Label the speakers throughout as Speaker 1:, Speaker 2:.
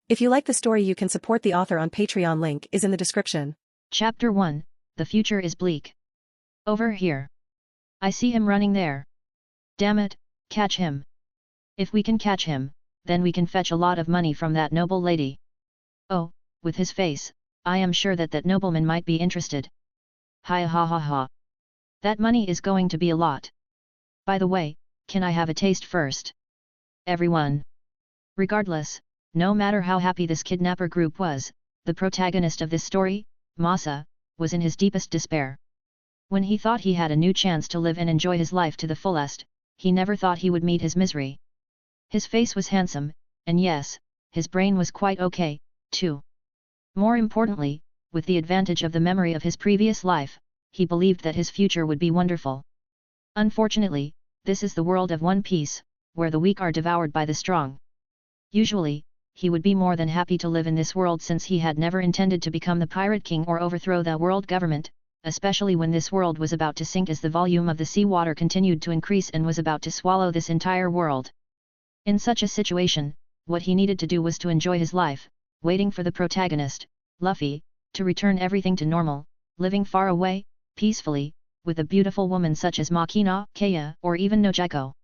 Speaker 1: If you like the story, you can support the author on Patreon. Link is in the description.
Speaker 2: Chapter 1, The Future is Bleak. Over here. I see him running there. Damn it, catch him. If we can catch him, then we can fetch a lot of money from that noble lady. Oh, with his face, I am sure that that nobleman might be interested. Hi ha ha ha. That money is going to be a lot. By the way, can I have a taste first? Everyone. Regardless, no matter how happy this kidnapper group was, the protagonist of this story, Masa, was in his deepest despair. When he thought he had a new chance to live and enjoy his life to the fullest, he never thought he would meet his misery. His face was handsome, and yes, his brain was quite okay, too. More importantly, with the advantage of the memory of his previous life, he believed that his future would be wonderful. Unfortunately, this is the world of One Piece, where the weak are devoured by the strong. Usually, he would be more than happy to live in this world since he had never intended to become the Pirate King or overthrow the world government, especially when this world was about to sink as the volume of the seawater continued to increase and was about to swallow this entire world. In such a situation, what he needed to do was to enjoy his life, waiting for the protagonist, Luffy, to return everything to normal, living far away, peacefully, with a beautiful woman such as Makina, Kaya, or even Nojiko.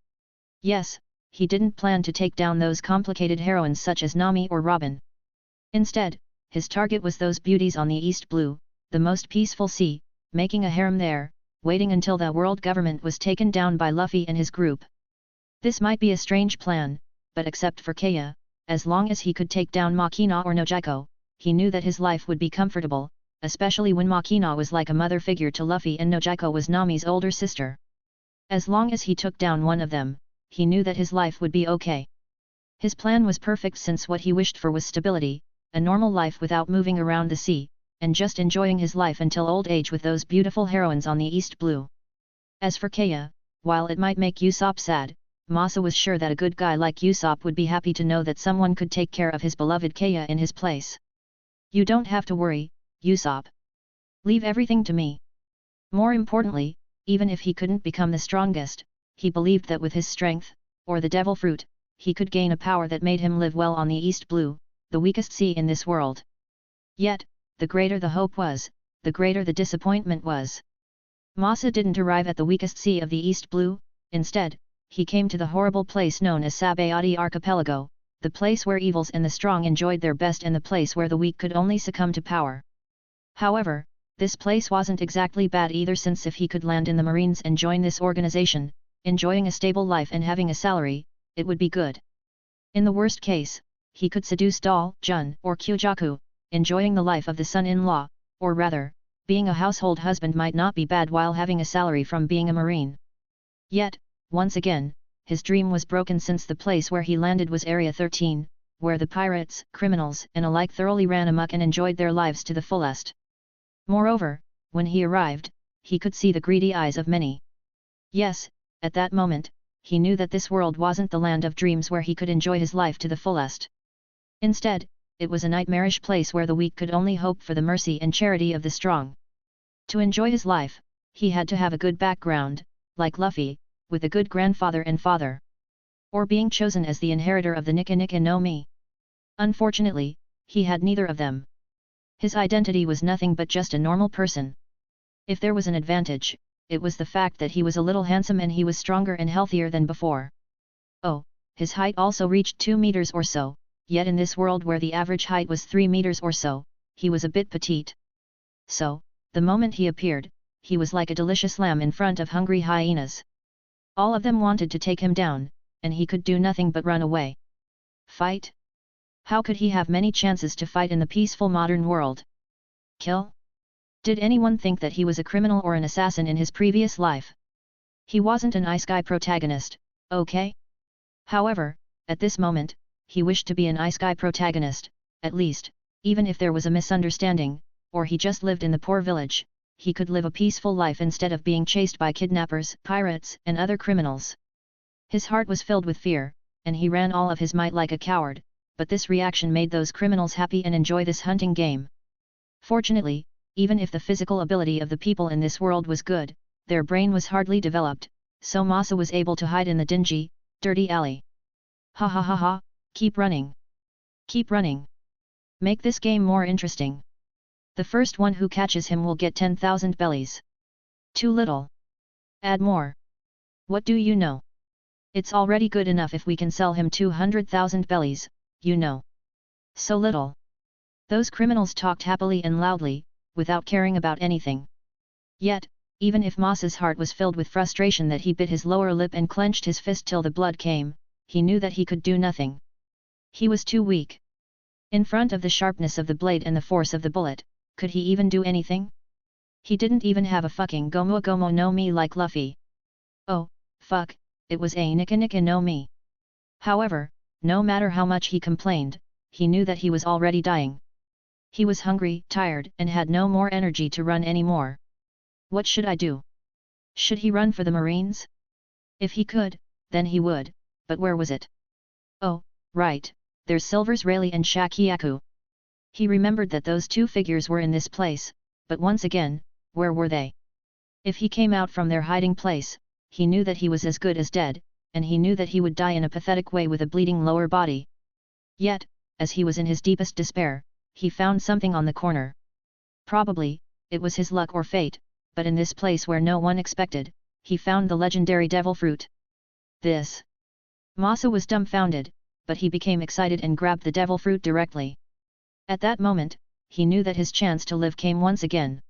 Speaker 2: Yes, he didn't plan to take down those complicated heroines such as Nami or Robin. Instead, his target was those beauties on the East Blue, the most peaceful sea, making a harem there, waiting until the world government was taken down by Luffy and his group. This might be a strange plan, but except for Kaya, as long as he could take down Makina or Nojiko, he knew that his life would be comfortable, especially when Makina was like a mother figure to Luffy and Nojiko was Nami's older sister. As long as he took down one of them, he knew that his life would be okay. His plan was perfect since what he wished for was stability, a normal life without moving around the sea, and just enjoying his life until old age with those beautiful heroines on the East Blue. As for Kaya, while it might make Usopp sad, Masa was sure that a good guy like Usopp would be happy to know that someone could take care of his beloved Kaya in his place. You don't have to worry, Usopp. Leave everything to me. More importantly, even if he couldn't become the strongest, he believed that with his strength, or the devil fruit, he could gain a power that made him live well on the East Blue, the weakest sea in this world. Yet, the greater the hope was, the greater the disappointment was. Masa didn't arrive at the weakest sea of the East Blue, instead, he came to the horrible place known as Sabaody Archipelago, the place where evils and the strong enjoyed their best and the place where the weak could only succumb to power. However, this place wasn't exactly bad either, since if he could land in the Marines and join this organization, enjoying a stable life and having a salary, it would be good. In the worst case, he could seduce Doll, Jun, or Kyojaku, enjoying the life of the son-in-law, or rather, being a household husband might not be bad while having a salary from being a Marine. Yet, once again, his dream was broken since the place where he landed was Area 13, where the pirates, criminals, and alike thoroughly ran amok and enjoyed their lives to the fullest. Moreover, when he arrived, he could see the greedy eyes of many. Yes, at that moment, he knew that this world wasn't the land of dreams where he could enjoy his life to the fullest. Instead, it was a nightmarish place where the weak could only hope for the mercy and charity of the strong. To enjoy his life, he had to have a good background, like Luffy, with a good grandfather and father. Or being chosen as the inheritor of the Nika Nika no Mi. Unfortunately, he had neither of them. His identity was nothing but just a normal person. If there was an advantage, it was the fact that he was a little handsome and he was stronger and healthier than before. Oh, his height also reached 2 meters or so, yet in this world where the average height was 3 meters or so, he was a bit petite. So, the moment he appeared, he was like a delicious lamb in front of hungry hyenas. All of them wanted to take him down, and he could do nothing but run away. Fight? How could he have many chances to fight in the peaceful modern world? Kill? Did anyone think that he was a criminal or an assassin in his previous life? He wasn't an ice guy protagonist, okay? However, at this moment, he wished to be an ice guy protagonist, at least, even if there was a misunderstanding, or he just lived in the poor village, he could live a peaceful life instead of being chased by kidnappers, pirates, and other criminals. His heart was filled with fear, and he ran all of his might like a coward, but this reaction made those criminals happy and enjoy this hunting game. Fortunately, even if the physical ability of the people in this world was good, their brain was hardly developed, so Masa was able to hide in the dingy, dirty alley. Ha ha ha ha, Keep running. Keep running. Make this game more interesting. The first one who catches him will get 10,000 bellies. Too little. Add more. What do you know? It's already good enough if we can sell him 200,000 bellies, you know. So little. Those criminals talked happily and loudly, without caring about anything. Yet, even if Masa's heart was filled with frustration that he bit his lower lip and clenched his fist till the blood came, he knew that he could do nothing. He was too weak. In front of the sharpness of the blade and the force of the bullet, could he even do anything? He didn't even have a fucking gomu gomu no mi like Luffy. Oh, fuck, it was a nika nika no mi. However, no matter how much he complained, he knew that he was already dying. He was hungry, tired, and had no more energy to run anymore. What should I do? Should he run for the Marines? If he could, then he would, but where was it? Oh, right, there's Silver's Rayleigh and Shakiyaku. He remembered that those two figures were in this place, but once again, where were they? If he came out from their hiding place, he knew that he was as good as dead, and he knew that he would die in a pathetic way with a bleeding lower body. Yet, as he was in his deepest despair, he found something on the corner. Probably, it was his luck or fate, but in this place where no one expected, he found the legendary devil fruit. This. Masa was dumbfounded, but he became excited and grabbed the devil fruit directly. At that moment, he knew that his chance to live came once again.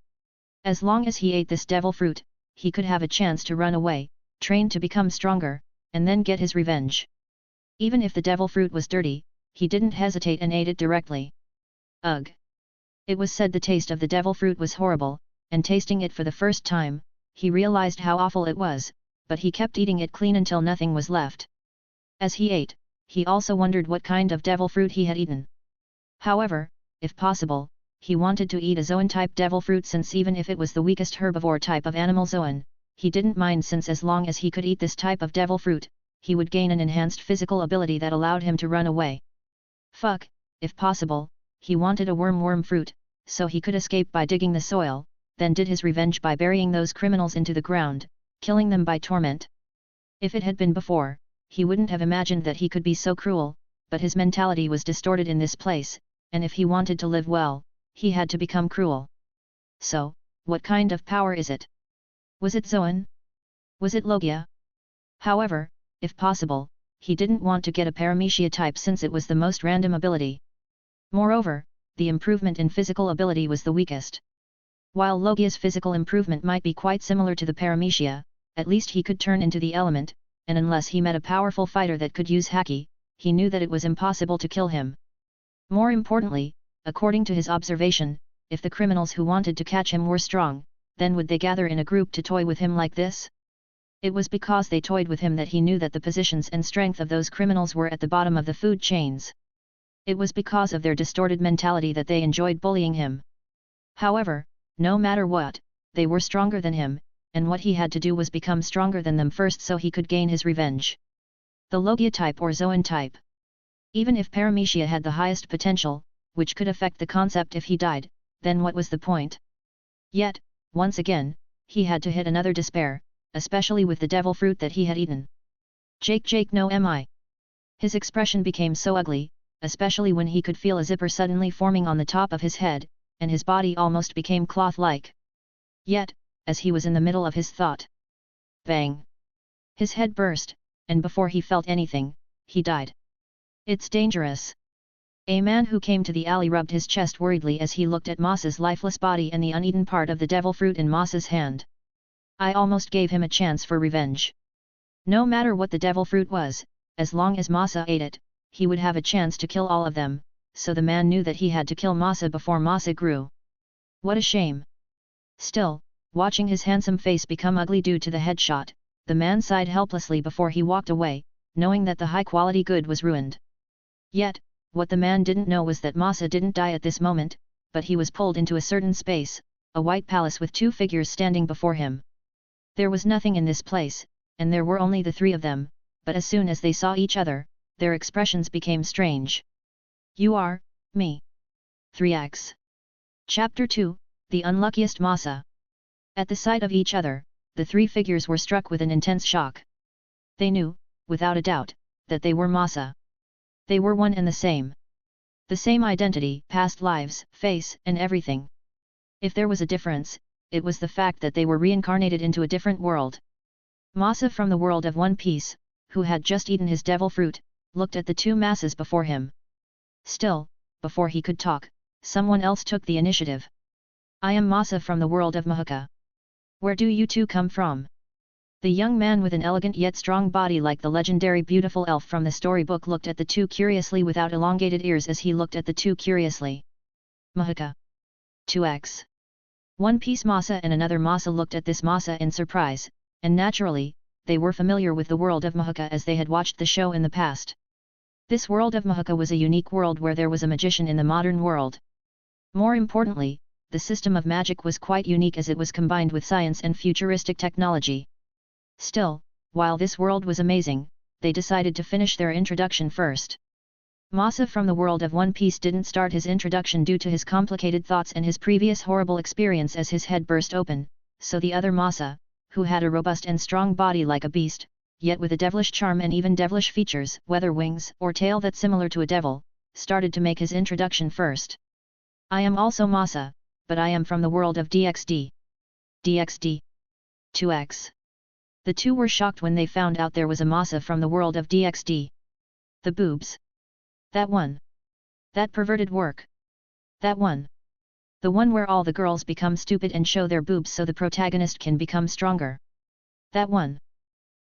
Speaker 2: As long as he ate this devil fruit, he could have a chance to run away, train to become stronger, and then get his revenge. Even if the devil fruit was dirty, he didn't hesitate and ate it directly. Ugh! It was said the taste of the devil fruit was horrible, and tasting it for the first time, he realized how awful it was, but he kept eating it clean until nothing was left. As he ate, he also wondered what kind of devil fruit he had eaten. However, if possible, he wanted to eat a Zoan-type devil fruit since even if it was the weakest herbivore type of animal Zoan, he didn't mind since as long as he could eat this type of devil fruit, he would gain an enhanced physical ability that allowed him to run away. Fuck, if possible, he wanted a worm fruit, so he could escape by digging the soil, then did his revenge by burying those criminals into the ground, killing them by torment. If it had been before, he wouldn't have imagined that he could be so cruel, but his mentality was distorted in this place, and if he wanted to live well, he had to become cruel. So, what kind of power is it? Was it Zoan? Was it Logia? However, if possible, he didn't want to get a Paramecia type since it was the most random ability. Moreover, the improvement in physical ability was the weakest. While Logia's physical improvement might be quite similar to the Paramecia, at least he could turn into the element, and unless he met a powerful fighter that could use haki, he knew that it was impossible to kill him. More importantly, according to his observation, if the criminals who wanted to catch him were strong, then would they gather in a group to toy with him like this? It was because they toyed with him that he knew that the positions and strength of those criminals were at the bottom of the food chains. It was because of their distorted mentality that they enjoyed bullying him. However, no matter what, they were stronger than him, and what he had to do was become stronger than them first so he could gain his revenge. The Logia type or Zoan type. Even if Paramecia had the highest potential, which could affect the concept if he died, then what was the point? Yet, once again, he had to hit another despair, especially with the devil fruit that he had eaten. Jake no mi. His expression became so ugly, especially when he could feel a zipper suddenly forming on the top of his head, and his body almost became cloth-like. Yet, as he was in the middle of his thought, bang! His head burst, and before he felt anything, he died. It's dangerous. A man who came to the alley rubbed his chest worriedly as he looked at Masa's lifeless body and the uneaten part of the devil fruit in Masa's hand. I almost gave him a chance for revenge. No matter what the devil fruit was, as long as Masa ate it, he would have a chance to kill all of them, so the man knew that he had to kill Masa before Masa grew. What a shame. Still, watching his handsome face become ugly due to the headshot, the man sighed helplessly before he walked away, knowing that the high-quality good was ruined. Yet, what the man didn't know was that Masa didn't die at this moment, but he was pulled into a certain space, a white palace with two figures standing before him. There was nothing in this place, and there were only the three of them, but as soon as they saw each other, their expressions became strange. You are, me. 3x. Chapter 2, The Unluckiest Masa. At the sight of each other, the three figures were struck with an intense shock. They knew, without a doubt, that they were Masa. They were one and the same. The same identity, past lives, face, and everything. If there was a difference, it was the fact that they were reincarnated into a different world. Masa from the world of One Piece, who had just eaten his devil fruit, looked at the two masses before him. Still, before he could talk, someone else took the initiative. I am Masa from the world of Mahuka. Where do you two come from? The young man with an elegant yet strong body like the legendary beautiful elf from the storybook looked at the two curiously without elongated ears as he looked at the two curiously. Mahuka. 2x. One Piece Masa and another Masa looked at this Masa in surprise, and naturally, they were familiar with the world of Mahuka as they had watched the show in the past. This world of Mahuka was a unique world where there was a magician in the modern world. More importantly, the system of magic was quite unique as it was combined with science and futuristic technology. Still, while this world was amazing, they decided to finish their introduction first. Masa from the world of One Piece didn't start his introduction due to his complicated thoughts and his previous horrible experience as his head burst open, so the other Masa, who had a robust and strong body like a beast, yet with a devilish charm and even devilish features, whether wings or tail that's similar to a devil, started to make his introduction first. I am also Masa, but I am from the world of DXD. DXD. 2x. The two were shocked when they found out there was a Masa from the world of DXD. The boobs. That one. That perverted work. That one. The one where all the girls become stupid and show their boobs so the protagonist can become stronger. That one.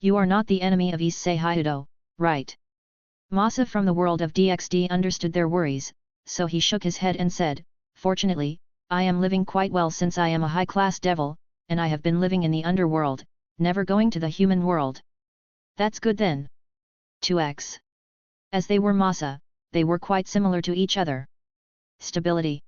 Speaker 2: You are not the enemy of Issei Hyudo, right? Masa from the world of DXD understood their worries, so he shook his head and said, fortunately, I am living quite well since I am a high-class devil, and I have been living in the underworld, never going to the human world. That's good then. 2x. As they were Masa, they were quite similar to each other. Stability.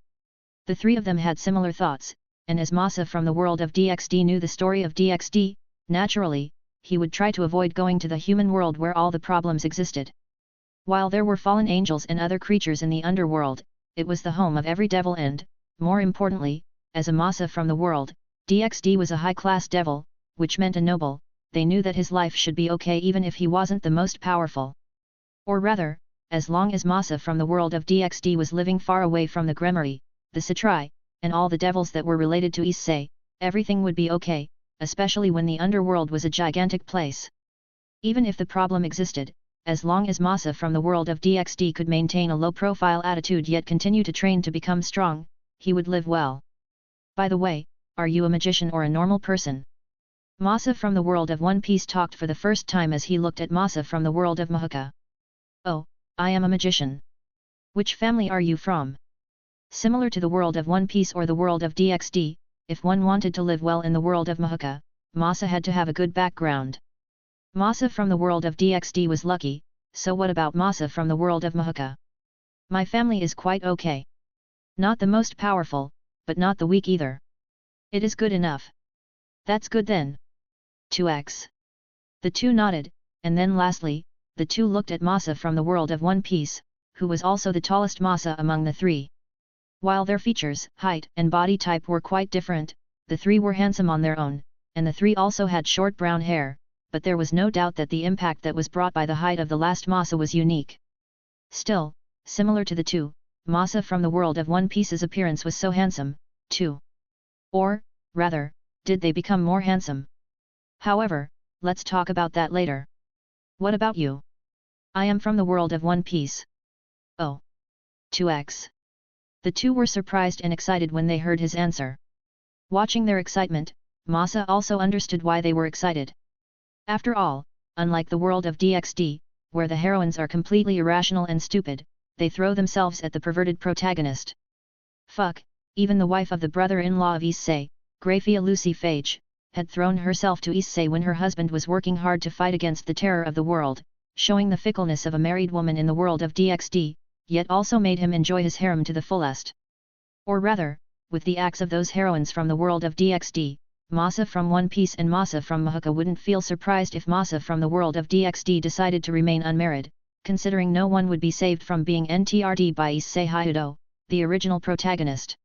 Speaker 2: The three of them had similar thoughts, and as Masa from the world of DXD knew the story of DXD, naturally, he would try to avoid going to the human world where all the problems existed. While there were fallen angels and other creatures in the underworld, it was the home of every devil and, more importantly, as a Masa from the world, DXD was a high-class devil, which meant a noble. They knew that his life should be okay even if he wasn't the most powerful. Or rather, as long as Masa from the world of DXD was living far away from the Gremory, the Satrai, and all the devils that were related to Issei, everything would be okay, especially when the underworld was a gigantic place. Even if the problem existed, as long as Masa from the world of DXD could maintain a low-profile attitude yet continue to train to become strong, he would live well. By the way, are you a magician or a normal person? Masa from the world of One Piece talked for the first time as he looked at Masa from the world of Mahuka. Oh, I am a magician. Which family are you from? Similar to the world of One Piece or the world of DXD, if one wanted to live well in the world of Mahuka, Masa had to have a good background. Masa from the world of DXD was lucky, so what about Masa from the world of Mahuka? My family is quite okay. Not the most powerful, but not the weak either. It is good enough. That's good then. 2x. The two nodded, and then lastly, the two looked at Masa from the world of One Piece, who was also the tallest Masa among the three. While their features, height, and body type were quite different, the three were handsome on their own, and the three also had short brown hair, but there was no doubt that the impact that was brought by the height of the last Masa was unique. Still, similar to the two, Masa from the world of One Piece's appearance was so handsome, too. Or, rather, did they become more handsome? However, let's talk about that later. What about you? I am from the world of One Piece. Oh. 2x. The two were surprised and excited when they heard his answer. Watching their excitement, Masa also understood why they were excited. After all, unlike the world of DXD, where the heroines are completely irrational and stupid, they throw themselves at the perverted protagonist. Fuck, even the wife of the brother-in-law of Issei, Grafia Lucy Phage, had thrown herself to Issei when her husband was working hard to fight against the terror of the world, showing the fickleness of a married woman in the world of DXD, yet also made him enjoy his harem to the fullest. Or rather, with the acts of those heroines from the world of DXD, Masa from One Piece and Masa from Mahuka wouldn't feel surprised if Masa from the world of DXD decided to remain unmarried, considering no one would be saved from being NTRD by Issei Hyudo, the original protagonist.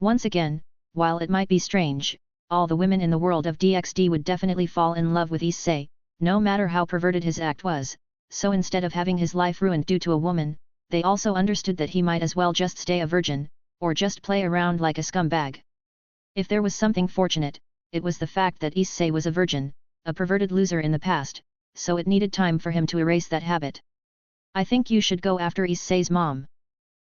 Speaker 2: Once again, while it might be strange, all the women in the world of DXD would definitely fall in love with Issei, no matter how perverted his act was, so instead of having his life ruined due to a woman, they also understood that he might as well just stay a virgin, or just play around like a scumbag. If there was something fortunate, it was the fact that Issei was a virgin, a perverted loser in the past, so it needed time for him to erase that habit. I think you should go after Issei's mom.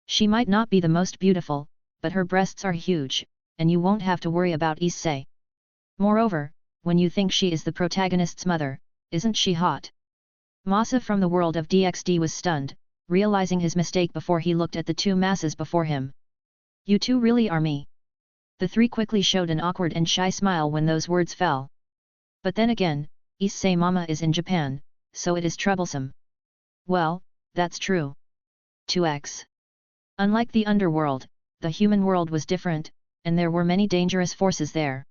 Speaker 2: She might not be the most beautiful, but her breasts are huge, and you won't have to worry about Issei. Moreover, when you think she is the protagonist's mother, isn't she hot? Masa from the world of DxD was stunned, realizing his mistake before he looked at the two masses before him. You two really are me. The three quickly showed an awkward and shy smile when those words fell. But then again, Issei Mama is in Japan, so it is troublesome. Well, that's true. 2x. Unlike the underworld, the human world was different, and there were many dangerous forces there.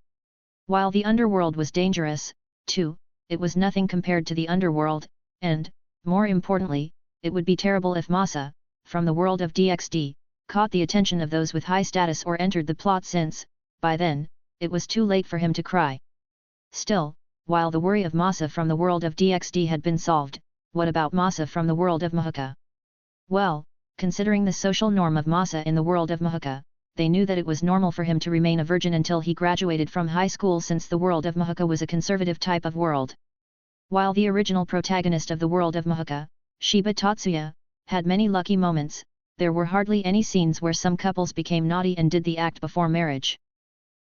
Speaker 2: While the underworld was dangerous, too, it was nothing compared to the underworld, and, more importantly, it would be terrible if Masa, from the world of DxD, caught the attention of those with high status or entered the plot since, by then, it was too late for him to cry. Still, while the worry of Masa from the world of DxD had been solved, what about Masa from the world of Mahuka? Well, considering the social norm of Masa in the world of Mahuka, they knew that it was normal for him to remain a virgin until he graduated from high school since the world of Mahuka was a conservative type of world. While the original protagonist of the world of Mahuka, Shiba Tatsuya, had many lucky moments, there were hardly any scenes where some couples became naughty and did the act before marriage.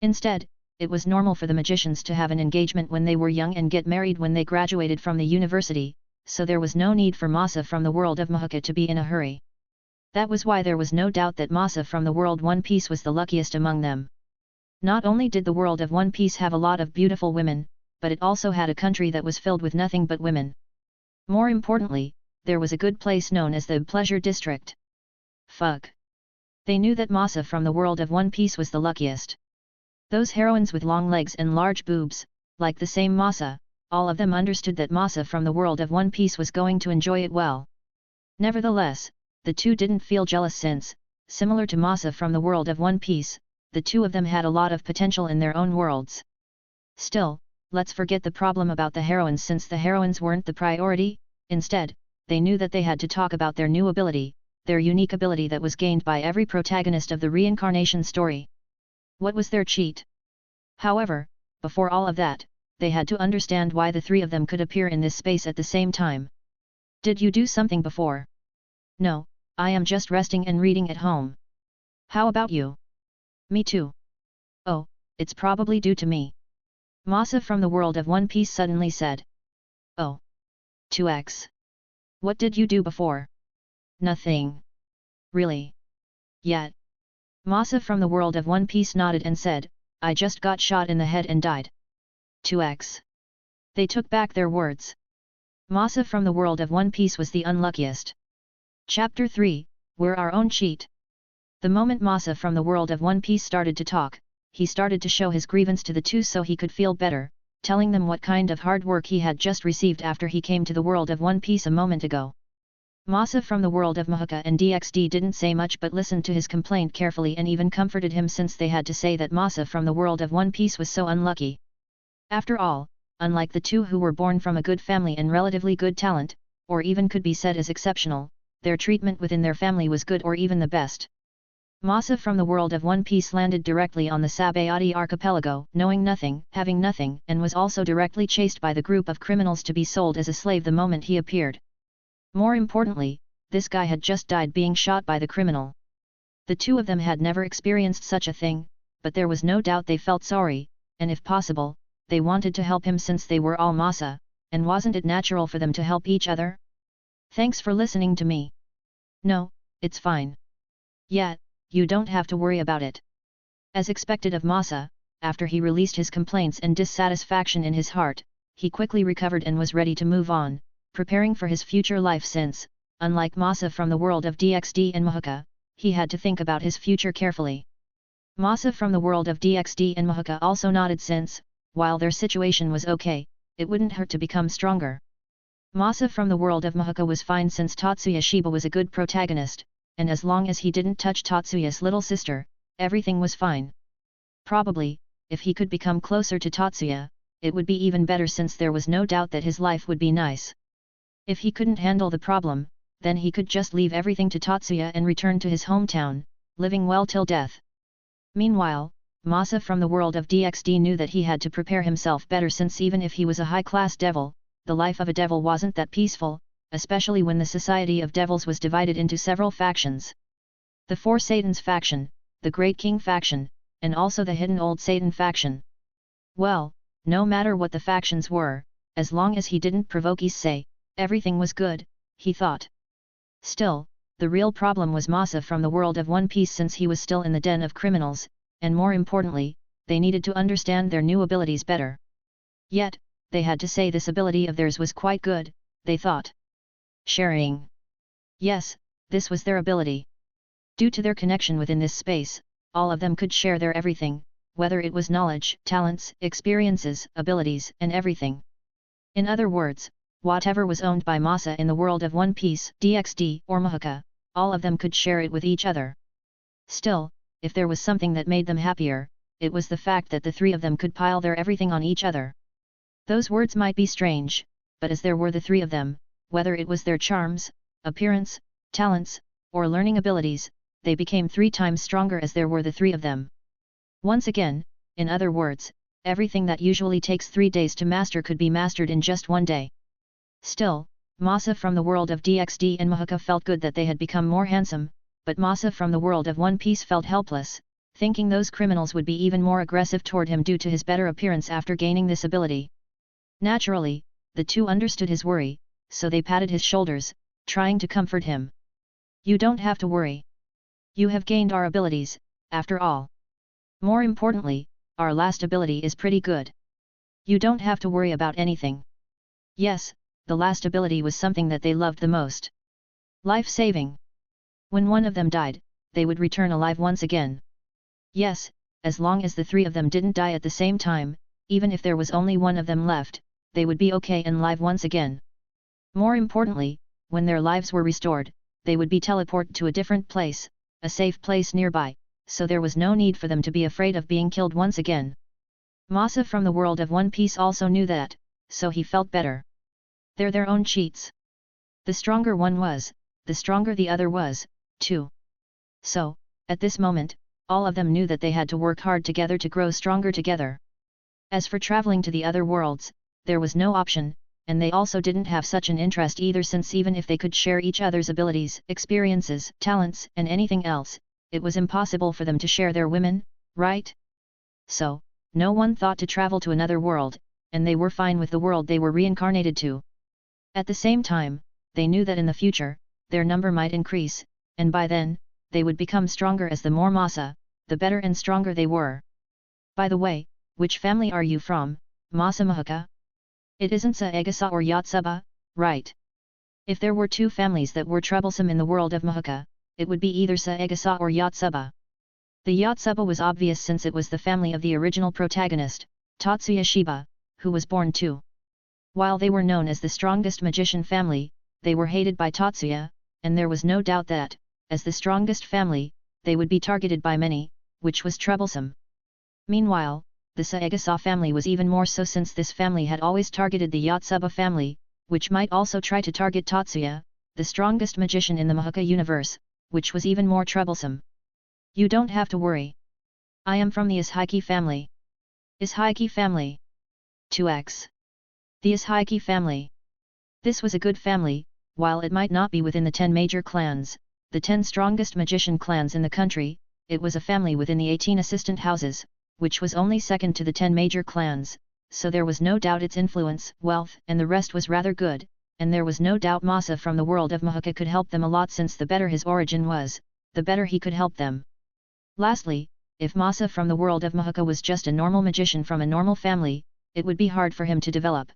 Speaker 2: Instead, it was normal for the magicians to have an engagement when they were young and get married when they graduated from the university, so there was no need for Masa from the world of Mahuka to be in a hurry. That was why there was no doubt that Masa from the world One Piece was the luckiest among them. Not only did the world of One Piece have a lot of beautiful women, but it also had a country that was filled with nothing but women. More importantly, there was a good place known as the Pleasure District. Fuck. They knew that Masa from the world of One Piece was the luckiest. Those heroines with long legs and large boobs, like the same Masa, all of them understood that Masa from the world of One Piece was going to enjoy it well. Nevertheless, the two didn't feel jealous since, similar to Masa from the world of One Piece, the two of them had a lot of potential in their own worlds. Still, let's forget the problem about the heroines since the heroines weren't the priority. Instead, they knew that they had to talk about their new ability, their unique ability that was gained by every protagonist of the reincarnation story. What was their cheat? However, before all of that, they had to understand why the three of them could appear in this space at the same time. Did you do something before? No, I am just resting and reading at home. How about you? Me too. Oh, it's probably due to me. Masa from the world of One Piece suddenly said. Oh. 2x. What did you do before? Nothing. Really? Yet. Masa from the world of One Piece nodded and said, I just got shot in the head and died. 2x. They took back their words. Masa from the world of One Piece was the unluckiest. Chapter 3, We're Our Own Cheat. The moment Masa from the world of One Piece started to talk, he started to show his grievance to the two so he could feel better, telling them what kind of hard work he had just received after he came to the world of One Piece a moment ago. Masa from the world of Mahuka and DxD didn't say much but listened to his complaint carefully and even comforted him since they had to say that Masa from the world of One Piece was so unlucky. After all, unlike the two who were born from a good family and relatively good talent, or even could be said as exceptional, their treatment within their family was good or even the best. Masa from the world of One Piece landed directly on the Sabaody archipelago, knowing nothing, having nothing, and was also directly chased by the group of criminals to be sold as a slave the moment he appeared. More importantly, this guy had just died being shot by the criminal. The two of them had never experienced such a thing, but there was no doubt they felt sorry, and if possible, they wanted to help him since they were all Masa, and wasn't it natural for them to help each other? Thanks for listening to me. No, it's fine. Yet, you don't have to worry about it. As expected of Masa, after he released his complaints and dissatisfaction in his heart, he quickly recovered and was ready to move on, preparing for his future life since, unlike Masa from the world of DxD and Mahuka, he had to think about his future carefully. Masa from the world of DxD and Mahuka also nodded since, while their situation was okay, it wouldn't hurt to become stronger. Masa from the world of Mahuka was fine since Tatsuya Shiba was a good protagonist, and as long as he didn't touch Tatsuya's little sister, everything was fine. Probably, if he could become closer to Tatsuya, it would be even better since there was no doubt that his life would be nice. If he couldn't handle the problem, then he could just leave everything to Tatsuya and return to his hometown, living well till death. Meanwhile, Masa from the world of DxD knew that he had to prepare himself better, since even if he was a high-class devil, the life of a devil wasn't that peaceful, especially when the society of devils was divided into several factions. The Four Satans faction, the Great King faction, and also the Hidden Old Satan faction. Well, no matter what the factions were, as long as he didn't provoke Issei, everything was good, he thought. Still, the real problem was Masa from the world of One Piece, since he was still in the den of criminals, and more importantly, they needed to understand their new abilities better. Yet, they had to say this ability of theirs was quite good, they thought. Sharing. Yes, this was their ability. Due to their connection within this space, all of them could share their everything, whether it was knowledge, talents, experiences, abilities, and everything. In other words, whatever was owned by Masa in the world of One Piece, DxD, or Mahoka, all of them could share it with each other. Still, if there was something that made them happier, it was the fact that the three of them could pile their everything on each other. Those words might be strange, but as there were the three of them, whether it was their charms, appearance, talents, or learning abilities, they became 3 times stronger as there were the three of them. Once again, in other words, everything that usually takes 3 days to master could be mastered in just 1 day. Still, Masa from the world of DxD and Mahoka felt good that they had become more handsome, but Masa from the world of One Piece felt helpless, thinking those criminals would be even more aggressive toward him due to his better appearance after gaining this ability. Naturally, the two understood his worry, so they patted his shoulders, trying to comfort him. You don't have to worry. You have gained our abilities, after all. More importantly, our last ability is pretty good. You don't have to worry about anything. Yes, the last ability was something that they loved the most. Life-saving. When one of them died, they would return alive once again. Yes, as long as the three of them didn't die at the same time, even if there was only one of them left, they would be okay and live once again. More importantly, when their lives were restored, they would be teleported to a different place, a safe place nearby, so there was no need for them to be afraid of being killed once again. Masa from the world of One Piece also knew that, so he felt better. They're their own cheats. The stronger one was, the stronger the other was, too. So, at this moment, all of them knew that they had to work hard together to grow stronger together. As for traveling to the other worlds, there was no option, and they also didn't have such an interest either, since even if they could share each other's abilities, experiences, talents, and anything else, it was impossible for them to share their women, right? So, no one thought to travel to another world, and they were fine with the world they were reincarnated to. At the same time, they knew that in the future, their number might increase, and by then, they would become stronger, as the more Masa, the better and stronger they were. By the way, which family are you from, Masa Mahoka? It isn't Saegasa or Yotsuba, right? If there were 2 families that were troublesome in the world of Mahoka, it would be either Saegasa or Yotsuba. The Yotsuba was obvious since it was the family of the original protagonist, Tatsuya Shiba, who was born too. While they were known as the strongest magician family, they were hated by Tatsuya, and there was no doubt that, as the strongest family, they would be targeted by many, which was troublesome. Meanwhile, the Saegasa family was even more so, since this family had always targeted the Yotsuba family, which might also try to target Tatsuya, the strongest magician in the Mahoka universe, which was even more troublesome. You don't have to worry. I am from the Ishiki family. Ishiki family. 2x. The Ishiki family. This was a good family, while it might not be within the 10 major clans, the 10 strongest magician clans in the country, it was a family within the 18 assistant houses, which was only second to the 10 major clans, so there was no doubt its influence, wealth, and the rest was rather good, and there was no doubt Masa from the world of Mahoka could help them a lot, since the better his origin was, the better he could help them. Lastly, if Masa from the world of Mahoka was just a normal magician from a normal family, it would be hard for him to develop.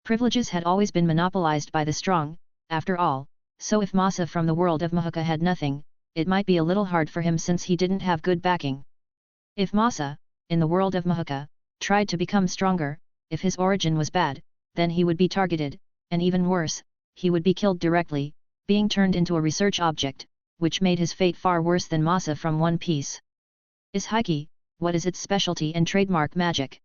Speaker 2: Privileges had always been monopolized by the strong, after all, so if Masa from the world of Mahoka had nothing, it might be a little hard for him since he didn't have good backing. If Masa, in the world of Mahoka, tried to become stronger, if his origin was bad, then he would be targeted, and even worse, he would be killed directly, being turned into a research object, which made his fate far worse than Masa from One Piece. Ishiki, what is its specialty and trademark magic?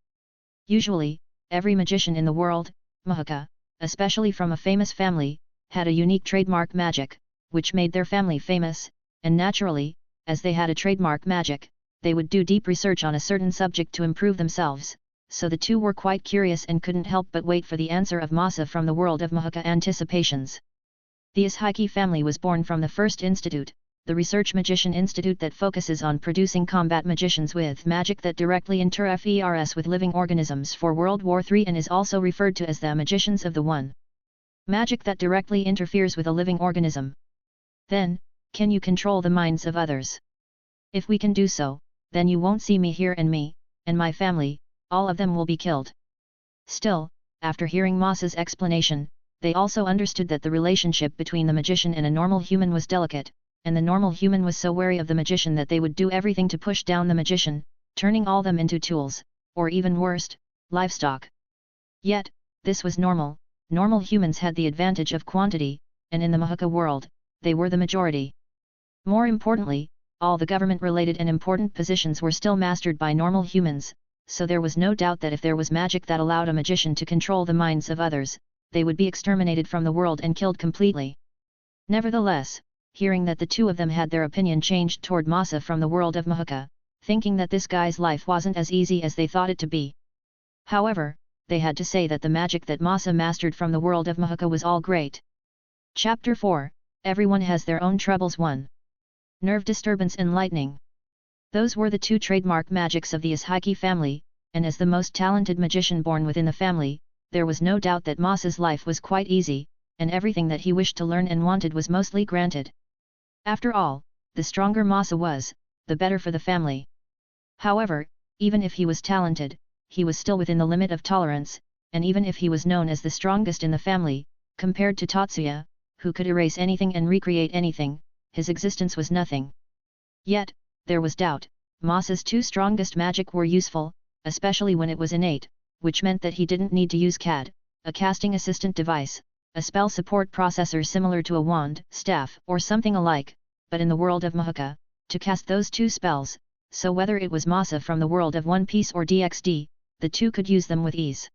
Speaker 2: Usually, every magician in the world, Mahoka, especially from a famous family, had a unique trademark magic, which made their family famous, and naturally, as they had a trademark magic, they would do deep research on a certain subject to improve themselves, so the two were quite curious and couldn't help but wait for the answer of Masa from the world of Mahuka anticipations. The Ishiki family was born from the first institute, the Research Magician Institute that focuses on producing combat magicians with magic that directly interferes with living organisms for World War III and is also referred to as the Magicians of the One. Magic that directly interferes with a living organism. Then, can you control the minds of others? If we can do so, then you won't see me here and me, and my family, all of them will be killed. Still, after hearing Masa's explanation, they also understood that the relationship between the magician and a normal human was delicate, and the normal human was so wary of the magician that they would do everything to push down the magician, turning all them into tools, or even worst, livestock. Yet, this was normal. Normal humans had the advantage of quantity, and in the Mahuka world, they were the majority. More importantly, all the government-related and important positions were still mastered by normal humans, so there was no doubt that if there was magic that allowed a magician to control the minds of others, they would be exterminated from the world and killed completely. Nevertheless, hearing that the two of them had their opinion changed toward Masa from the world of Mahuka, thinking that this guy's life wasn't as easy as they thought it to be. However, they had to say that the magic that Masa mastered from the world of Mahuka was all great. Chapter 4, Everyone has their own troubles. 1. Nerve disturbance and lightning. Those were the two trademark magics of the Ishiki family, and as the most talented magician born within the family, there was no doubt that Masa's life was quite easy, and everything that he wished to learn and wanted was mostly granted. After all, the stronger Masa was, the better for the family. However, even if he was talented, he was still within the limit of tolerance, and even if he was known as the strongest in the family, compared to Tatsuya, who could erase anything and recreate anything, his existence was nothing. Yet, there was doubt. Masa's two strongest magic were useful, especially when it was innate, which meant that he didn't need to use CAD, a casting assistant device, a spell support processor similar to a wand, staff, or something alike, but in the world of Mahuka, to cast those two spells, so whether it was Masa from the world of One Piece or DxD, the two could use them with ease.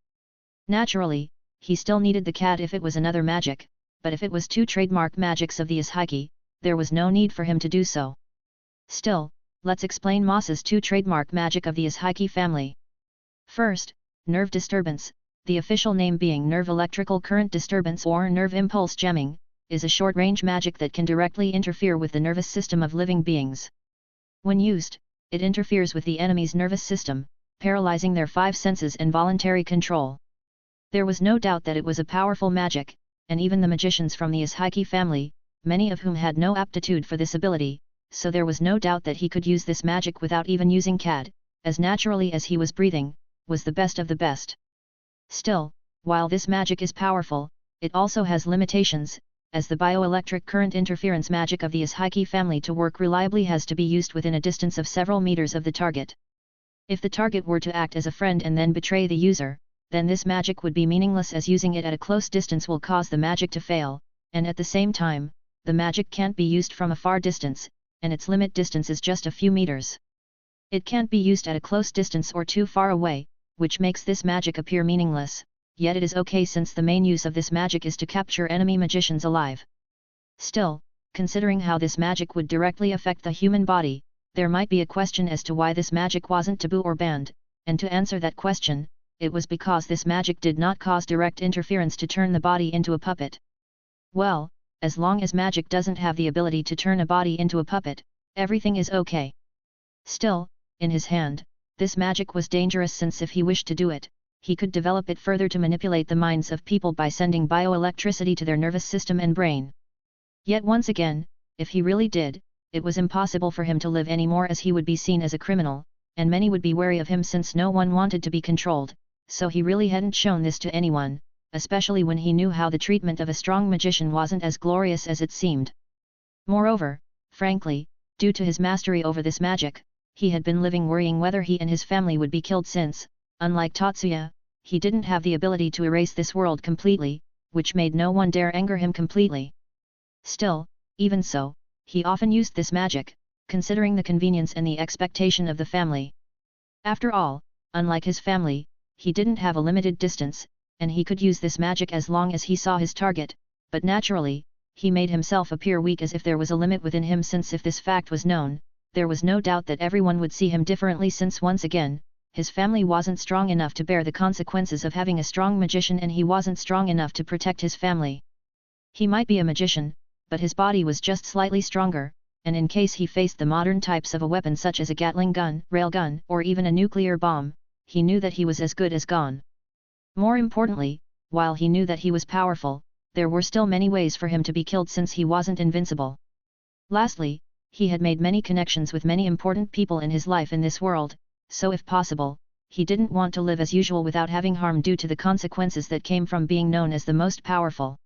Speaker 2: Naturally, he still needed the CAD if it was another magic, but if it was two trademark magics of the Ishiki, there was no need for him to do so. Still, let's explain Masa's two trademark magic of the Ishiki family. First, nerve disturbance, the official name being nerve electrical current disturbance or nerve impulse jamming, is a short-range magic that can directly interfere with the nervous system of living beings. When used, it interferes with the enemy's nervous system, paralyzing their five senses and voluntary control. There was no doubt that it was a powerful magic, and even the magicians from the Ishiki family, many of whom had no aptitude for this ability, so there was no doubt that he could use this magic without even using CAD, as naturally as he was breathing, was the best of the best. Still, while this magic is powerful, it also has limitations, as the bioelectric current interference magic of the Ishiki family to work reliably has to be used within a distance of several meters of the target. If the target were to act as a friend and then betray the user, then this magic would be meaningless, as using it at a close distance will cause the magic to fail, and at the same time, the magic can't be used from a far distance, and its limit distance is just a few meters. It can't be used at a close distance or too far away, which makes this magic appear meaningless, yet it is okay since the main use of this magic is to capture enemy magicians alive. Still, considering how this magic would directly affect the human body, there might be a question as to why this magic wasn't taboo or banned, and to answer that question, it was because this magic did not cause direct interference to turn the body into a puppet. Well, as long as magic doesn't have the ability to turn a body into a puppet, everything is okay. Still, in his hand, this magic was dangerous, since if he wished to do it, he could develop it further to manipulate the minds of people by sending bioelectricity to their nervous system and brain. Yet once again, if he really did, it was impossible for him to live anymore, as he would be seen as a criminal, and many would be wary of him since no one wanted to be controlled, so he really hadn't shown this to anyone, especially when he knew how the treatment of a strong magician wasn't as glorious as it seemed. Moreover, frankly, due to his mastery over this magic, he had been living worrying whether he and his family would be killed, since, unlike Tatsuya, he didn't have the ability to erase this world completely, which made no one dare anger him completely. Still, even so, he often used this magic, considering the convenience and the expectation of the family. After all, unlike his family, he didn't have a limited distance, and he could use this magic as long as he saw his target, but naturally, he made himself appear weak as if there was a limit within him, since if this fact was known, there was no doubt that everyone would see him differently, since once again, his family wasn't strong enough to bear the consequences of having a strong magician, and he wasn't strong enough to protect his family. He might be a magician, but his body was just slightly stronger, and in case he faced the modern types of a weapon such as a Gatling gun, railgun, or even a nuclear bomb, he knew that he was as good as gone. More importantly, while he knew that he was powerful, there were still many ways for him to be killed, since he wasn't invincible. Lastly, he had made many connections with many important people in his life in this world, so if possible, he didn't want to live as usual without having harm due to the consequences that came from being known as the most powerful.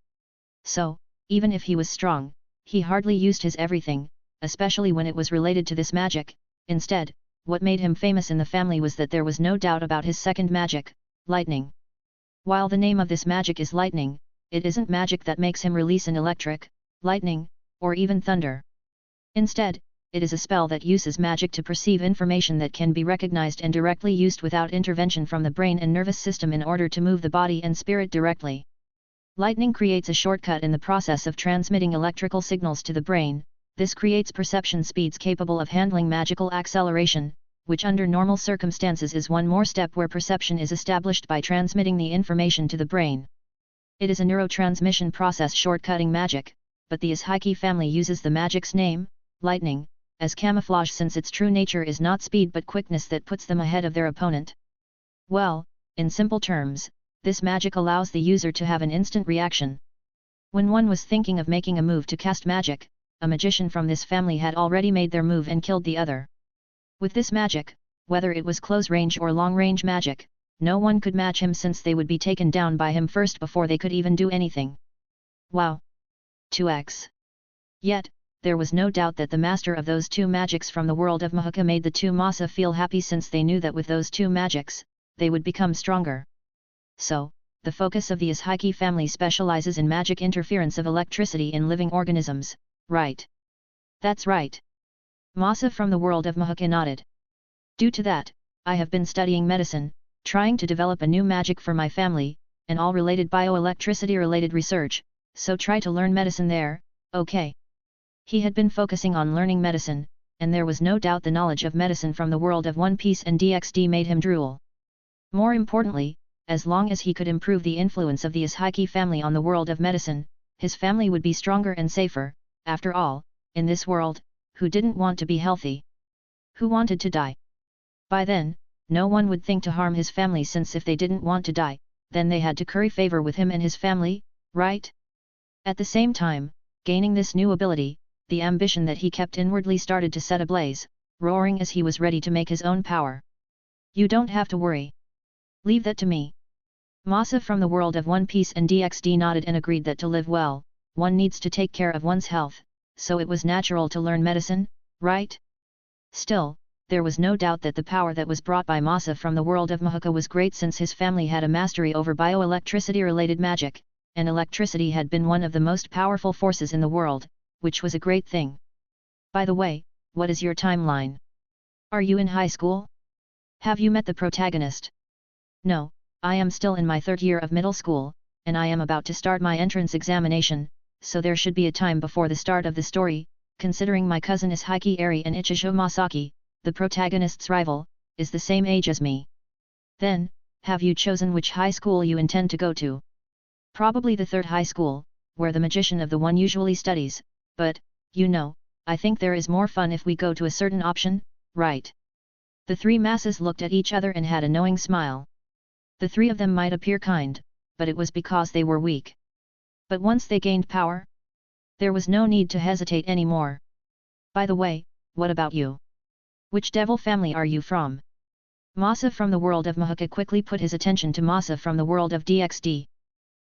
Speaker 2: So, even if he was strong, he hardly used his everything, especially when it was related to this magic. Instead, what made him famous in the family was that there was no doubt about his second magic, lightning. While the name of this magic is lightning, it isn't magic that makes him release an electric, lightning, or even thunder. Instead, it is a spell that uses magic to perceive information that can be recognized and directly used without intervention from the brain and nervous system in order to move the body and spirit directly. Lightning creates a shortcut in the process of transmitting electrical signals to the brain. This creates perception speeds capable of handling magical acceleration, which under normal circumstances is one more step where perception is established by transmitting the information to the brain. It is a neurotransmission process shortcutting magic, but the ishiki family uses the magic's name, lightning, as camouflage, since its true nature is not speed but quickness that puts them ahead of their opponent. Well, in simple terms, this magic allows the user to have an instant reaction. When one was thinking of making a move to cast magic, a magician from this family had already made their move and killed the other. With this magic, whether it was close-range or long-range magic, no one could match him, since they would be taken down by him first before they could even do anything. Wow! 2x. Yet, there was no doubt that the master of those two magics from the world of Mahuka made the two Masa feel happy, since they knew that with those two magics, they would become stronger. So, the focus of the ishiki family specializes in magic interference of electricity in living organisms, right? That's right. Masa from the world of Mahuka nodded. Due to that, I have been studying medicine, trying to develop a new magic for my family, and all related bioelectricity related research, so try to learn medicine there, okay? He had been focusing on learning medicine, and there was no doubt the knowledge of medicine from the world of One Piece and DxD made him drool. More importantly, as long as he could improve the influence of the ishiki family on the world of medicine, his family would be stronger and safer. After all, in this world, who didn't want to be healthy? Who wanted to die? By then, no one would think to harm his family, since if they didn't want to die, then they had to curry favor with him and his family, right? At the same time, gaining this new ability, the ambition that he kept inwardly started to set ablaze, roaring as he was ready to make his own power. You don't have to worry. Leave that to me. Masa from the world of One Piece and DxD nodded and agreed that to live well, one needs to take care of one's health, so it was natural to learn medicine, right? Still, there was no doubt that the power that was brought by Masa from the world of Mahuka was great, since his family had a mastery over bioelectricity-related magic, and electricity had been one of the most powerful forces in the world, which was a great thing. By the way, what is your timeline? Are you in high school? Have you met the protagonist? No, I am still in my third year of middle school, and I am about to start my entrance examination, so there should be a time before the start of the story. Considering my cousin Ishiki Eri and Ichijo Masaki, the protagonist's rival, is the same age as me. Then, have you chosen which high school you intend to go to? Probably the third high school, where the magician of the one usually studies, but, you know, I think there is more fun if we go to a certain option, right? The three masses looked at each other and had a knowing smile. The three of them might appear kind, but it was because they were weak. But once they gained power, there was no need to hesitate anymore. By the way, what about you? Which devil family are you from? Masa from the world of Mahuka quickly put his attention to Masa from the world of DxD.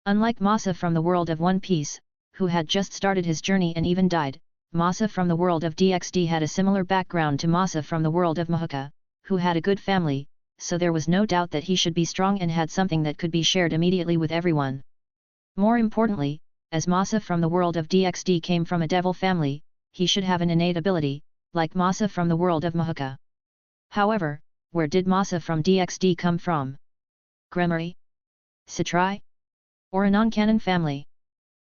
Speaker 2: Unlike Masa from the world of One Piece, who had just started his journey and even died, Masa from the world of DxD had a similar background to Masa from the world of Mahuka, who had a good family, so there was no doubt that he should be strong and had something that could be shared immediately with everyone. More importantly, as Masa from the world of DxD came from a devil family, he should have an innate ability, like Masa from the world of Mahuka. However, where did Masa from DxD come from? Gremory? Citri? Or a non-canon family?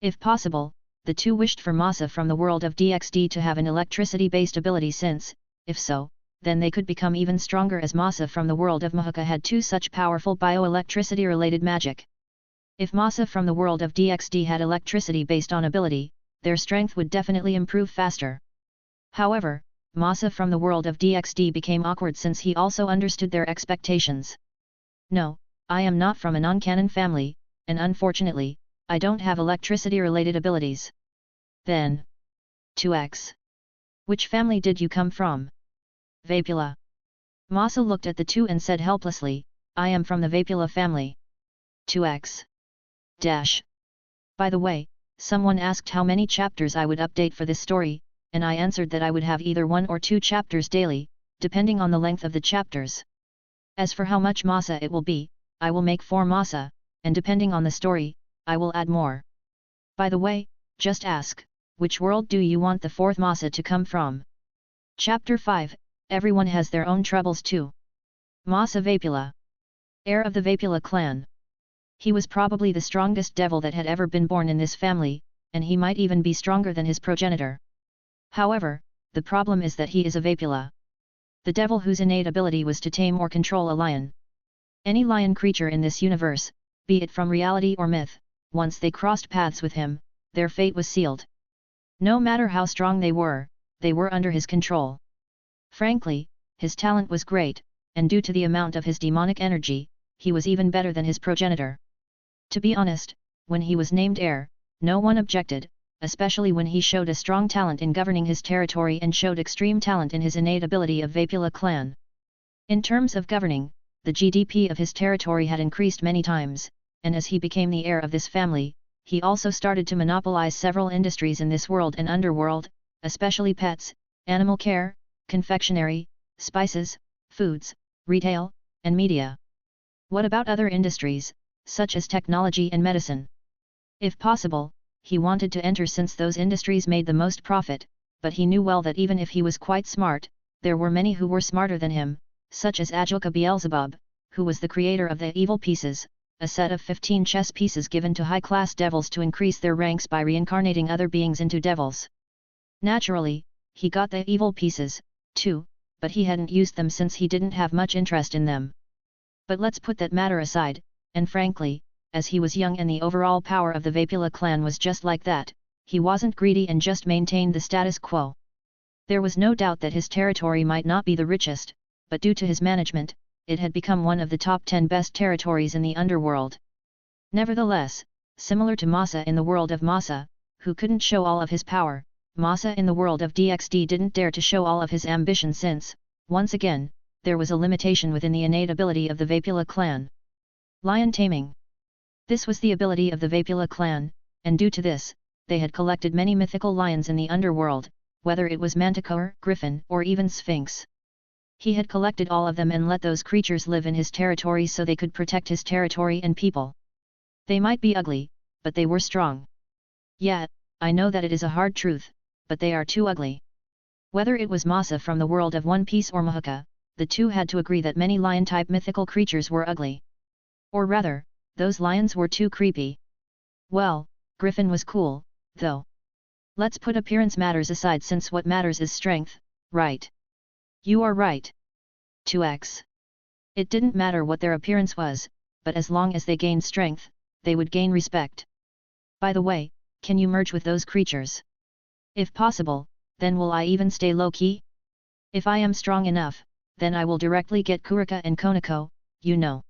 Speaker 2: If possible, the two wished for Masa from the world of DXD to have an electricity-based ability since, if so, then they could become even stronger as Masa from the world of Mahuka had two such powerful bioelectricity-related magic. If Masa from the world of DXD had electricity based on ability, their strength would definitely improve faster. However, Masa from the world of DXD became awkward since he also understood their expectations. No, I am not from a non-canon family, and unfortunately, I don't have electricity-related abilities. Then, 2x. Which family did you come from? Vapula. Masa looked at the two and said helplessly, I am from the Vapula family. 2x. Dash. By the way, someone asked how many chapters I would update for this story, and I answered that I would have either 1 or 2 chapters daily, depending on the length of the chapters. As for how much Masa it will be, I will make 4 Masa, and depending on the story, I will add more. By the way, just ask, which world do you want the 4th Masa to come from? Chapter 5, Everyone has their own troubles too. Masa Vapula. Heir of the Vapula clan. He was probably the strongest devil that had ever been born in this family, and he might even be stronger than his progenitor. However, the problem is that he is a Vapula. The devil whose innate ability was to tame or control a lion. Any lion creature in this universe, be it from reality or myth, once they crossed paths with him, their fate was sealed. No matter how strong they were under his control. Frankly, his talent was great, and due to the amount of his demonic energy, he was even better than his progenitor. To be honest, when he was named heir, no one objected, especially when he showed a strong talent in governing his territory and showed extreme talent in his innate ability of Vapula clan. In terms of governing, the GDP of his territory had increased many times, and as he became the heir of this family, he also started to monopolize several industries in this world and underworld, especially pets, animal care, confectionery, spices, foods, retail, and media. What about other industries, such as technology and medicine? If possible, he wanted to enter since those industries made the most profit, but he knew well that even if he was quite smart, there were many who were smarter than him, such as Ajoka Beelzebub, who was the creator of the evil pieces, a set of 15 chess pieces given to high-class devils to increase their ranks by reincarnating other beings into devils. Naturally, he got the evil pieces, too, but he hadn't used them since he didn't have much interest in them. But let's put that matter aside, and frankly, as he was young and the overall power of the Vapula clan was just like that, he wasn't greedy and just maintained the status quo. There was no doubt that his territory might not be the richest, but due to his management, it had become one of the top 10 best territories in the underworld. Nevertheless, similar to Masa in the world of Masa, who couldn't show all of his power, Masa in the world of DXD didn't dare to show all of his ambition since, once again, there was a limitation within the innate ability of the Vapula clan. Lion taming. This was the ability of the Vapula clan, and due to this, they had collected many mythical lions in the underworld, whether it was manticore, griffin, or even sphinx. He had collected all of them and let those creatures live in his territory so they could protect his territory and people. They might be ugly, but they were strong. Yeah, I know that it is a hard truth, but they are too ugly. Whether it was Masa from the world of One Piece or Mahuka, the two had to agree that many lion-type mythical creatures were ugly. Or rather, those lions were too creepy. Well, Griffin was cool, though. Let's put appearance matters aside since what matters is strength, right? You are right. 2x. It didn't matter what their appearance was, but as long as they gained strength, they would gain respect. By the way, can you merge with those creatures? If possible, then will I even stay low-key? If I am strong enough, then I will directly get Kurika and Konako, you know.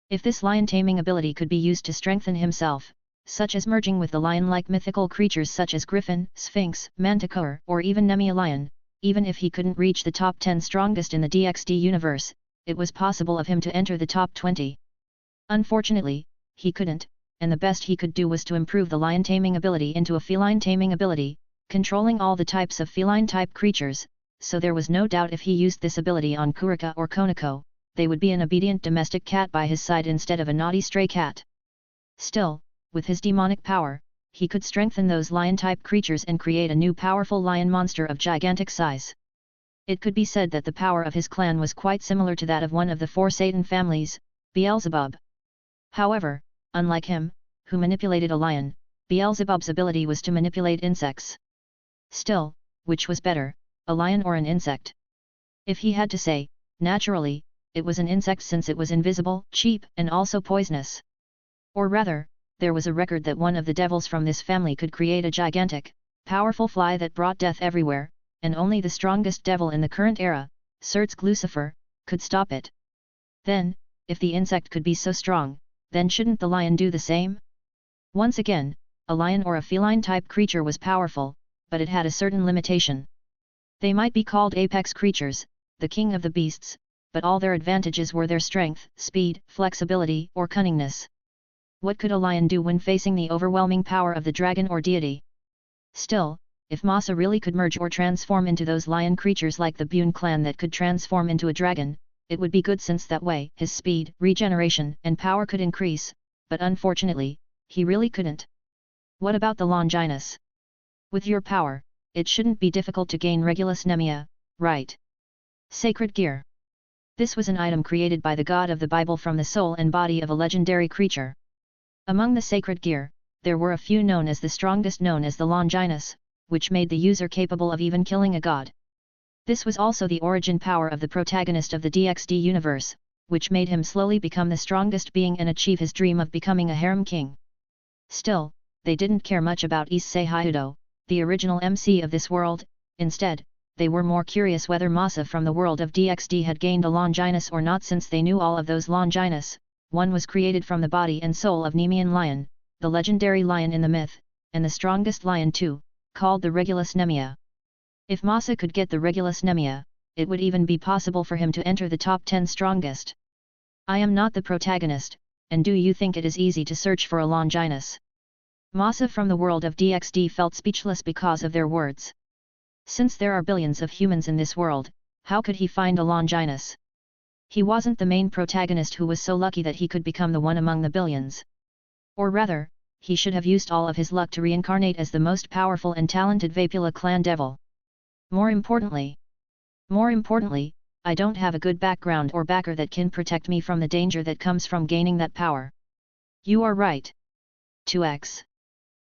Speaker 2: If this lion taming ability could be used to strengthen himself, such as merging with the lion-like mythical creatures such as Griffin, Sphinx, Manticore, or even Nemia Lion, even if he couldn't reach the top 10 strongest in the DXD universe, it was possible of him to enter the top 20. Unfortunately, he couldn't, and the best he could do was to improve the lion taming ability into a feline taming ability, controlling all the types of feline-type creatures, so there was no doubt if he used this ability on Kurika or Konako, they would be an obedient domestic cat by his side instead of a naughty stray cat. Still, with his demonic power, he could strengthen those lion-type creatures and create a new powerful lion monster of gigantic size. It could be said that the power of his clan was quite similar to that of one of the 4 Satan families, Beelzebub. However, Unlike him, who manipulated a lion, Beelzebub's ability was to manipulate insects. Still, which was better, a lion or an insect? If he had to say, naturally, it was an insect since it was invisible, cheap, and also poisonous. Or rather, there was a record that one of the devils from this family could create a gigantic, powerful fly that brought death everywhere, and only the strongest devil in the current era, Sertsk Lucifer, could stop it. Then, if the insect could be so strong, then shouldn't the lion do the same? Once again, a lion or a feline-type creature was powerful, but it had a certain limitation. They might be called apex creatures, the king of the beasts, but all their advantages were their strength, speed, flexibility, or cunningness. What could a lion do when facing the overwhelming power of the dragon or deity? Still, if Masa really could merge or transform into those lion creatures like the Bune clan that could transform into a dragon, it would be good since that way his speed, regeneration, and power could increase, but unfortunately, he really couldn't. What about the Longinus? With your power, it shouldn't be difficult to gain Regulus Nemia, right? Sacred gear. This was an item created by the god of the Bible from the soul and body of a legendary creature. Among the sacred gear, there were a few known as the strongest, known as the Longinus, which made the user capable of even killing a god. This was also the origin power of the protagonist of the DxD universe, which made him slowly become the strongest being and achieve his dream of becoming a harem king. Still, they didn't care much about Issei Hyudo, the original MC of this world. Instead, they were more curious whether Masa from the world of DxD had gained a Longinus or not, since they knew all of those Longinus. One was created from the body and soul of Nemean lion, the legendary lion in the myth, and the strongest lion too, called the Regulus Nemia. If Masa could get the Regulus Nemia, it would even be possible for him to enter the top 10 strongest. I am not the protagonist, and do you think it is easy to search for a Longinus? Masa from the world of DxD felt speechless because of their words. Since there are billions of humans in this world, how could he find a Longinus? He wasn't the main protagonist who was so lucky that he could become the one among the billions. Or rather, he should have used all of his luck to reincarnate as the most powerful and talented Vapula clan devil. More importantly, I don't have a good background or backer that can protect me from the danger that comes from gaining that power. You are right. 2x.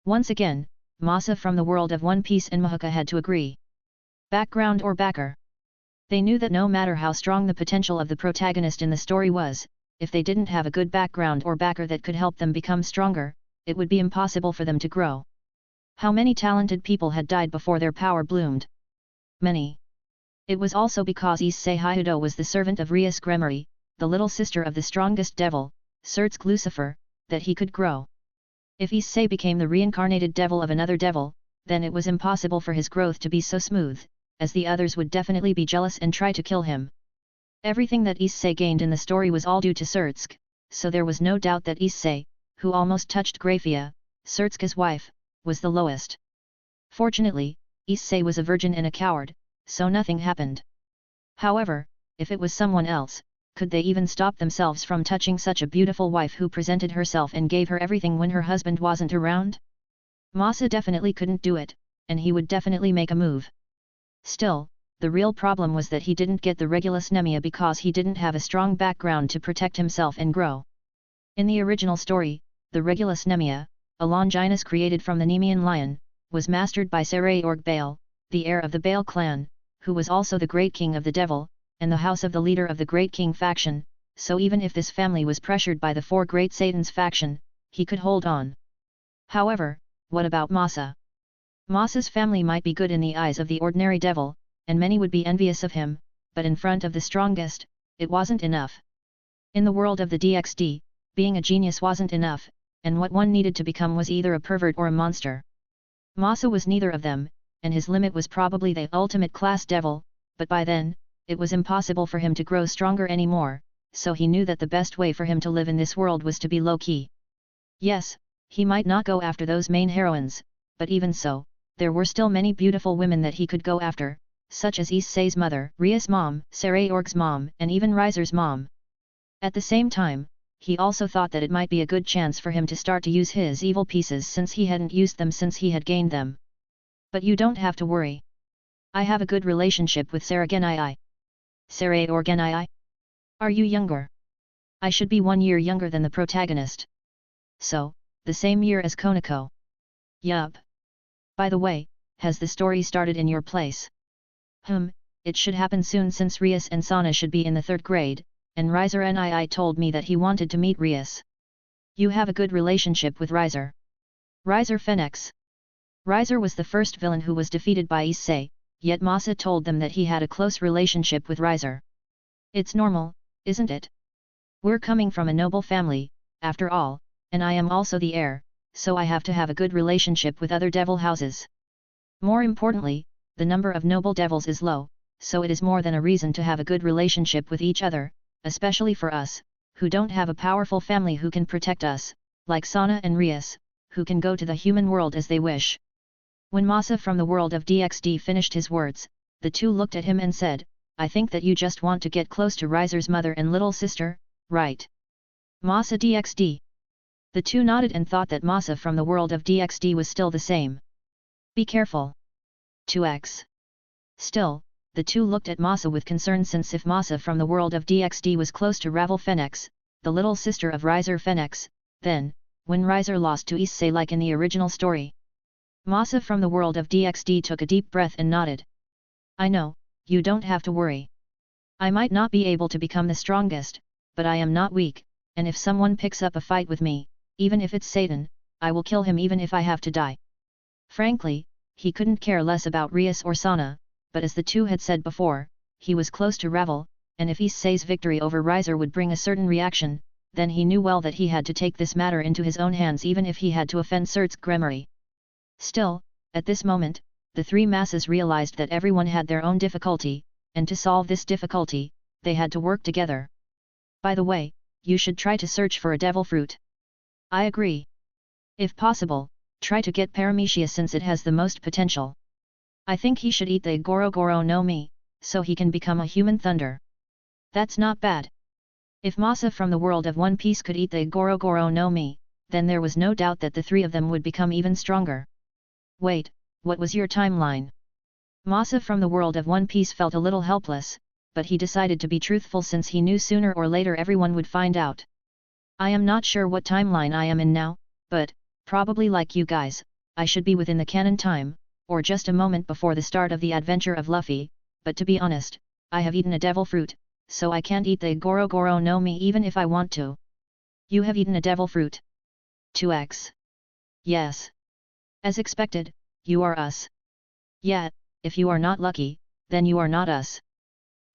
Speaker 2: Once again, Masa from the world of One Piece and Mahuka had to agree. Background or backer? They knew that no matter how strong the potential of the protagonist in the story was, if they didn't have a good background or backer that could help them become stronger, it would be impossible for them to grow. How many talented people had died before their power bloomed? Many. It was also because Issei Hyudo was the servant of Rias Gremory, the little sister of the strongest devil, Sertsk Lucifer, that he could grow. If Issei became the reincarnated devil of another devil, then it was impossible for his growth to be so smooth, as the others would definitely be jealous and try to kill him. Everything that Issei gained in the story was all due to Sertsk, so there was no doubt that Issei, who almost touched Grafia, Sertsk's wife, was the lowest. Fortunately, Issei was a virgin and a coward, so nothing happened. However, if it was someone else, could they even stop themselves from touching such a beautiful wife who presented herself and gave her everything when her husband wasn't around? Masa definitely couldn't do it, and he would definitely make a move. Still, the real problem was that he didn't get the Regulus Nemia because he didn't have a strong background to protect himself and grow. In the original story, the Regulus Nemia, a Longinus created from the Nemean lion, was mastered by Sabaody Baal, the heir of the Baal clan, who was also the great king of the devil, and the house of the leader of the Great King faction, so even if this family was pressured by the four great Satan's faction, he could hold on. However, what about Masa? Masa's family might be good in the eyes of the ordinary devil, and many would be envious of him, but in front of the strongest, it wasn't enough. In the world of the DxD, being a genius wasn't enough, and what one needed to become was either a pervert or a monster. Masa was neither of them, and his limit was probably the ultimate class devil, but by then, it was impossible for him to grow stronger anymore, so he knew that the best way for him to live in this world was to be low-key. Yes, he might not go after those main heroines, but even so, there were still many beautiful women that he could go after, such as Issei's mother, Ria's mom, Sabaody's mom, and even Riser's mom. At the same time, he also thought that it might be a good chance for him to start to use his evil pieces since he hadn't used them since he had gained them. But you don't have to worry. I have a good relationship with Sabaody. Sabaody? Are you younger? I should be 1 year younger than the protagonist. so, the same year as Konako. Yup. By the way, has the story started in your place? It should happen soon since Rias and Sana should be in the 3rd grade, and Riser NII told me that he wanted to meet Rias. You have a good relationship with Riser. Riser Phoenix. Riser was the first villain who was defeated by Issei, yet Masa told them that he had a close relationship with Riser. It's normal, isn't it? We're coming from a noble family, after all, and I am also the heir, so I have to have a good relationship with other devil houses. More importantly, the number of noble devils is low, so it is more than a reason to have a good relationship with each other, especially for us, who don't have a powerful family who can protect us, like Sana and Rias, who can go to the human world as they wish. When Masa from the world of DXD finished his words, the two looked at him and said, I think that you just want to get close to Riser's mother and little sister, right? Masa DXD. The two nodded and thought that Masa from the world of DXD was still the same. Be careful. 2x. Still, the two looked at Masa with concern, since if Masa from the world of DXD was close to Ravel Phoenix, the little sister of Riser Phoenix, then, when Riser lost to Issei like in the original story. Masa from the world of DXD took a deep breath and nodded. I know, you don't have to worry. I might not be able to become the strongest, but I am not weak, and if someone picks up a fight with me, even if it's Satan, I will kill him even if I have to die. Frankly, he couldn't care less about Rias or Sana, but as the two had said before, he was close to Ravel, and if Issei's victory over Riser would bring a certain reaction, then he knew well that he had to take this matter into his own hands even if he had to offend Surt's Gremory. Still, at this moment, the three masses realized that everyone had their own difficulty, and to solve this difficulty, they had to work together. By the way, you should try to search for a devil fruit. I agree. If possible, try to get Paramecia since it has the most potential. I think he should eat the Goro Goro no Mi, so he can become a human thunder. That's not bad. If Masa from the world of One Piece could eat the Goro Goro no Mi, then there was no doubt that the three of them would become even stronger. Wait, what was your timeline? Masa from the world of One Piece felt a little helpless, but he decided to be truthful since he knew sooner or later everyone would find out. I am not sure what timeline I am in now, but, probably like you guys, I should be within the canon time, or just a moment before the start of the adventure of Luffy, but to be honest, I have eaten a devil fruit, so I can't eat the Goro Goro no Mi even if I want to. You have eaten a devil fruit? 2x. Yes. As expected, you are us. Yet, if you are not lucky, then you are not us.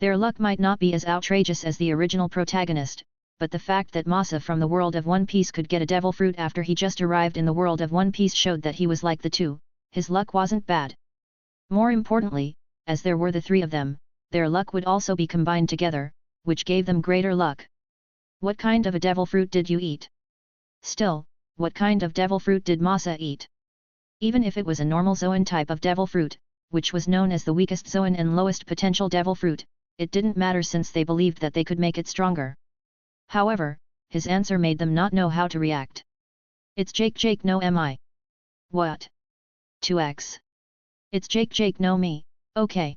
Speaker 2: Their luck might not be as outrageous as the original protagonist, but the fact that Masa from the world of One Piece could get a devil fruit after he just arrived in the world of One Piece showed that he was like the two, his luck wasn't bad. More importantly, as there were the three of them, their luck would also be combined together, which gave them greater luck. What kind of a devil fruit did you eat? Still, what kind of devil fruit did Masa eat? Even if it was a normal Zoan type of devil fruit, which was known as the weakest Zoan and lowest potential devil fruit, it didn't matter since they believed that they could make it stronger. However, his answer made them not know how to react. It's Jake no Mi. What? 2x. It's Jake no Mi, okay.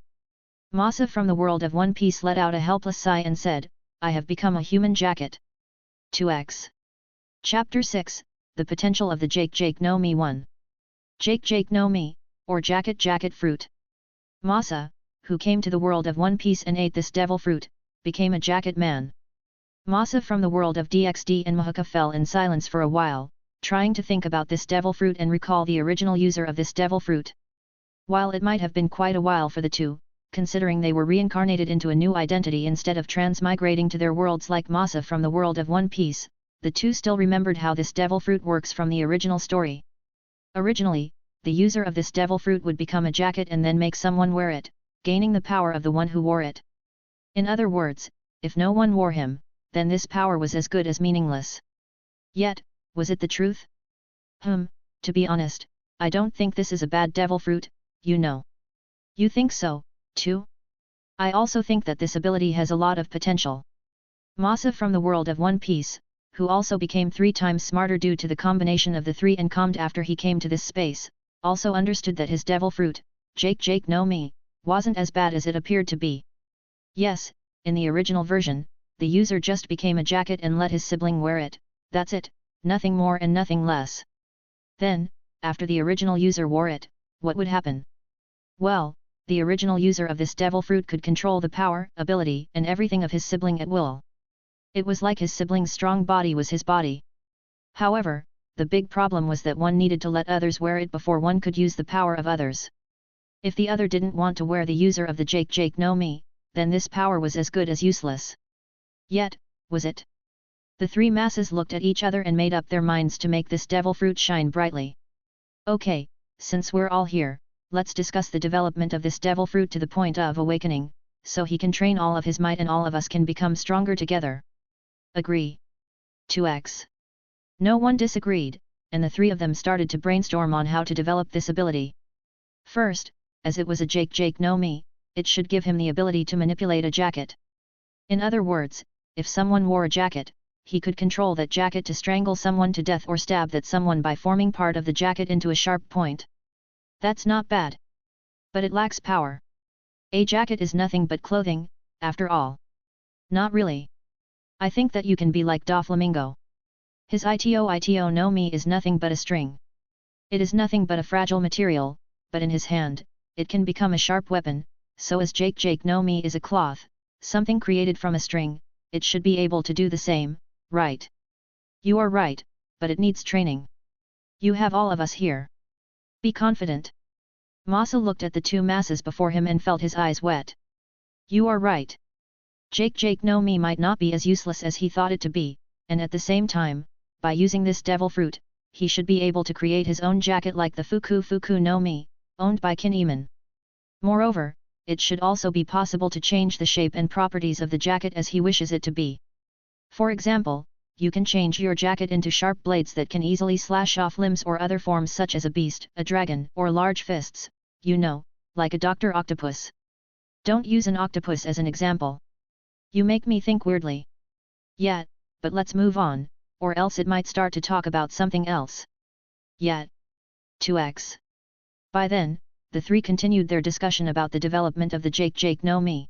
Speaker 2: Masa from the world of One Piece let out a helpless sigh and said, I have become a human jacket. 2x. Chapter 6, The Potential of the Jake no Mi 1. Jake no Mi, or jacket fruit. Masa, who came to the world of One Piece and ate this devil fruit, became a jacket man. Masa from the world of DXD and Mahuka fell in silence for a while, trying to think about this devil fruit and recall the original user of this devil fruit. While it might have been quite a while for the two, considering they were reincarnated into a new identity instead of transmigrating to their worlds like Masa from the world of One Piece, the two still remembered how this devil fruit works from the original story. Originally, the user of this devil fruit would become a jacket and then make someone wear it, gaining the power of the one who wore it. In other words, if no one wore him, then this power was as good as meaningless. Yet, was it the truth? To be honest, I don't think this is a bad devil fruit, you know. You think so, too? I also think that this ability has a lot of potential. Masa from the world of One Piece, who also became 3 times smarter due to the combination of the three and calmed after he came to this space, also understood that his devil fruit, Jake no Mi, wasn't as bad as it appeared to be. Yes, in the original version, the user just became a jacket and let his sibling wear it, that's it, nothing more and nothing less. Then, after the original user wore it, what would happen? Well, the original user of this devil fruit could control the power, ability, and everything of his sibling at will. It was like his sibling's strong body was his body. However, the big problem was that one needed to let others wear it before one could use the power of others. If the other didn't want to wear the user of the Jake no Mi, then this power was as good as useless. Yet, was it? The three masses looked at each other and made up their minds to make this devil fruit shine brightly. Okay, since we're all here, let's discuss the development of this devil fruit to the point of awakening, so he can train all of his might and all of us can become stronger together. Agree. 2x. No one disagreed, and the three of them started to brainstorm on how to develop this ability. First, as it was a Jake no Mi, it should give him the ability to manipulate a jacket. In other words, if someone wore a jacket, he could control that jacket to strangle someone to death or stab that someone by forming part of the jacket into a sharp point. That's not bad. But it lacks power. A jacket is nothing but clothing, after all. Not really. I think that you can be like Doflamingo. His ito no Mi is nothing but a string. It is nothing but a fragile material, but in his hand, it can become a sharp weapon, so as Jake no Mi is a cloth, something created from a string, it should be able to do the same, right? You are right, but it needs training. You have all of us here. Be confident. Masa looked at the two masses before him and felt his eyes wet. You are right. Jake no Mi might not be as useless as he thought it to be, and at the same time, by using this devil fruit, he should be able to create his own jacket like the Fuku no Mi, owned by Kinemon. Moreover, it should also be possible to change the shape and properties of the jacket as he wishes it to be. For example, you can change your jacket into sharp blades that can easily slash off limbs or other forms such as a beast, a dragon, or large fists, you know, like a Dr. Octopus. Don't use an octopus as an example. You make me think weirdly. Yeah, but let's move on, or else it might start to talk about something else. Yet. 2x. By then, the three continued their discussion about the development of the Jake no Mi.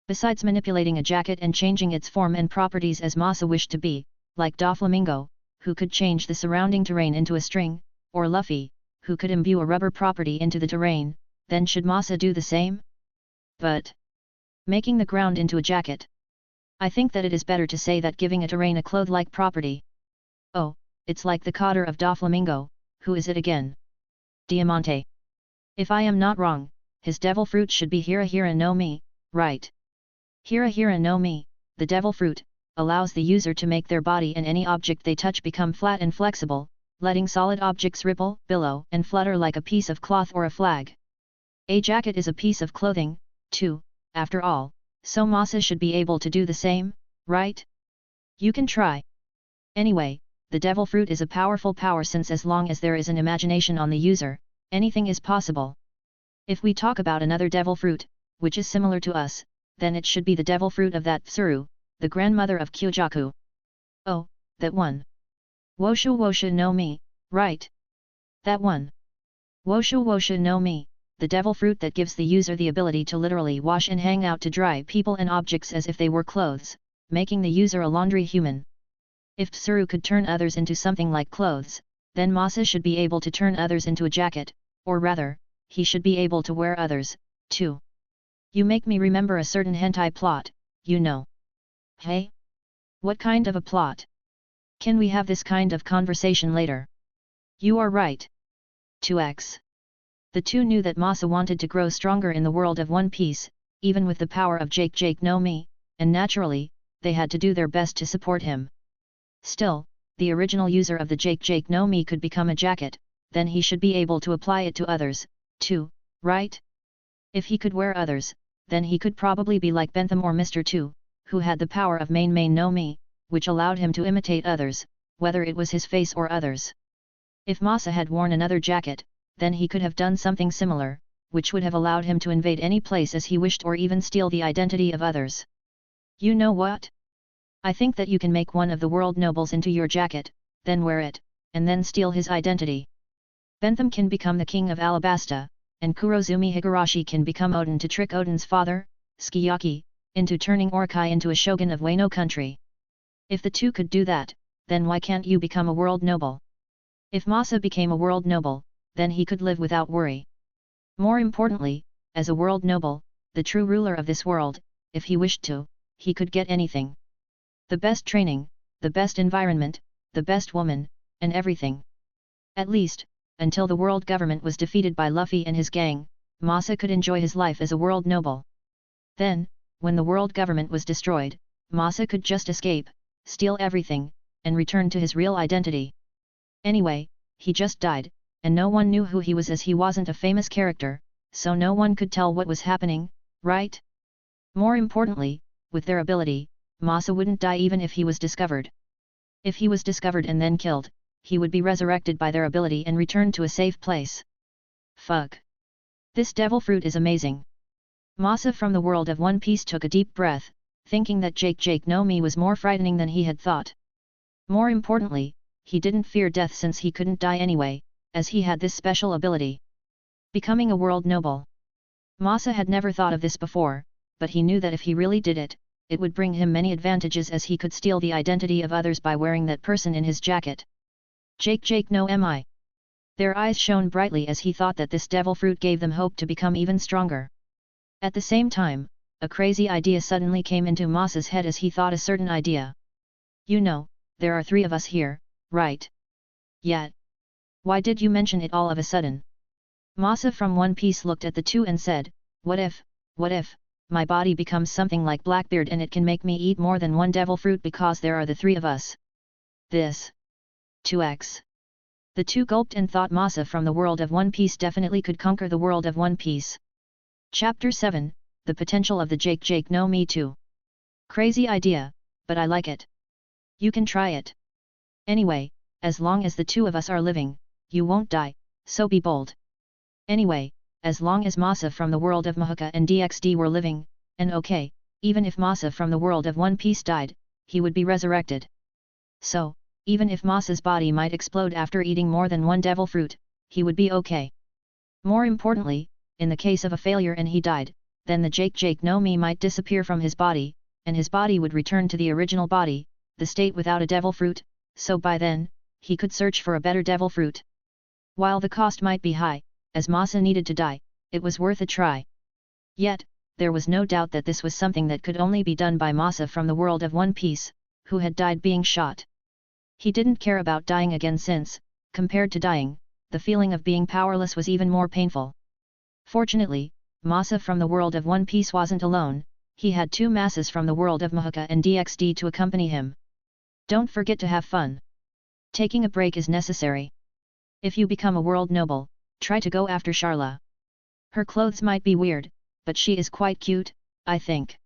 Speaker 2: Besides manipulating a jacket and changing its form and properties as Masa wished to be, like Doflamingo, who could change the surrounding terrain into a string, or Luffy, who could imbue a rubber property into the terrain, then should Masa do the same? But making the ground into a jacket. I think that it is better to say that giving a terrain a cloth-like property. Oh, it's like the cotter of Doflamingo, who is it again? Diamante. If I am not wrong, his devil fruit should be Hira no Mi, right? Hira no Mi, the devil fruit, allows the user to make their body and any object they touch become flat and flexible, letting solid objects ripple, billow, and flutter like a piece of cloth or a flag. A jacket is a piece of clothing, too, after all, so Masa should be able to do the same, right? You can try. Anyway, the devil fruit is a powerful power since as long as there is an imagination on the user, anything is possible. If we talk about another devil fruit, which is similar to us, then it should be the devil fruit of that Tsuru, the grandmother of Kyojaku. Oh, that one. Wosha no Mi, right? That one. Wosha no Mi, the devil fruit that gives the user the ability to literally wash and hang out to dry people and objects as if they were clothes, making the user a laundry human. If Tsuru could turn others into something like clothes, then Masa should be able to turn others into a jacket, or rather, he should be able to wear others, too. You make me remember a certain hentai plot, you know. Hey? What kind of a plot? Can we have this kind of conversation later? You are right. 2x. The two knew that Masa wanted to grow stronger in the world of One Piece, even with the power of Jake no Mi, and naturally, they had to do their best to support him. Still, the original user of the Jake no Mi could become a jacket, then he should be able to apply it to others, too, right? If he could wear others, then he could probably be like Bentham or Mr. 2, who had the power of main no Mi, which allowed him to imitate others, whether it was his face or others. If Masa had worn another jacket, then he could have done something similar, which would have allowed him to invade any place as he wished or even steal the identity of others. You know what? I think that you can make one of the world nobles into your jacket, then wear it, and then steal his identity. Bentham can become the king of Alabasta, and Kurozumi Higurashi can become Odin to trick Odin's father, Sukiyaki, into turning Orokai into a shogun of Wano country. If the two could do that, then why can't you become a world noble? If Masa became a world noble, then he could live without worry. More importantly, as a world noble, the true ruler of this world, if he wished to, he could get anything. The best training, the best environment, the best woman, and everything. At least, until the world government was defeated by Luffy and his gang, Masa could enjoy his life as a world noble. Then, when the world government was destroyed, Masa could just escape, steal everything, and return to his real identity. Anyway, he just died, and no one knew who he was as he wasn't a famous character, so no one could tell what was happening, right? More importantly, with their ability, Masa wouldn't die even if he was discovered. If he was discovered and then killed, he would be resurrected by their ability and returned to a safe place. Fuck. This devil fruit is amazing. Masa from the world of One Piece took a deep breath, thinking that Jake no Mi was more frightening than he had thought. More importantly, he didn't fear death since he couldn't die anyway, as he had this special ability. Becoming a world noble. Masa had never thought of this before, but he knew that if he really did it, it would bring him many advantages as he could steal the identity of others by wearing that person in his jacket. Jake no Mi. Their eyes shone brightly as he thought that this devil fruit gave them hope to become even stronger. At the same time, a crazy idea suddenly came into Masa's head as he thought a certain idea. You know, there are 3 of us here, right? Yet. Why did you mention it all of a sudden? Masa from One Piece looked at the 2 and said, what if, my body becomes something like Blackbeard and it can make me eat more than one devil fruit because there are the 3 of us? This. 2x. The 2 gulped and thought Masa from the world of One Piece definitely could conquer the world of One Piece. Chapter 7, The Potential of the Jake no Mi 2. Crazy idea, but I like it. You can try it. Anyway, as long as the 2 of us are living, you won't die, so be bold. Anyway, as long as Masa from the world of Mahuka and DXD were living, and okay, even if Masa from the world of One Piece died, he would be resurrected. So, even if Masa's body might explode after eating more than one devil fruit, he would be okay. More importantly, in the case of a failure and he died, then the Jake no Mi might disappear from his body, and his body would return to the original body, the state without a devil fruit, so by then, he could search for a better devil fruit. While the cost might be high, as Masa needed to die, it was worth a try. Yet, there was no doubt that this was something that could only be done by Masa from the world of One Piece, who had died being shot. He didn't care about dying again since, compared to dying, the feeling of being powerless was even more painful. Fortunately, Masa from the world of One Piece wasn't alone, he had 2 masses from the world of Mahuka and DXD to accompany him. Don't forget to have fun. Taking a break is necessary. If you become a world noble, try to go after Sharla. Her clothes might be weird, but she is quite cute, I think.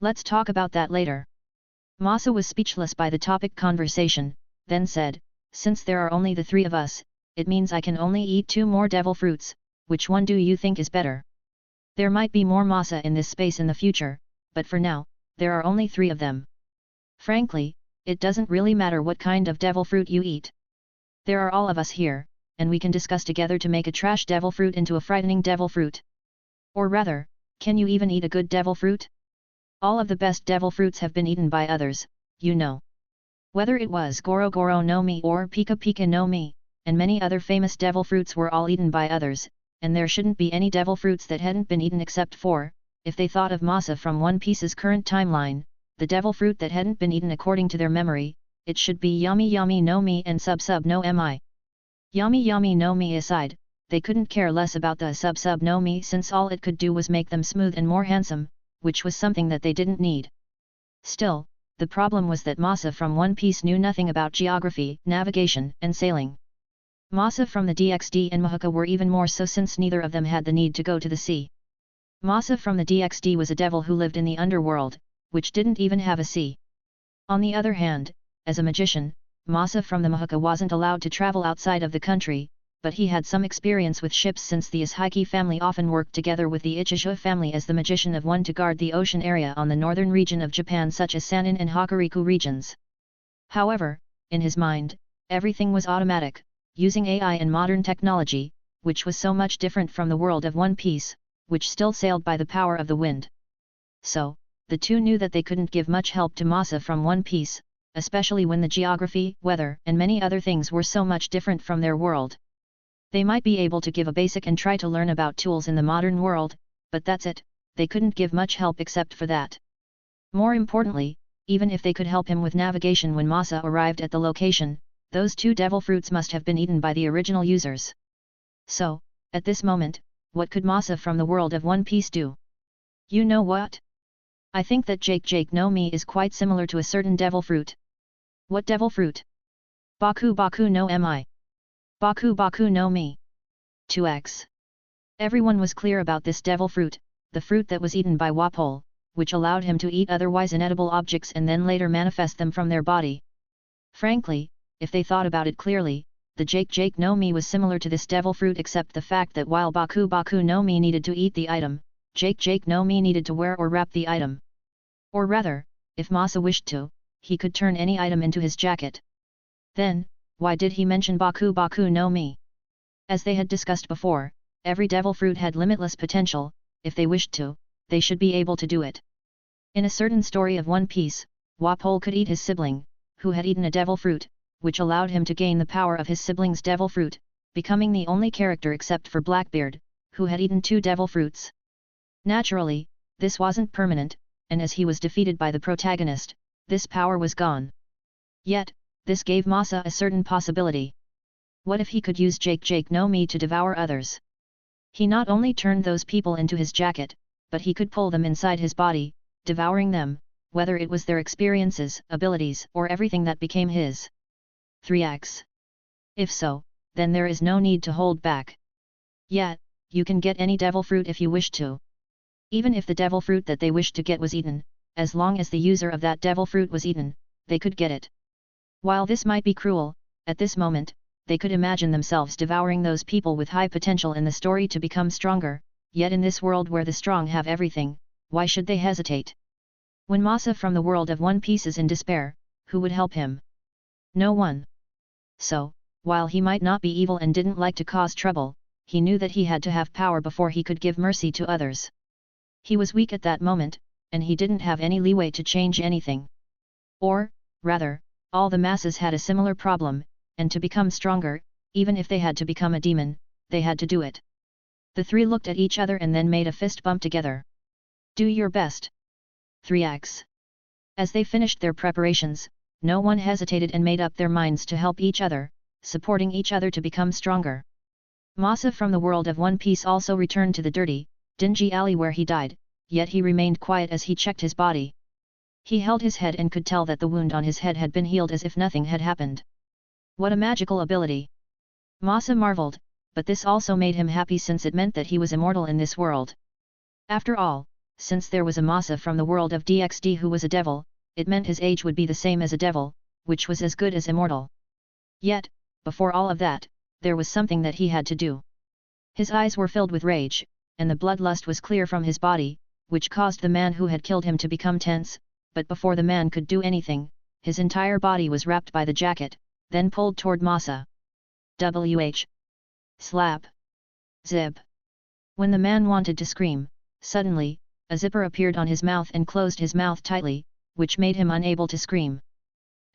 Speaker 2: Let's talk about that later. Masa was speechless by the topic conversation, then said, since there are only the 3 of us, it means I can only eat 2 more devil fruits, which one do you think is better? There might be more Masa in this space in the future, but for now, there are only 3 of them. Frankly, it doesn't really matter what kind of devil fruit you eat. There are all of us here, and we can discuss together to make a trash devil fruit into a frightening devil fruit. Or rather, can you even eat a good devil fruit? All of the best devil fruits have been eaten by others, you know. Whether it was Goro no Mi or Pika no Mi, and many other famous devil fruits were all eaten by others, and there shouldn't be any devil fruits that hadn't been eaten except for, if they thought of Masa from One Piece's current timeline, the devil fruit that hadn't been eaten according to their memory, it should be Yami no Mi and Sub no Mi. Yami no Mi aside, they couldn't care less about the Sub no Mi since all it could do was make them smooth and more handsome, which was something that they didn't need. Still, the problem was that Masa from One Piece knew nothing about geography, navigation, and sailing. Masa from the DXD and Mahuka were even more so since neither of them had the need to go to the sea. Masa from the DXD was a devil who lived in the underworld, which didn't even have a sea. On the other hand, as a magician, Masa from the Mahuka wasn't allowed to travel outside of the country, but he had some experience with ships since the Ishiki family often worked together with the Ichijo family as the magician of one to guard the ocean area on the northern region of Japan such as Sannin and Hokuriku regions. However, in his mind, everything was automatic, using AI and modern technology, which was so much different from the world of One Piece, which still sailed by the power of the wind. So, the 2 knew that they couldn't give much help to Masa from One Piece, especially when the geography, weather, and many other things were so much different from their world. They might be able to give a basic and try to learn about tools in the modern world, but that's it, they couldn't give much help except for that. More importantly, even if they could help him with navigation when Masa arrived at the location, those 2 devil fruits must have been eaten by the original users. So, at this moment, what could Masa from the world of One Piece do? You know what? I think that Jake no Mi is quite similar to a certain devil fruit. What devil fruit? Baku no Mi. Baku no Mi. 2x. Everyone was clear about this devil fruit, the fruit that was eaten by Wapol, which allowed him to eat otherwise inedible objects and then later manifest them from their body. Frankly, if they thought about it clearly, the Jake no Mi was similar to this devil fruit except the fact that while Baku no Mi needed to eat the item, Jake no Mi needed to wear or wrap the item. Or rather, if Masa wished to, he could turn any item into his jacket. Then, why did he mention Baku no Mi? As they had discussed before, every devil fruit had limitless potential, if they wished to, they should be able to do it. In a certain story of One Piece, Wapol could eat his sibling, who had eaten a devil fruit, which allowed him to gain the power of his sibling's devil fruit, becoming the only character except for Blackbeard, who had eaten 2 devil fruits. Naturally, this wasn't permanent, and as he was defeated by the protagonist, this power was gone. Yet, this gave Masa a certain possibility. What if he could use Jake no Mi to devour others? He not only turned those people into his jacket, but he could pull them inside his body, devouring them, whether it was their experiences, abilities, or everything that became his. 3x. If so, then there is no need to hold back. Yet, you can get any devil fruit if you wish to. Even if the devil fruit that they wished to get was eaten, as long as the user of that devil fruit was eaten, they could get it. While this might be cruel, at this moment, they could imagine themselves devouring those people with high potential in the story to become stronger, yet in this world where the strong have everything, why should they hesitate? When Masa from the world of One Piece is in despair, who would help him? No one. So, while he might not be evil and didn't like to cause trouble, he knew that he had to have power before he could give mercy to others. He was weak at that moment, and he didn't have any leeway to change anything. Or, rather, all the masses had a similar problem, and to become stronger, even if they had to become a demon, they had to do it. The 3 looked at each other and then made a fist bump together. Do your best. 3x. As they finished their preparations, no one hesitated and made up their minds to help each other, supporting each other to become stronger. Masa from the world of One Piece also returned to the dirty, dingy alley where he died, yet he remained quiet as he checked his body. He held his head and could tell that the wound on his head had been healed as if nothing had happened. What a magical ability! Masa marveled, but this also made him happy since it meant that he was immortal in this world. After all, since there was a Masa from the world of DXD who was a devil, it meant his age would be the same as a devil, which was as good as immortal. Yet, before all of that, there was something that he had to do. His eyes were filled with rage, and the bloodlust was clear from his body, which caused the man who had killed him to become tense, but before the man could do anything, his entire body was wrapped by the jacket, then pulled toward Masa. Slap. Zip. When the man wanted to scream, suddenly, a zipper appeared on his mouth and closed his mouth tightly, which made him unable to scream.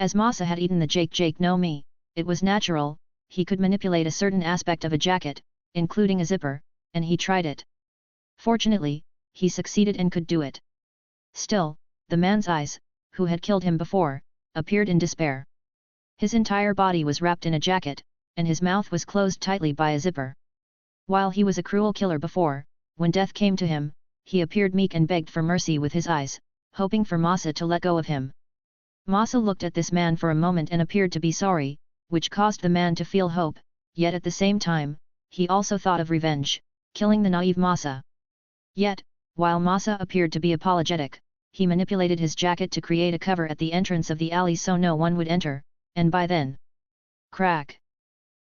Speaker 2: As Masa had eaten the Jake no Mi, it was natural, he could manipulate a certain aspect of a jacket, including a zipper, and he tried it. Fortunately, he succeeded and could do it. Still, the man's eyes, who had killed him before, appeared in despair. His entire body was wrapped in a jacket, and his mouth was closed tightly by a zipper. While he was a cruel killer before, when death came to him, he appeared meek and begged for mercy with his eyes, hoping for Masa to let go of him. Masa looked at this man for a moment and appeared to be sorry, which caused the man to feel hope, yet at the same time, he also thought of revenge, killing the naive Masa. Yet, while Masa appeared to be apologetic, he manipulated his jacket to create a cover at the entrance of the alley so no one would enter, and by then... Crack!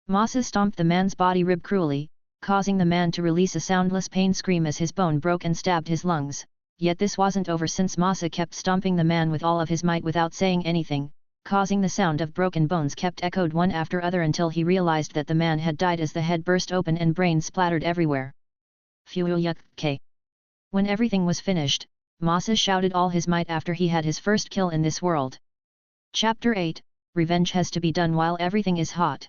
Speaker 2: Masa stomped the man's body rib cruelly, causing the man to release a soundless pain scream as his bone broke and stabbed his lungs, yet this wasn't over since Masa kept stomping the man with all of his might without saying anything, causing the sound of broken bones kept echoed one after other until he realized that the man had died as the head burst open and brains splattered everywhere. Phew. When everything was finished, Masa shouted all his might after he had his first kill in this world. Chapter 8, Revenge has to be done while everything is hot.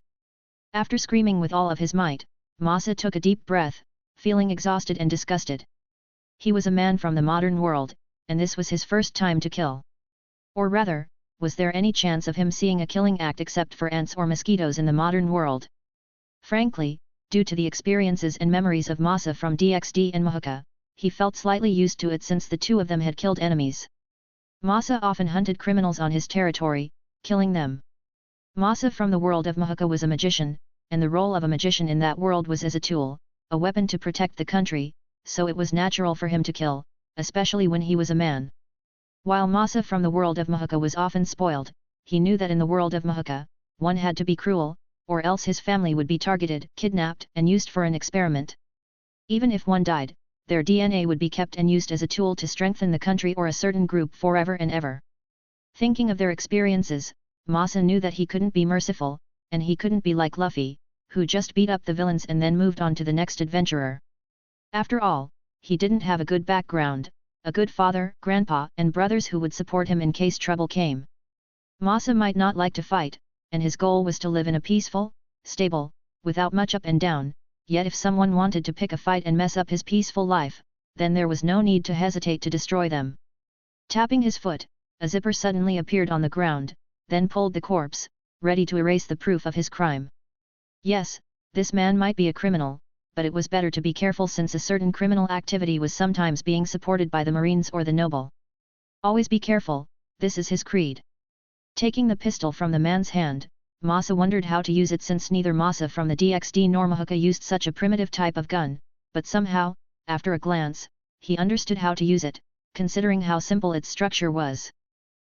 Speaker 2: After screaming with all of his might, Masa took a deep breath, feeling exhausted and disgusted. He was a man from the modern world, and this was his first time to kill. Or rather, was there any chance of him seeing a killing act except for ants or mosquitoes in the modern world? Frankly, due to the experiences and memories of Masa from DxD and Mahuka, he felt slightly used to it since the two of them had killed enemies. Masa often hunted criminals on his territory, killing them. Masa from the world of Mahuka was a magician, and the role of a magician in that world was as a tool, a weapon to protect the country, so it was natural for him to kill, especially when he was a man. While Masa from the world of Mahuka was often spoiled, he knew that in the world of Mahuka, one had to be cruel, or else his family would be targeted, kidnapped and used for an experiment. Even if one died, their DNA would be kept and used as a tool to strengthen the country or a certain group forever and ever. Thinking of their experiences, Masa knew that he couldn't be merciful, and he couldn't be like Luffy, who just beat up the villains and then moved on to the next adventurer. After all, he didn't have a good background, a good father, grandpa and brothers who would support him in case trouble came. Masa might not like to fight, and his goal was to live in a peaceful, stable, without much up and down, yet if someone wanted to pick a fight and mess up his peaceful life, then there was no need to hesitate to destroy them. Tapping his foot, a zipper suddenly appeared on the ground, then pulled the corpse, ready to erase the proof of his crime. Yes, this man might be a criminal, but it was better to be careful since a certain criminal activity was sometimes being supported by the Marines or the noble. Always be careful, this is his creed. Taking the pistol from the man's hand, Masa wondered how to use it since neither Masa from the DxD nor Mahuka used such a primitive type of gun, but somehow, after a glance, he understood how to use it, considering how simple its structure was.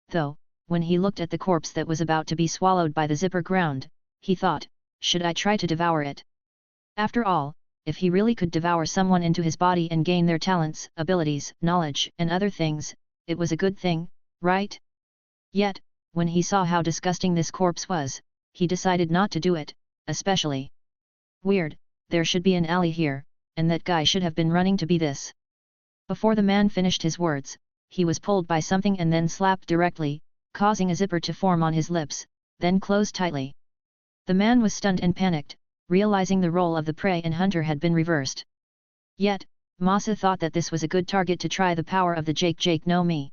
Speaker 2: Though, when he looked at the corpse that was about to be swallowed by the zipper ground, he thought, should I try to devour it? After all, if he really could devour someone into his body and gain their talents, abilities, knowledge and other things, it was a good thing, right? Yet, when he saw how disgusting this corpse was, he decided not to do it, especially. Weird, there should be an alley here, and that guy should have been running to be this. Before the man finished his words, he was pulled by something and then slapped directly, causing a zipper to form on his lips, then close tightly. The man was stunned and panicked, realizing the role of the prey and hunter had been reversed. Yet, Masa thought that this was a good target to try the power of the Jake no Mi.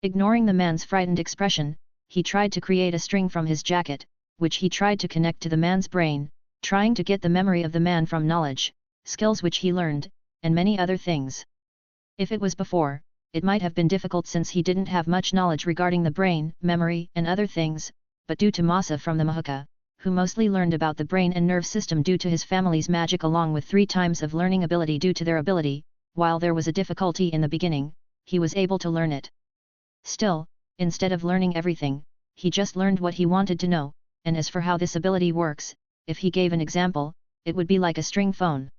Speaker 2: Ignoring the man's frightened expression, he tried to create a string from his jacket, which he tried to connect to the man's brain, trying to get the memory of the man from knowledge, skills which he learned, and many other things. If it was before, it might have been difficult since he didn't have much knowledge regarding the brain, memory and other things, but due to Masa from the Mahuka, who mostly learned about the brain and nerve system due to his family's magic along with 3 times of learning ability due to their ability, while there was a difficulty in the beginning, he was able to learn it. Still, instead of learning everything, he just learned what he wanted to know, and as for how this ability works, if he gave an example, it would be like a string phone.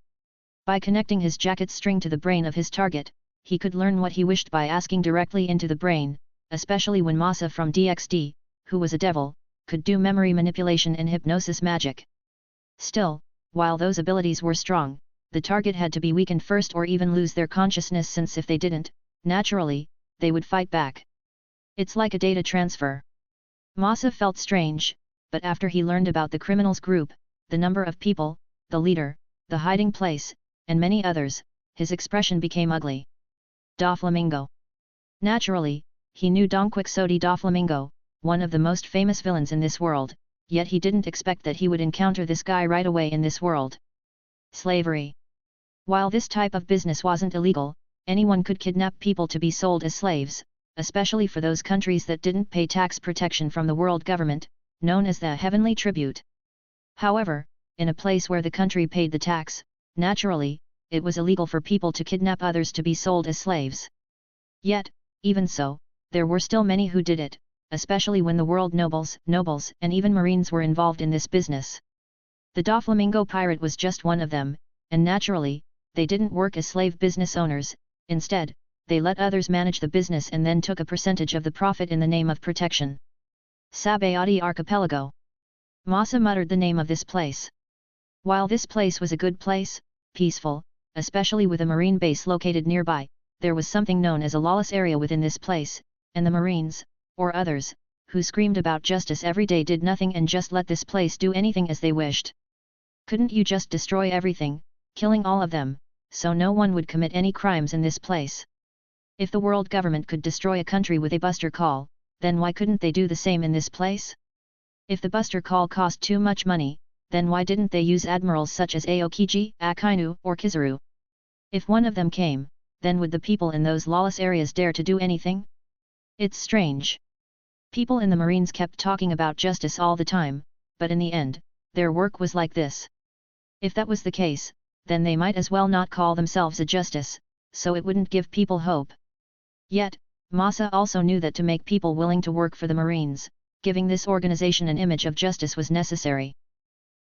Speaker 2: By connecting his jacket string to the brain of his target, he could learn what he wished by asking directly into the brain, especially when Masa from DxD, who was a devil, could do memory manipulation and hypnosis magic. Still, while those abilities were strong, the target had to be weakened first or even lose their consciousness since if they didn't, naturally, they would fight back. It's like a data transfer. Masa felt strange, but after he learned about the criminals group, the number of people, the leader, the hiding place, and many others, his expression became ugly. Doflamingo. Naturally, he knew Don Quixote Doflamingo, one of the most famous villains in this world, yet he didn't expect that he would encounter this guy right away in this world. Slavery. While this type of business wasn't illegal, anyone could kidnap people to be sold as slaves, especially for those countries that didn't pay tax protection from the world government, known as the heavenly tribute. However, in a place where the country paid the tax, naturally, it was illegal for people to kidnap others to be sold as slaves. Yet, even so, there were still many who did it, especially when the world nobles, and even marines were involved in this business. The Doflamingo pirate was just one of them, and naturally, they didn't work as slave business owners, instead, they let others manage the business and then took a percentage of the profit in the name of protection. Sabaody Archipelago. Masa muttered the name of this place. While this place was a good place, peaceful, especially with a marine base located nearby, there was something known as a lawless area within this place, and the marines, or others, who screamed about justice every day, did nothing and just let this place do anything as they wished. Couldn't you just destroy everything, killing all of them, so no one would commit any crimes in this place? If the world government could destroy a country with a buster call, then why couldn't they do the same in this place? If the buster call cost too much money, then why didn't they use admirals such as Aokiji, Akainu, or Kizaru? If one of them came, then would the people in those lawless areas dare to do anything? It's strange. People in the Marines kept talking about justice all the time, but in the end, their work was like this. If that was the case, then they might as well not call themselves a justice, so it wouldn't give people hope. Yet, Masa also knew that to make people willing to work for the Marines, giving this organization an image of justice was necessary.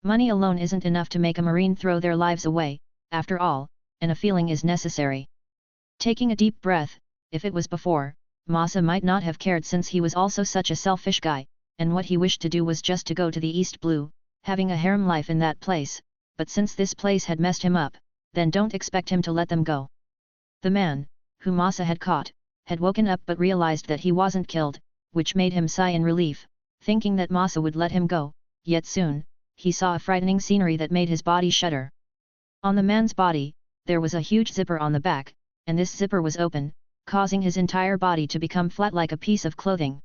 Speaker 2: Money alone isn't enough to make a Marine throw their lives away, after all, and a feeling is necessary. Taking a deep breath, if it was before, Masa might not have cared since he was also such a selfish guy, and what he wished to do was just to go to the East Blue, having a harem life in that place, but since this place had messed him up, then don't expect him to let them go. The man, who Masa had caught, had woken up but realized that he wasn't killed, which made him sigh in relief, thinking that Masa would let him go, yet soon, he saw a frightening scenery that made his body shudder. On the man's body, there was a huge zipper on the back, and this zipper was open, causing his entire body to become flat like a piece of clothing.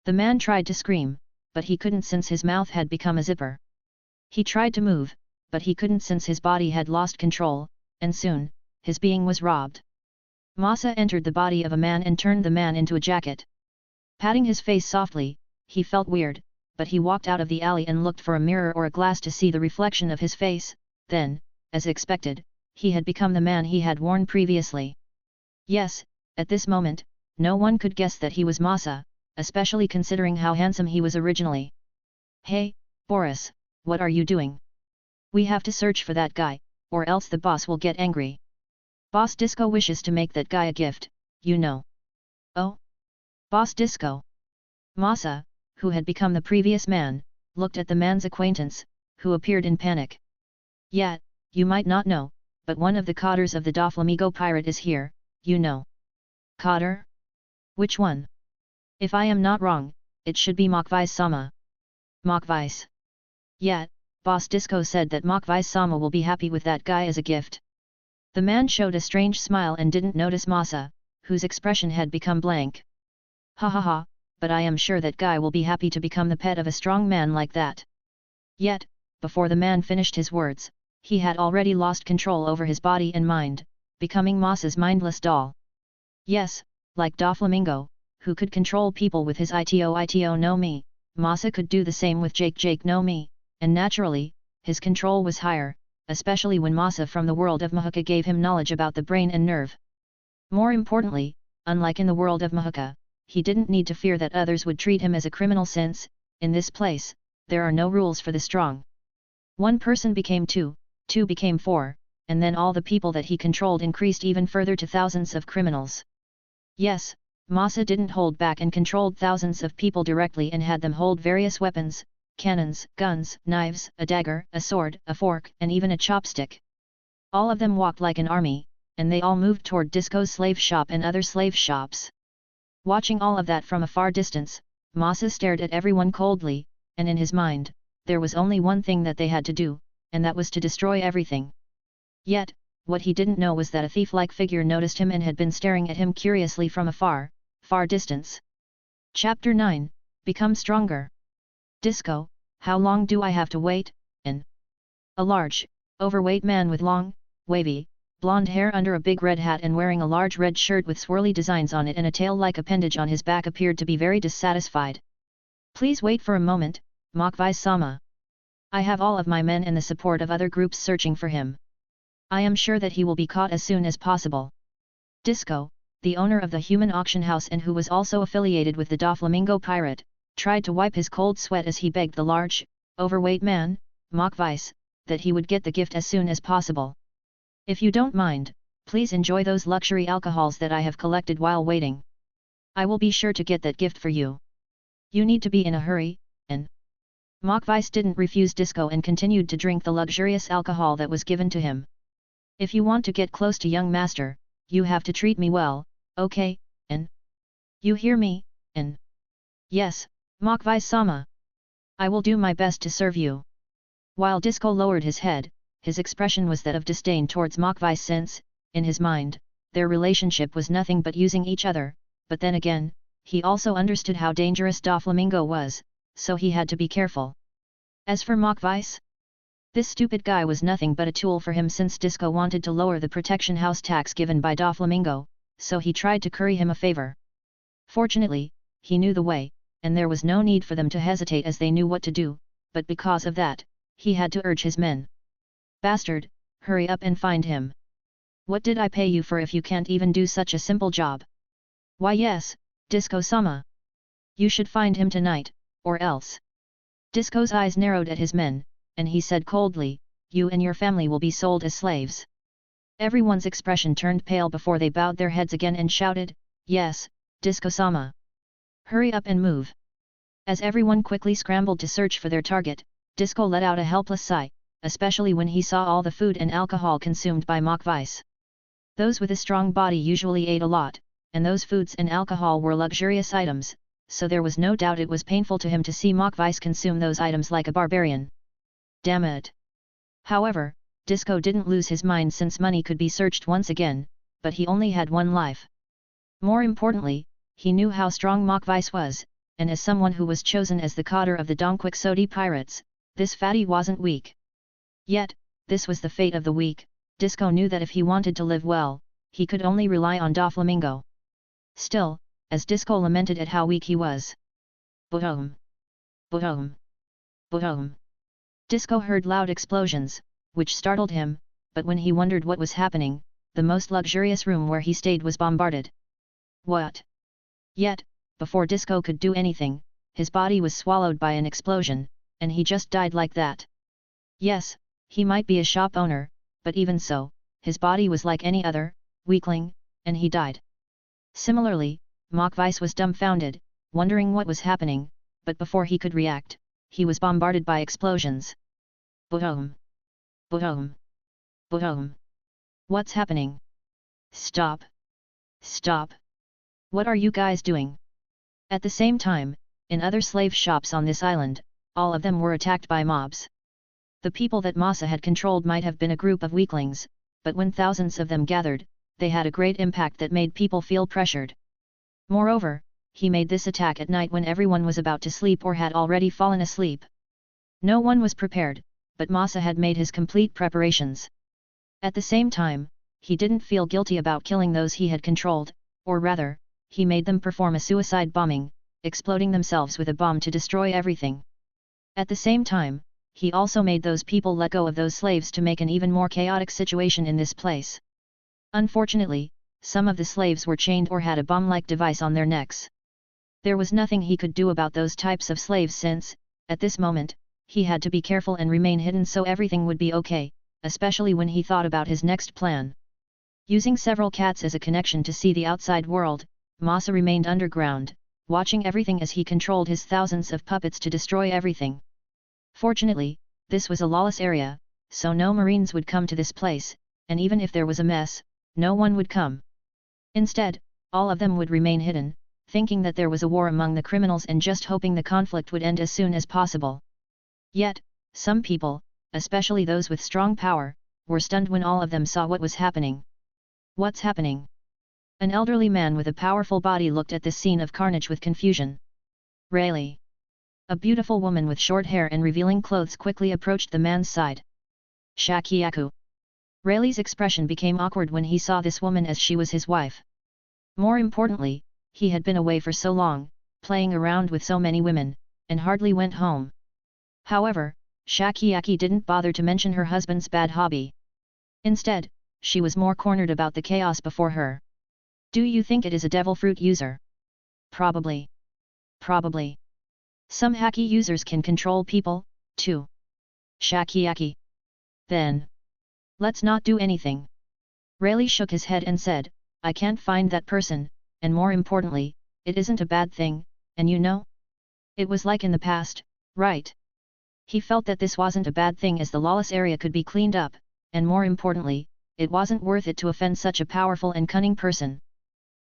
Speaker 2: The man tried to scream, but he couldn't since his mouth had become a zipper. He tried to move, but he couldn't since his body had lost control, and soon, his being was robbed. Masa entered the body of a man and turned the man into a jacket. Patting his face softly, he felt weird, but he walked out of the alley and looked for a mirror or a glass to see the reflection of his face, then, as expected, he had become the man he had worn previously. Yes, at this moment, no one could guess that he was Masa, especially considering how handsome he was originally. "Hey, Boris, what are you doing? We have to search for that guy, or else the boss will get angry. Boss Disco wishes to make that guy a gift, you know." "Oh? Boss Disco?" Masa, who had become the previous man, looked at the man's acquaintance, who appeared in panic. "Yeah, you might not know, but one of the cotters of the Doflamingo pirate is here, you know." "Cotter? Which one? If I am not wrong, it should be Mokvise-sama." "Mokvise? Yeah, Boss Disco said that Mokvise-sama will be happy with that guy as a gift." The man showed a strange smile and didn't notice Masa, whose expression had become blank. "Ha ha ha, but I am sure that guy will be happy to become the pet of a strong man like that." Yet, before the man finished his words, he had already lost control over his body and mind, becoming Masa's mindless doll. Yes, like Doflamingo, who could control people with his ito no mi, Masa could do the same with Jake no mi, and naturally, his control was higher, especially when Masa from the world of Mahuka gave him knowledge about the brain and nerve. More importantly, unlike in the world of Mahuka, he didn't need to fear that others would treat him as a criminal since, in this place, there are no rules for the strong. One person became two, two became four, and then all the people that he controlled increased even further to thousands of criminals. Yes, Masa didn't hold back and controlled thousands of people directly and had them hold various weapons, cannons, guns, knives, a dagger, a sword, a fork, and even a chopstick. All of them walked like an army, and they all moved toward Disco's slave shop and other slave shops. Watching all of that from a far distance, Masa stared at everyone coldly, and in his mind, there was only one thing that they had to do, and that was to destroy everything. Yet, what he didn't know was that a thief-like figure noticed him and had been staring at him curiously from a far distance. Chapter 9, Become Stronger. "Disco, how long do I have to wait?" A large, overweight man with long, wavy, blonde hair under a big red hat and wearing a large red shirt with swirly designs on it and a tail-like appendage on his back appeared to be very dissatisfied. "Please wait for a moment, Mokvise-sama. I have all of my men and the support of other groups searching for him. I am sure that he will be caught as soon as possible." Disco, the owner of the human auction house and who was also affiliated with the Doflamingo pirate, tried to wipe his cold sweat as he begged the large, overweight man, Mokvise, that he would get the gift as soon as possible. "If you don't mind, please enjoy those luxury alcohols that I have collected while waiting. I will be sure to get that gift for you. You need to be in a hurry." And Mokvise didn't refuse Disco and continued to drink the luxurious alcohol that was given to him. "If you want to get close to young master, you have to treat me well, okay, and? You hear me, and?" "Yes, Mokvai-sama. I will do my best to serve you. While Disco lowered his head, his expression was that of disdain towards Mokvai since, in his mind, their relationship was nothing but using each other, but then again, he also understood how dangerous Doflamingo was, so he had to be careful. As for Mokvai, this stupid guy was nothing but a tool for him since Disco wanted to lower the protection house tax given by Doflamingo, so he tried to curry him a favor. Fortunately, he knew the way, and there was no need for them to hesitate as they knew what to do, but because of that, he had to urge his men. Bastard, hurry up and find him. What did I pay you for if you can't even do such a simple job? Why yes, Disco-sama. You should find him tonight, or else. Disco's eyes narrowed at his men, and he said coldly, you and your family will be sold as slaves. Everyone's expression turned pale before they bowed their heads again and shouted, yes, Disco-sama. Hurry up and move. As everyone quickly scrambled to search for their target, Disco let out a helpless sigh, especially when he saw all the food and alcohol consumed by Mokvai. Those with a strong body usually ate a lot, and those foods and alcohol were luxurious items, so there was no doubt it was painful to him to see Mokvai consume those items like a barbarian. Damn it! However, Disco didn't lose his mind since money could be searched once again, but he only had one life. More importantly, he knew how strong Mokvai was, and as someone who was chosen as the cadre of the Donquixote pirates, this fatty wasn't weak. Yet, this was the fate of the weak. Disco knew that if he wanted to live well, he could only rely on Doflamingo. Still, as Disco lamented at how weak he was. Boom! Boom! Boom! Disco heard loud explosions, which startled him, but when he wondered what was happening, the most luxurious room where he stayed was bombarded. What? Yet, before Disco could do anything, his body was swallowed by an explosion, and he just died like that. Yes, he might be a shop owner, but even so, his body was like any other, weakling, and he died. Similarly, Mokvai was dumbfounded, wondering what was happening, but before he could react, he was bombarded by explosions. Boom! Boom! Boom! What's happening? Stop! Stop! What are you guys doing? At the same time, in other slave shops on this island, all of them were attacked by mobs. The people that Masa had controlled might have been a group of weaklings, but when thousands of them gathered, they had a great impact that made people feel pressured. Moreover, he made this attack at night when everyone was about to sleep or had already fallen asleep. No one was prepared, but Masa had made his complete preparations. At the same time, he didn't feel guilty about killing those he had controlled, or rather, he made them perform a suicide bombing, exploding themselves with a bomb to destroy everything. At the same time, he also made those people let go of those slaves to make an even more chaotic situation in this place. Unfortunately, some of the slaves were chained or had a bomb-like device on their necks. There was nothing he could do about those types of slaves since, at this moment, he had to be careful and remain hidden so everything would be okay, especially when he thought about his next plan. Using several cats as a connection to see the outside world, Masa remained underground, watching everything as he controlled his thousands of puppets to destroy everything. Fortunately, this was a lawless area, so no Marines would come to this place, and even if there was a mess, no one would come. Instead, all of them would remain hidden, thinking that there was a war among the criminals and just hoping the conflict would end as soon as possible. Yet, some people, especially those with strong power, were stunned when all of them saw what was happening. What's happening? An elderly man with a powerful body looked at this scene of carnage with confusion. Really? A beautiful woman with short hair and revealing clothes quickly approached the man's side. Shakiyaku. Rayleigh's expression became awkward when he saw this woman as she was his wife. More importantly, he had been away for so long, playing around with so many women, and hardly went home. However, Shakiyaki didn't bother to mention her husband's bad hobby. Instead, she was more cornered about the chaos before her. Do you think it is a devil fruit user? Probably. Probably. Some hacky users can control people, too. Shakiyaki. Then. Let's not do anything. Rayleigh shook his head and said, I can't find that person, and more importantly, it isn't a bad thing, and you know? It was like in the past, right? He felt that this wasn't a bad thing as the lawless area could be cleaned up, and more importantly, it wasn't worth it to offend such a powerful and cunning person.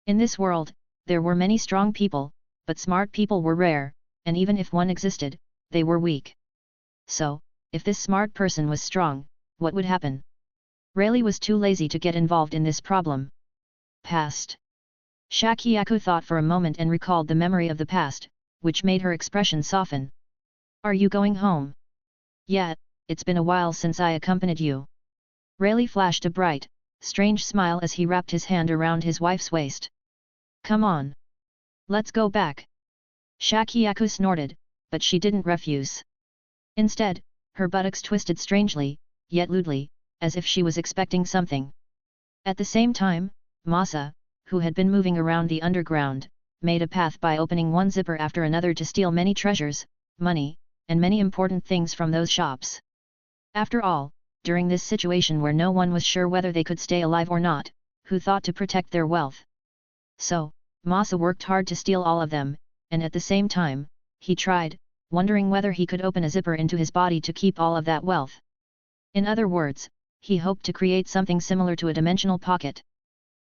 Speaker 2: In this world, there were many strong people, but smart people were rare, and even if one existed, they were weak. So, if this smart person was strong, what would happen? Rayleigh was too lazy to get involved in this problem. Past. Shakiyaku thought for a moment and recalled the memory of the past, which made her expression soften. Are you going home? Yeah, it's been a while since I accompanied you. Rayleigh flashed a bright, strange smile as he wrapped his hand around his wife's waist. Come on. Let's go back. Shakiyaku snorted, but she didn't refuse. Instead, her buttocks twisted strangely, yet lewdly, as if she was expecting something. At the same time, Masa, who had been moving around the underground, made a path by opening one zipper after another to steal many treasures, money, and many important things from those shops. After all, during this situation where no one was sure whether they could stay alive or not, who thought to protect their wealth? So, Masa worked hard to steal all of them, and at the same time, he tried, wondering whether he could open a zipper into his body to keep all of that wealth. In other words, he hoped to create something similar to a dimensional pocket.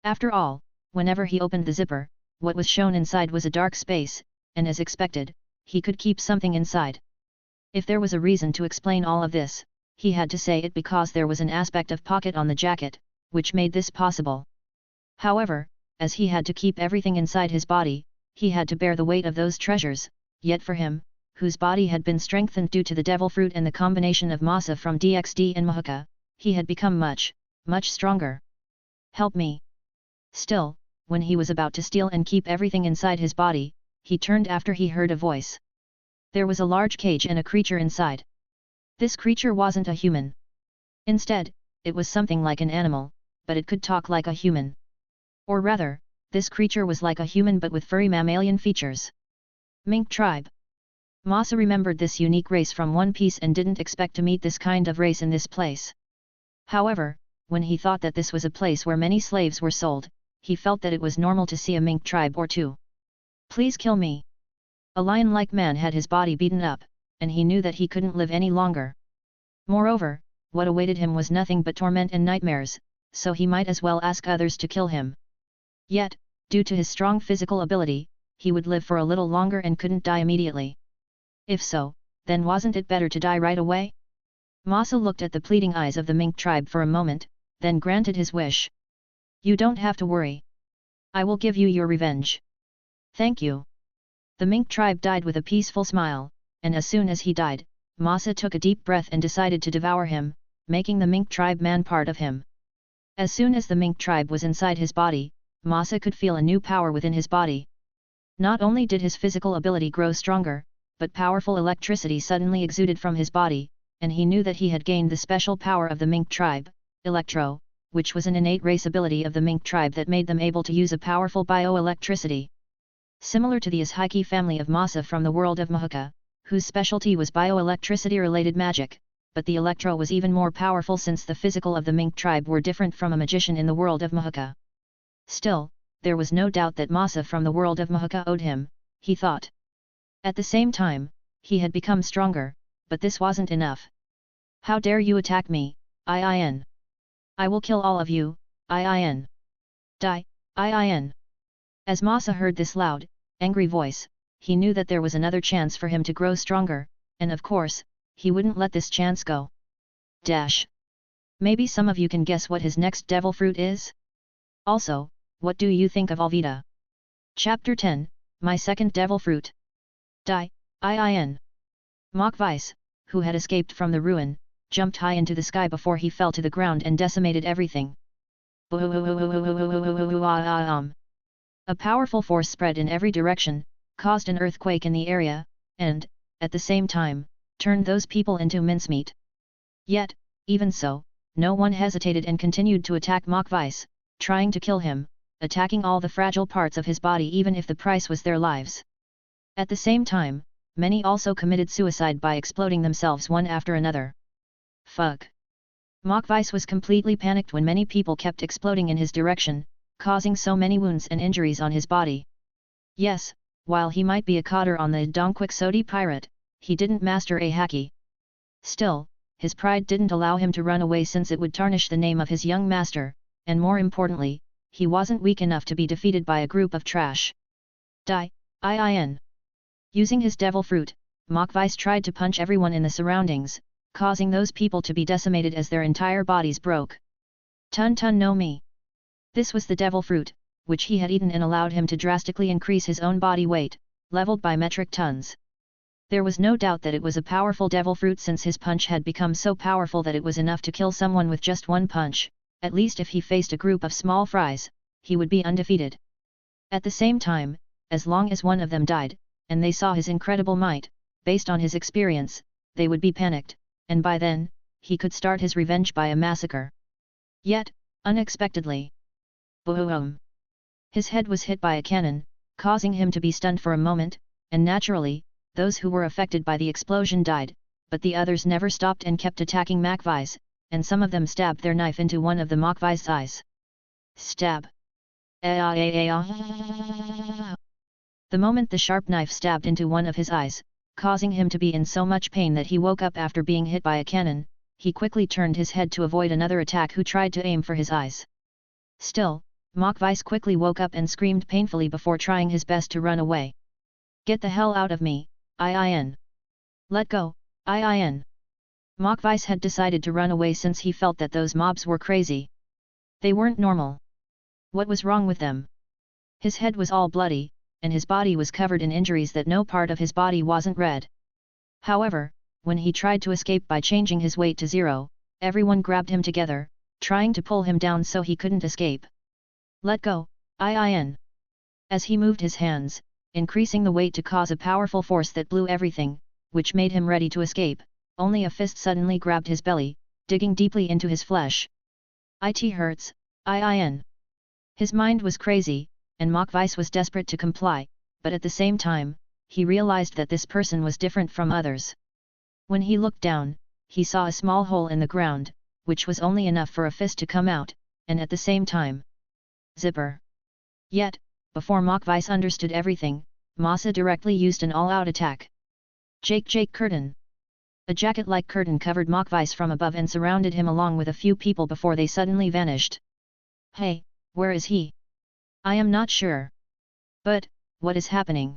Speaker 2: After all, whenever he opened the zipper, what was shown inside was a dark space, and as expected, he could keep something inside. If there was a reason to explain all of this, he had to say it because there was an aspect of pocket on the jacket, which made this possible. However, as he had to keep everything inside his body, he had to bear the weight of those treasures, yet for him, whose body had been strengthened due to the devil fruit and the combination of Masa from DXD and Mahuka, he had become much, much stronger. Help me. Still, when he was about to steal and keep everything inside his body, he turned after he heard a voice. There was a large cage and a creature inside. This creature wasn't a human. Instead, it was something like an animal, but it could talk like a human. Or rather, this creature was like a human but with furry mammalian features. Mink tribe. Masa remembered this unique race from One Piece and didn't expect to meet this kind of race in this place. However, when he thought that this was a place where many slaves were sold, he felt that it was normal to see a mink tribe or two. Please kill me. A lion-like man had his body beaten up, and he knew that he couldn't live any longer. Moreover, what awaited him was nothing but torment and nightmares, so he might as well ask others to kill him. Yet, due to his strong physical ability, he would live for a little longer and couldn't die immediately. If so, then wasn't it better to die right away? Masa looked at the pleading eyes of the mink tribe for a moment, then granted his wish. You don't have to worry. I will give you your revenge. Thank you. The mink tribe died with a peaceful smile, and as soon as he died, Masa took a deep breath and decided to devour him, making the mink tribe man part of him. As soon as the mink tribe was inside his body, Masa could feel a new power within his body. Not only did his physical ability grow stronger, but powerful electricity suddenly exuded from his body, and he knew that he had gained the special power of the mink tribe, Electro, which was an innate race ability of the mink tribe that made them able to use a powerful bioelectricity. Similar to the ishiki family of Masa from the world of Mahuka, whose specialty was bioelectricity-related magic, but the Electro was even more powerful since the physical of the mink tribe were different from a magician in the world of Mahuka. Still, there was no doubt that Masa from the world of Mahuka owed him, he thought. At the same time, he had become stronger, but this wasn't enough. How dare you attack me, IIN. I will kill all of you, IIN. Die, IIN. As Masa heard this loud, angry voice, he knew that there was another chance for him to grow stronger, and of course, he wouldn't let this chance go. Dash. Maybe some of you can guess what his next devil fruit is? Also, what do you think of Alvida? Chapter 10, My Second Devil Fruit. Die, IIN. Mokvice, who had escaped from the ruin, jumped high into the sky before he fell to the ground and decimated everything. A powerful force spread in every direction, caused an earthquake in the area, and, at the same time, turned those people into mincemeat. Yet, even so, no one hesitated and continued to attack Mokvice, trying to kill him, attacking all the fragile parts of his body even if the price was their lives. At the same time, many also committed suicide by exploding themselves one after another. Fuck. Mokvice was completely panicked when many people kept exploding in his direction, causing so many wounds and injuries on his body. Yes, while he might be a coder on the Donquixote pirate, he didn't master a haki. Still, his pride didn't allow him to run away since it would tarnish the name of his young master, and more importantly, he wasn't weak enough to be defeated by a group of trash. Die, IIN. Using his devil fruit, Mokvice tried to punch everyone in the surroundings, causing those people to be decimated as their entire bodies broke. Tun no mi. This was the devil fruit, which he had eaten and allowed him to drastically increase his own body weight, leveled by metric tons. There was no doubt that it was a powerful devil fruit since his punch had become so powerful that it was enough to kill someone with just one punch. At least if he faced a group of small fries, he would be undefeated. At the same time, as long as one of them died, and they saw his incredible might, based on his experience, they would be panicked, and by then, he could start his revenge by a massacre. Yet, unexpectedly, boom! His head was hit by a cannon, causing him to be stunned for a moment, and naturally, those who were affected by the explosion died, but the others never stopped and kept attacking Mokvice, and some of them stabbed their knife into one of the Mokvice's eyes. Stab! The moment the sharp knife stabbed into one of his eyes, causing him to be in so much pain that he woke up after being hit by a cannon, he quickly turned his head to avoid another attack who tried to aim for his eyes. Still, Mokvice quickly woke up and screamed painfully before trying his best to run away. Get the hell out of me, IIN. Let go, IIN. Mokvice had decided to run away since he felt that those mobs were crazy. They weren't normal. What was wrong with them? His head was all bloody, and his body was covered in injuries that no part of his body wasn't red. However, when he tried to escape by changing his weight to 0, everyone grabbed him together, trying to pull him down so he couldn't escape. Let go, IIN. As he moved his hands, increasing the weight to cause a powerful force that blew everything, which made him ready to escape, only a fist suddenly grabbed his belly, digging deeply into his flesh. It hurts, IIN. His mind was crazy, and Mokvice was desperate to comply, but at the same time, he realized that this person was different from others. When he looked down, he saw a small hole in the ground, which was only enough for a fist to come out, and at the same time, zipper. Yet, before Mokvice understood everything, Masa directly used an all-out attack. Jake curtain. A jacket-like curtain covered Mokvice from above and surrounded him along with a few people before they suddenly vanished. Hey, where is he? I am not sure. But, what is happening?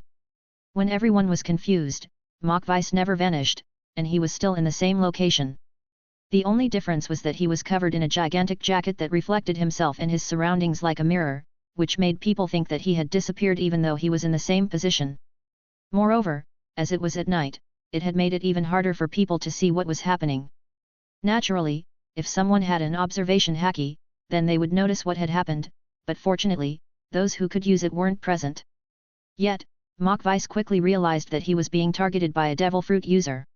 Speaker 2: When everyone was confused, Mokvice never vanished, and he was still in the same location. The only difference was that he was covered in a gigantic jacket that reflected himself and his surroundings like a mirror, which made people think that he had disappeared even though he was in the same position. Moreover, as it was at night, it had made it even harder for people to see what was happening. Naturally, if someone had an observation haki, then they would notice what had happened, but fortunately, those who could use it weren't present. Yet, Mokvice quickly realized that he was being targeted by a devil fruit user.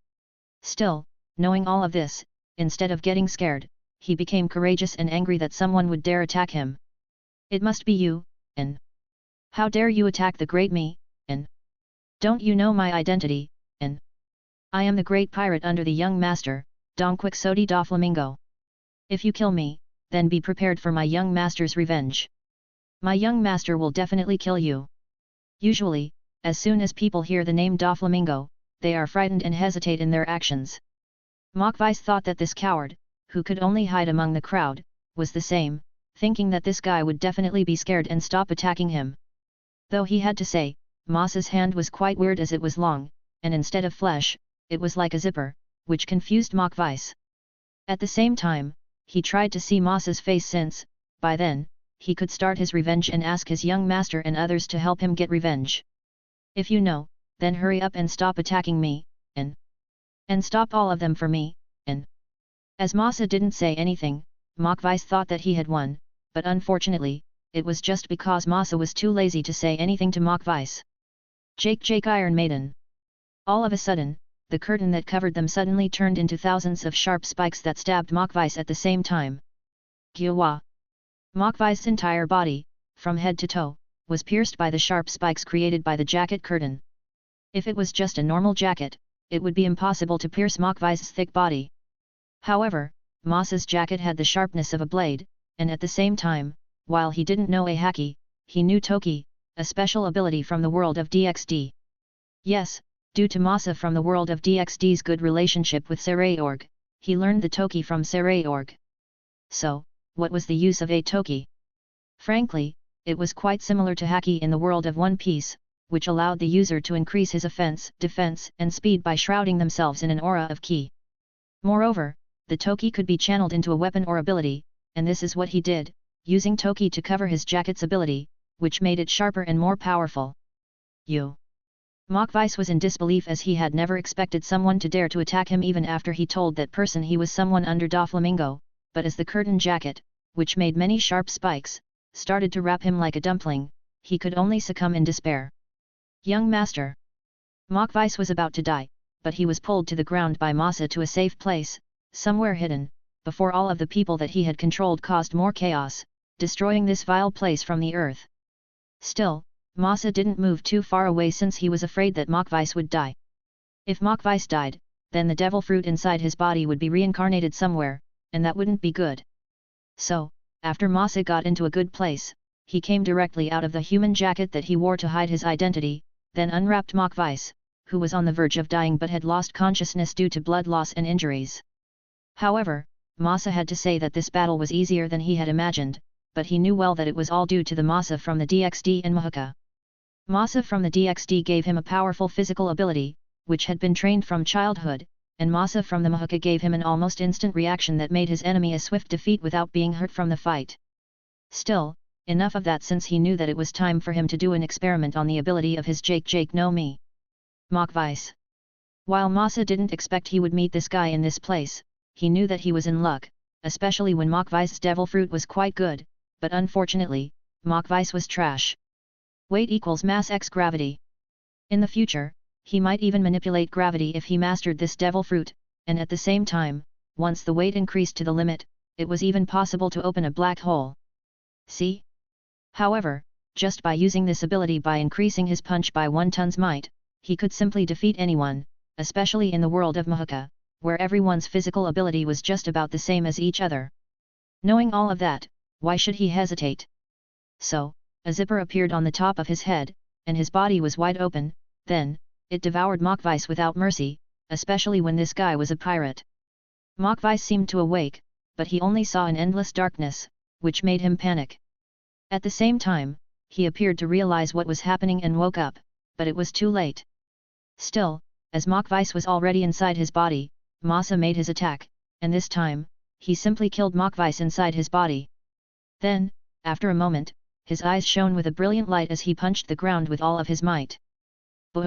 Speaker 2: Still, knowing all of this, instead of getting scared, he became courageous and angry that someone would dare attack him. It must be you, and how dare you attack the great me, and don't you know my identity, and I am the great pirate under the young master, Don Quixote da Flamingo. If you kill me, then be prepared for my young master's revenge. My young master will definitely kill you. Usually, as soon as people hear the name da Flamingo, they are frightened and hesitate in their actions. Mokvice thought that this coward, who could only hide among the crowd, was the same, thinking that this guy would definitely be scared and stop attacking him. Though he had to say, Masa's hand was quite weird as it was long, and instead of flesh, it was like a zipper, which confused Mokvice. At the same time, he tried to see Masa's face since, by then, he could start his revenge and ask his young master and others to help him get revenge. If you know, then hurry up and stop attacking me, and stop all of them for me, and as Masa didn't say anything, Mokvice thought that he had won, but unfortunately, it was just because Masa was too lazy to say anything to Mokvice. Jake Iron Maiden. All of a sudden, the curtain that covered them suddenly turned into thousands of sharp spikes that stabbed Mokvice at the same time. Gyawa. Mokvice's entire body, from head to toe, was pierced by the sharp spikes created by the jacket curtain. If it was just a normal jacket, it would be impossible to pierce Mokvice's thick body. However, Masa's jacket had the sharpness of a blade, and at the same time, while he didn't know a haki, he knew Toki, a special ability from the world of DxD. Yes, due to Masa from the world of DxD's good relationship with Sabaody, he learned the Toki from Sabaody. So, what was the use of a Toki? Frankly, it was quite similar to haki in the world of One Piece, which allowed the user to increase his offense, defense, and speed by shrouding themselves in an aura of ki. Moreover, the Toki could be channeled into a weapon or ability, and this is what he did, using Toki to cover his jacket's ability, which made it sharper and more powerful. Machvice was in disbelief as he had never expected someone to dare to attack him even after he told that person he was someone under Doflamingo, but as the curtain jacket, which made many sharp spikes, started to wrap him like a dumpling, he could only succumb in despair. Young master. Machvice was about to die, but he was pulled to the ground by Masa to a safe place, somewhere hidden, before all of the people that he had controlled caused more chaos, destroying this vile place from the earth. Still, Masa didn't move too far away since he was afraid that Machvice would die. If Machvice died, then the devil fruit inside his body would be reincarnated somewhere, and that wouldn't be good. So, after Masa got into a good place, he came directly out of the human jacket that he wore to hide his identity, then unwrapped Machvice, who was on the verge of dying but had lost consciousness due to blood loss and injuries. However, Masa had to say that this battle was easier than he had imagined, but he knew well that it was all due to the Masa from the DXD and Mahuka. Masa from the DXD gave him a powerful physical ability, which had been trained from childhood, and Masa from the Mahuka gave him an almost instant reaction that made his enemy a swift defeat without being hurt from the fight. Still, enough of that since he knew that it was time for him to do an experiment on the ability of his Jake no Mi. Machvice. While Masa didn't expect he would meet this guy in this place, he knew that he was in luck, especially when Machvice's devil fruit was quite good, but unfortunately, Machvice was trash. Weight equals mass x gravity. In the future, he might even manipulate gravity if he mastered this devil fruit, and at the same time, once the weight increased to the limit, it was even possible to open a black hole. See? However, just by using this ability by increasing his punch by 1 ton's might, he could simply defeat anyone, especially in the world of Mahuka, where everyone's physical ability was just about the same as each other. Knowing all of that, why should he hesitate? So, a zipper appeared on the top of his head, and his body was wide open, then, it devoured Machvice without mercy, especially when this guy was a pirate. Machvice seemed to awake, but he only saw an endless darkness, which made him panic. At the same time, he appeared to realize what was happening and woke up, but it was too late. Still, as Machvice was already inside his body, Masa made his attack, and this time, he simply killed Machvice inside his body. Then, after a moment, his eyes shone with a brilliant light as he punched the ground with all of his might. The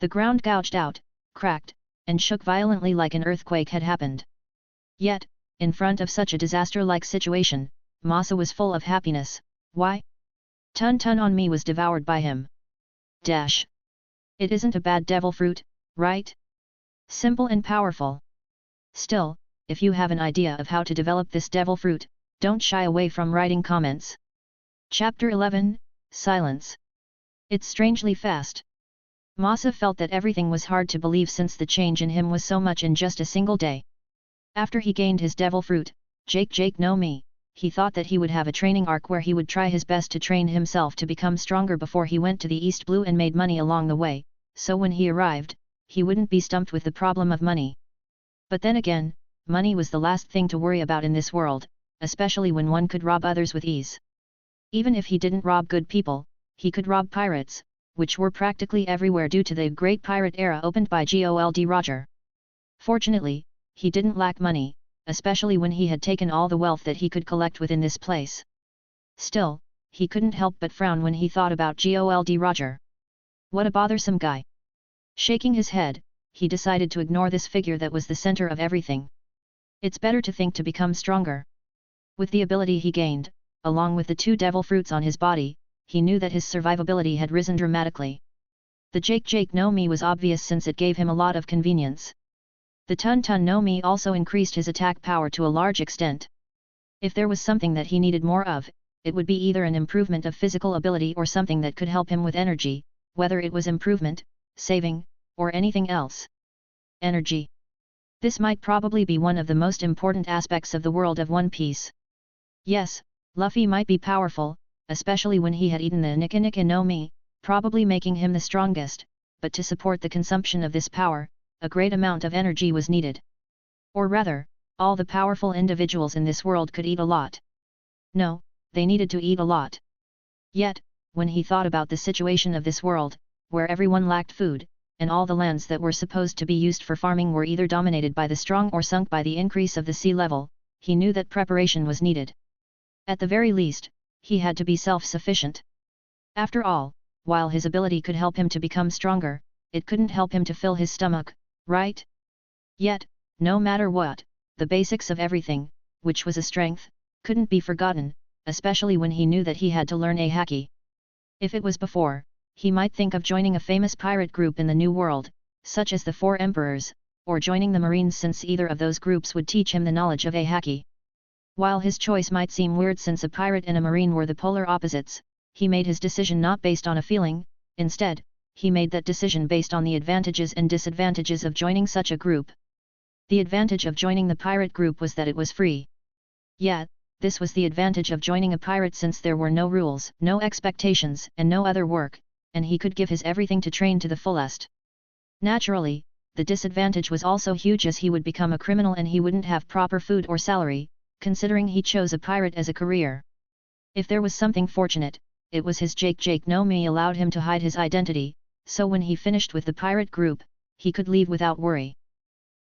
Speaker 2: ground gouged out, cracked, and shook violently like an earthquake had happened. Yet, in front of such a disaster-like situation, Masa was full of happiness. Why? Tun on me was devoured by him. Dash. It isn't a bad devil fruit, right? Simple and powerful. Still, if you have an idea of how to develop this devil fruit, don't shy away from writing comments. Chapter 11, Silence. It's strangely fast. Masa felt that everything was hard to believe since the change in him was so much in just a single day. After he gained his devil fruit, Jake no Mi, he thought that he would have a training arc where he would try his best to train himself to become stronger before he went to the East Blue and made money along the way, so when he arrived, he wouldn't be stumped with the problem of money. But then again, money was the last thing to worry about in this world, especially when one could rob others with ease. Even if he didn't rob good people, he could rob pirates, which were practically everywhere due to the Great Pirate Era opened by Gold Roger. Fortunately, he didn't lack money, especially when he had taken all the wealth that he could collect within this place. Still, he couldn't help but frown when he thought about Gold Roger. What a bothersome guy. Shaking his head, he decided to ignore this figure that was the center of everything. It's better to think to become stronger. With the ability he gained, along with the 2 devil fruits on his body, he knew that his survivability had risen dramatically. The Jake no Mi was obvious since it gave him a lot of convenience. The Tun no Mi also increased his attack power to a large extent. If there was something that he needed more of, it would be either an improvement of physical ability or something that could help him with energy, whether it was improvement, saving, or anything else. Energy. This might probably be one of the most important aspects of the world of One Piece. Yes, Luffy might be powerful, especially when he had eaten the Nika no Mi, probably making him the strongest, but to support the consumption of this power, a great amount of energy was needed. Or rather, all the powerful individuals in this world could eat a lot. No, they needed to eat a lot. Yet, when he thought about the situation of this world, where everyone lacked food, and all the lands that were supposed to be used for farming were either dominated by the strong or sunk by the increase of the sea level, he knew that preparation was needed. At the very least, he had to be self-sufficient. After all, while his ability could help him to become stronger, it couldn't help him to fill his stomach, right? Yet, no matter what, the basics of everything, which was a strength, couldn't be forgotten, especially when he knew that he had to learn a haki. If it was before, he might think of joining a famous pirate group in the New World, such as the Four Emperors, or joining the Marines, since either of those groups would teach him the knowledge of a haki. While his choice might seem weird since a pirate and a marine were the polar opposites, he made his decision not based on a feeling. Instead, he made that decision based on the advantages and disadvantages of joining such a group. The advantage of joining the pirate group was that it was free. Yet, this was the advantage of joining a pirate, since there were no rules, no expectations, and no other work, and he could give his everything to train to the fullest. Naturally, the disadvantage was also huge, as he would become a criminal and he wouldn't have proper food or salary, considering he chose a pirate as a career. If there was something fortunate, it was his Jake no Mi allowed him to hide his identity, so when he finished with the pirate group, he could leave without worry.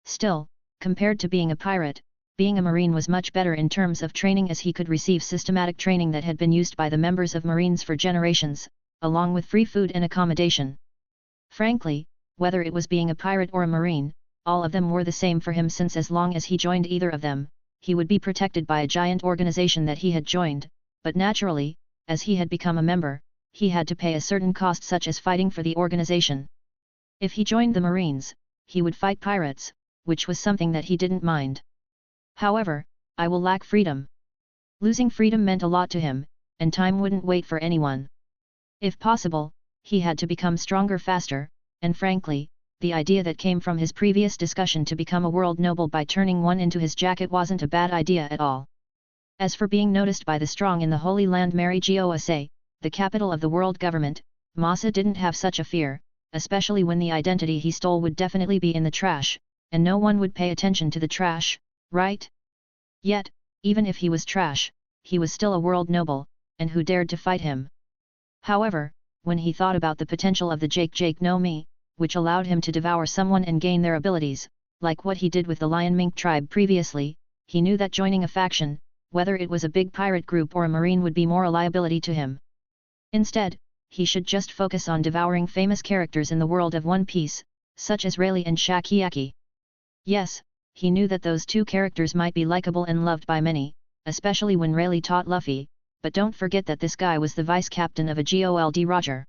Speaker 2: Still, compared to being a pirate, being a marine was much better in terms of training, as he could receive systematic training that had been used by the members of Marines for generations, along with free food and accommodation. Frankly, whether it was being a pirate or a marine, all of them were the same for him, since as long as he joined either of them, he would be protected by a giant organization that he had joined, but naturally, as he had become a member, he had to pay a certain cost, such as fighting for the organization. If he joined the Marines, he would fight pirates, which was something that he didn't mind. However, I will lack freedom. Losing freedom meant a lot to him, and time wouldn't wait for anyone. If possible, he had to become stronger faster, and frankly, the idea that came from his previous discussion to become a world noble by turning one into his jacket wasn't a bad idea at all. As for being noticed by the strong in the Holy Land Marigosa, the capital of the world government, Masa didn't have such a fear, especially when the identity he stole would definitely be in the trash, and no one would pay attention to the trash, right? Yet, even if he was trash, he was still a world noble, and who dared to fight him? However, when he thought about the potential of the Jake no Mi, which allowed him to devour someone and gain their abilities, like what he did with the Lion Mink tribe previously, he knew that joining a faction, whether it was a big pirate group or a marine, would be more a liability to him. Instead, he should just focus on devouring famous characters in the world of One Piece, such as Rayleigh and Shakiaki. Yes, he knew that those two characters might be likable and loved by many, especially when Rayleigh taught Luffy, but don't forget that this guy was the vice-captain of a Gold Roger.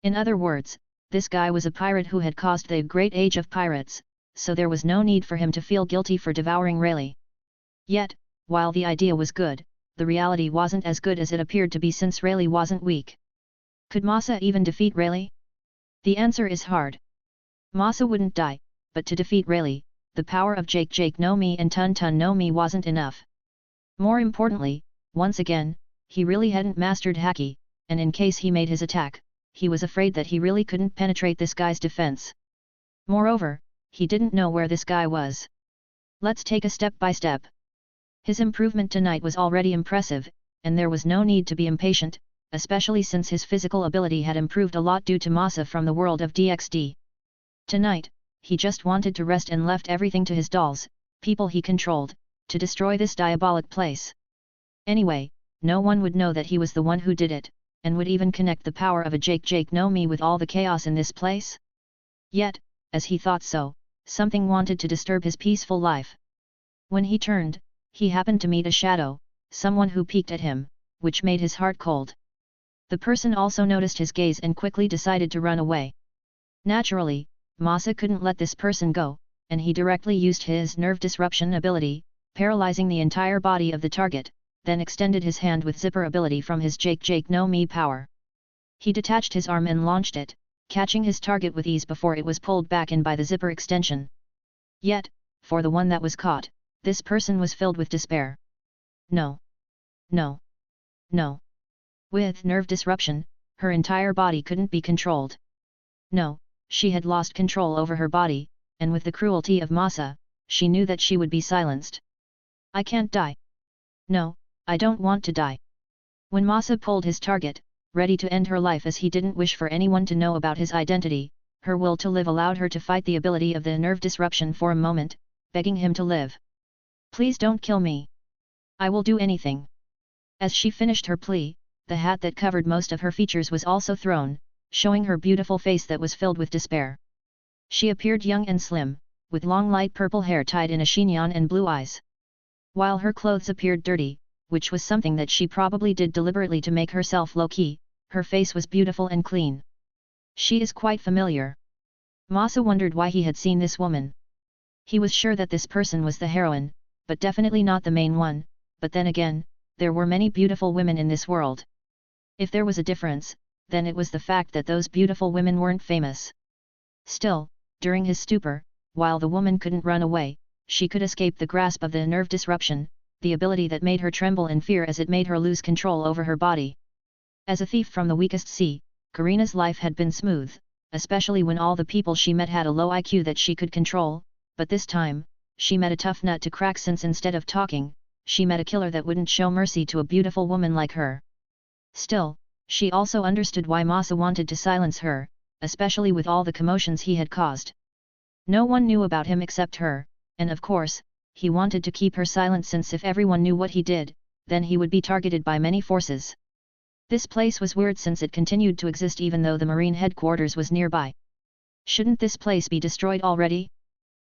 Speaker 2: In other words, this guy was a pirate who had caused the Great Age of Pirates, so there was no need for him to feel guilty for devouring Rayleigh. Yet, while the idea was good, the reality wasn't as good as it appeared to be, since Rayleigh wasn't weak. Could Masa even defeat Rayleigh? The answer is hard. Masa wouldn't die, but to defeat Rayleigh, the power of Jake no Mi and Tun no Mi wasn't enough. More importantly, once again, he really hadn't mastered haki, and in case he made his attack, he was afraid that he really couldn't penetrate this guy's defense. Moreover, he didn't know where this guy was. Let's take a step by step. His improvement tonight was already impressive, and there was no need to be impatient, especially since his physical ability had improved a lot due to Masa from the world of DxD. Tonight, he just wanted to rest and left everything to his dolls, people he controlled, to destroy this diabolic place. Anyway, no one would know that he was the one who did it, and would even connect the power of a Jake no Mi with all the chaos in this place? Yet, as he thought so, something wanted to disturb his peaceful life. When he turned, he happened to meet a shadow, someone who peeked at him, which made his heart cold. The person also noticed his gaze and quickly decided to run away. Naturally, Masa couldn't let this person go, and he directly used his nerve disruption ability, paralyzing the entire body of the target, then extended his hand with zipper ability from his Jake no Mi power. He detached his arm and launched it, catching his target with ease before it was pulled back in by the zipper extension. Yet, for the one that was caught, this person was filled with despair. No. No. No. With nerve disruption, her entire body couldn't be controlled. No, she had lost control over her body, and with the cruelty of Masa, she knew that she would be silenced. I can't die. No, I don't want to die. When Masa pulled his target, ready to end her life as he didn't wish for anyone to know about his identity. Her will to live allowed her to fight the ability of the nerve disruption for a moment, begging him to live. "Please don't kill me. I will do anything." As she finished her plea, the hat that covered most of her features was also thrown, showing her beautiful face that was filled with despair. She appeared young and slim, with long light purple hair tied in a chignon and blue eyes. While her clothes appeared dirty, which was something that she probably did deliberately to make herself low-key, her face was beautiful and clean. She is quite familiar. Masa wondered why he had seen this woman. He was sure that this person was the heroine, but definitely not the main one, but then again, there were many beautiful women in this world. If there was a difference, then it was the fact that those beautiful women weren't famous. Still, during his stupor, while the woman couldn't run away, she could escape the grasp of the nerve disruption, the ability that made her tremble in fear as it made her lose control over her body. As a thief from the weakest sea, Karina's life had been smooth, especially when all the people she met had a low IQ that she could control, but this time, she met a tough nut to crack since instead of talking, she met a killer that wouldn't show mercy to a beautiful woman like her. Still, she also understood why Masa wanted to silence her, especially with all the commotions he had caused. No one knew about him except her, and of course, he wanted to keep her silent since if everyone knew what he did, then he would be targeted by many forces. This place was weird since it continued to exist even though the Marine headquarters was nearby. Shouldn't this place be destroyed already?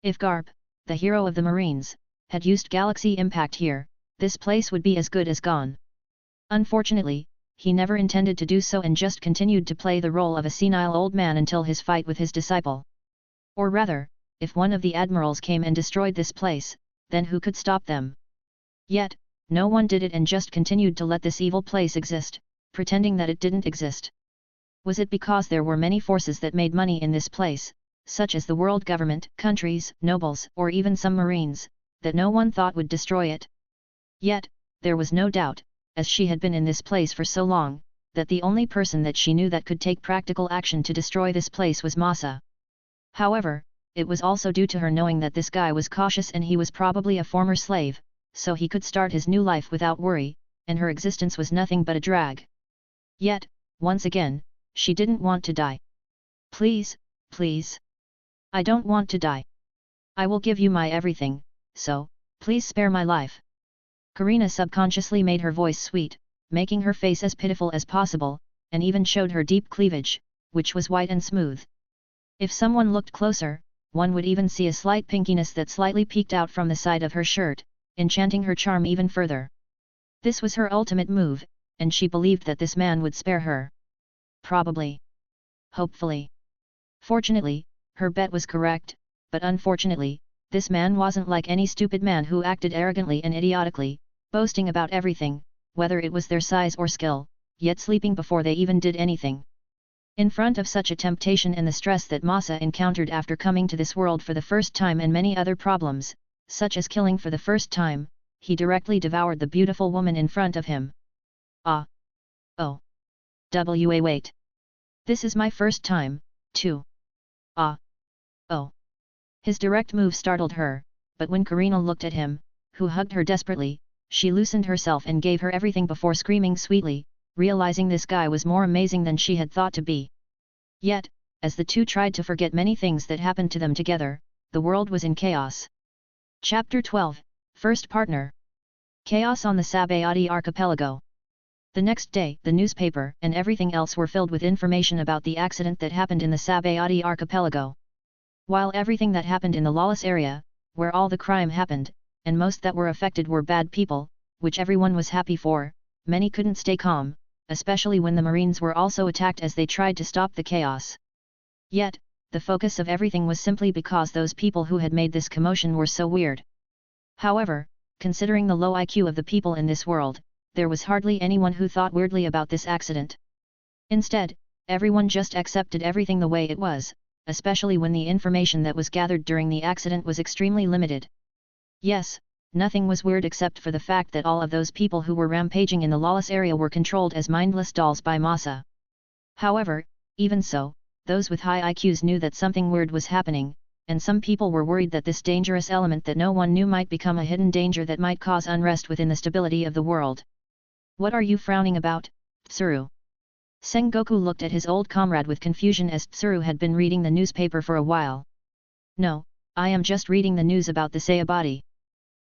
Speaker 2: If Garp, the hero of the Marines, had used galaxy impact here, this place would be as good as gone. Unfortunately, he never intended to do so and just continued to play the role of a senile old man until his fight with his disciple. Or rather, if one of the admirals came and destroyed this place, then who could stop them? Yet, no one did it and just continued to let this evil place exist, pretending that it didn't exist. Was it because there were many forces that made money in this place, such as the world government, countries, nobles, or even some marines, that no one thought would destroy it? Yet, there was no doubt, as she had been in this place for so long, that the only person that she knew that could take practical action to destroy this place was Masa. However, it was also due to her knowing that this guy was cautious and he was probably a former slave, so he could start his new life without worry, and her existence was nothing but a drag. Yet, once again, she didn't want to die. "Please, please. I don't want to die. I will give you my everything, so, please spare my life." Karina subconsciously made her voice sweet, making her face as pitiful as possible, and even showed her deep cleavage, which was white and smooth. If someone looked closer, one would even see a slight pinkiness that slightly peeked out from the side of her shirt, enchanting her charm even further. This was her ultimate move, and she believed that this man would spare her. Probably. Hopefully. Fortunately, her bet was correct, but unfortunately, this man wasn't like any stupid man who acted arrogantly and idiotically, boasting about everything, whether it was their size or skill, yet sleeping before they even did anything. In front of such a temptation and the stress that Masa encountered after coming to this world for the first time and many other problems, such as killing for the first time, he directly devoured the beautiful woman in front of him. Ah! Oh! Wait! This is my first time, too. Ah! Oh! His direct move startled her, but when Karina looked at him, who hugged her desperately, she loosened herself and gave her everything before screaming sweetly, realizing this guy was more amazing than she had thought to be. Yet, as the two tried to forget many things that happened to them together, the world was in chaos. Chapter 12, First Partner. Chaos on the Sabaody archipelago. The next day, the newspaper and everything else were filled with information about the accident that happened in the Sabaody archipelago. While everything that happened in the lawless area, where all the crime happened, and most that were affected were bad people, which everyone was happy for, many couldn't stay calm, especially when the Marines were also attacked as they tried to stop the chaos. Yet, the focus of everything was simply because those people who had made this commotion were so weird. However, considering the low IQ of the people in this world, there was hardly anyone who thought weirdly about this accident. Instead, everyone just accepted everything the way it was, especially when the information that was gathered during the accident was extremely limited. Yes, nothing was weird except for the fact that all of those people who were rampaging in the lawless area were controlled as mindless dolls by Masa. However, even so, those with high IQs knew that something weird was happening, and some people were worried that this dangerous element that no one knew might become a hidden danger that might cause unrest within the stability of the world. "What are you frowning about, Kizaru?" Sengoku looked at his old comrade with confusion as Tsuru had been reading the newspaper for a while. No, I am just reading the news about the Sabaody.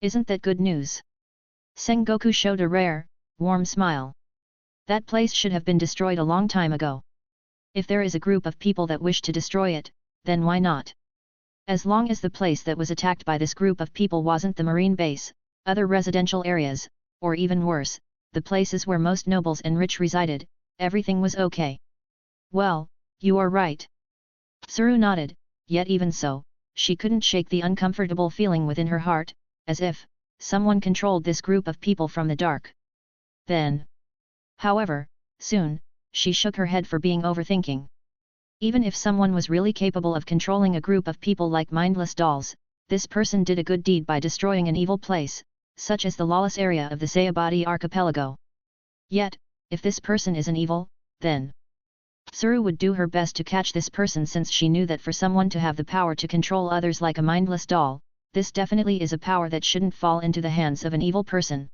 Speaker 2: Isn't that good news? Sengoku showed a rare, warm smile. That place should have been destroyed a long time ago. If there is a group of people that wish to destroy it, then why not? As long as the place that was attacked by this group of people wasn't the marine base, other residential areas, or even worse, the places where most nobles and rich resided, everything was okay. Well, you are right. Tsuru nodded, yet even so, she couldn't shake the uncomfortable feeling within her heart, as if someone controlled this group of people from the dark. Then, however, soon, she shook her head for being overthinking. Even if someone was really capable of controlling a group of people like mindless dolls, this person did a good deed by destroying an evil place, such as the lawless area of the Sabaody archipelago. Yet, if this person is an evil, then Tsuru would do her best to catch this person, since she knew that for someone to have the power to control others like a mindless doll, this definitely is a power that shouldn't fall into the hands of an evil person.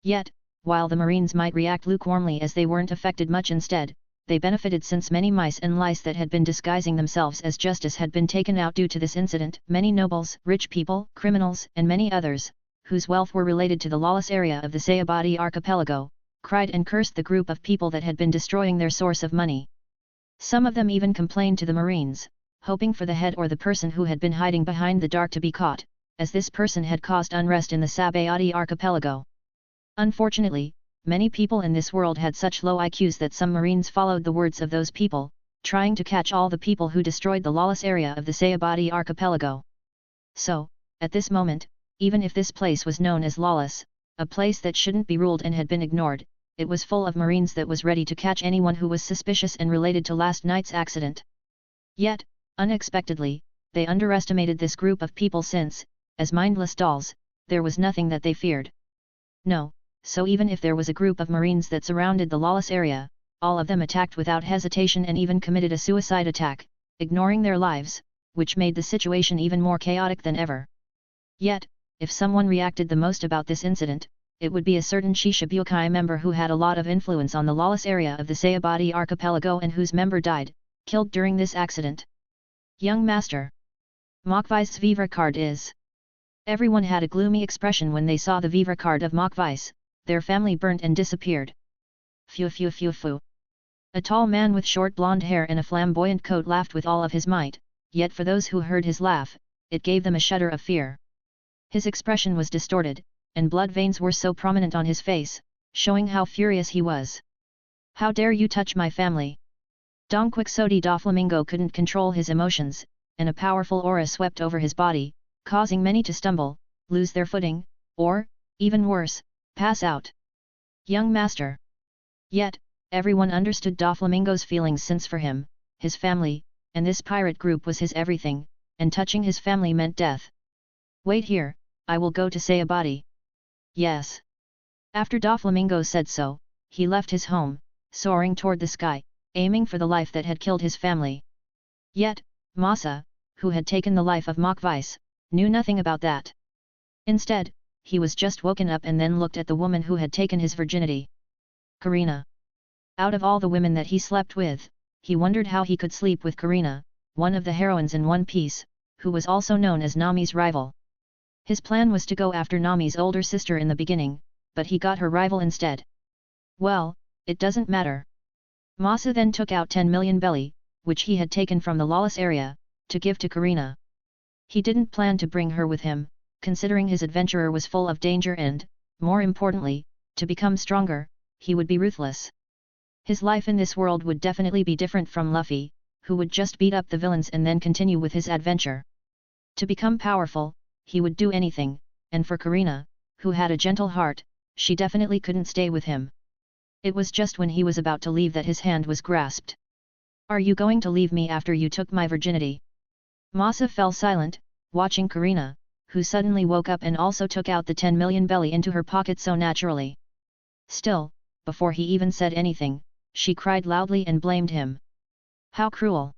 Speaker 2: Yet, while the Marines might react lukewarmly as they weren't affected much, instead, they benefited, since many mice and lice that had been disguising themselves as justice had been taken out due to this incident. Many nobles, rich people, criminals, and many others, whose wealth were related to the lawless area of the Sabaody archipelago, cried and cursed the group of people that had been destroying their source of money. Some of them even complained to the Marines, hoping for the head or the person who had been hiding behind the dark to be caught, as this person had caused unrest in the Sabaody archipelago. Unfortunately, many people in this world had such low IQs that some Marines followed the words of those people, trying to catch all the people who destroyed the lawless area of the Sabaody archipelago. So, at this moment, even if this place was known as lawless, a place that shouldn't be ruled and had been ignored, it was full of Marines that was ready to catch anyone who was suspicious and related to last night's accident. Yet, unexpectedly, they underestimated this group of people, since, as mindless dolls, there was nothing that they feared. No, so even if there was a group of Marines that surrounded the lawless area, all of them attacked without hesitation and even committed a suicide attack, ignoring their lives, which made the situation even more chaotic than ever. Yet, if someone reacted the most about this incident, it would be a certain Shishibukai member who had a lot of influence on the lawless area of the Sabaody archipelago and whose member died, killed during this accident. Young Master. Machvai's Vivre card is. Everyone had a gloomy expression when they saw the Vivre card of Machvai's. Their family burnt and disappeared. Phew phew phew phew. A tall man with short blonde hair and a flamboyant coat laughed with all of his might, yet for those who heard his laugh, it gave them a shudder of fear. His expression was distorted, and blood veins were so prominent on his face, showing how furious he was. How dare you touch my family? Don Quixote da Flamingo couldn't control his emotions, and a powerful aura swept over his body, causing many to stumble, lose their footing, or, even worse, pass out. Young Master. Yet, everyone understood da Flamingo's feelings, since for him, his family, and this pirate group was his everything, and touching his family meant death. Wait here, I will go to Sabaody. Yes. After da Flamingo said so, he left his home, soaring toward the sky, aiming for the life that had killed his family. Yet, Masa, who had taken the life of Machvais, knew nothing about that. Instead, he was just woken up and then looked at the woman who had taken his virginity. Karina. Out of all the women that he slept with, he wondered how he could sleep with Karina, one of the heroines in One Piece, who was also known as Nami's rival. His plan was to go after Nami's older sister in the beginning, but he got her rival instead. Well, it doesn't matter. Masa then took out 10 million belly, which he had taken from the lawless area, to give to Karina. He didn't plan to bring her with him, considering his adventurer was full of danger and, more importantly, to become stronger, he would be ruthless. His life in this world would definitely be different from Luffy, who would just beat up the villains and then continue with his adventure. To become powerful, he would do anything, and for Karina, who had a gentle heart, she definitely couldn't stay with him. It was just when he was about to leave that his hand was grasped. Are you going to leave me after you took my virginity? Masa fell silent, watching Karina, who suddenly woke up and also took out the 10 million belly into her pocket so naturally. Still, before he even said anything, she cried loudly and blamed him. How cruel!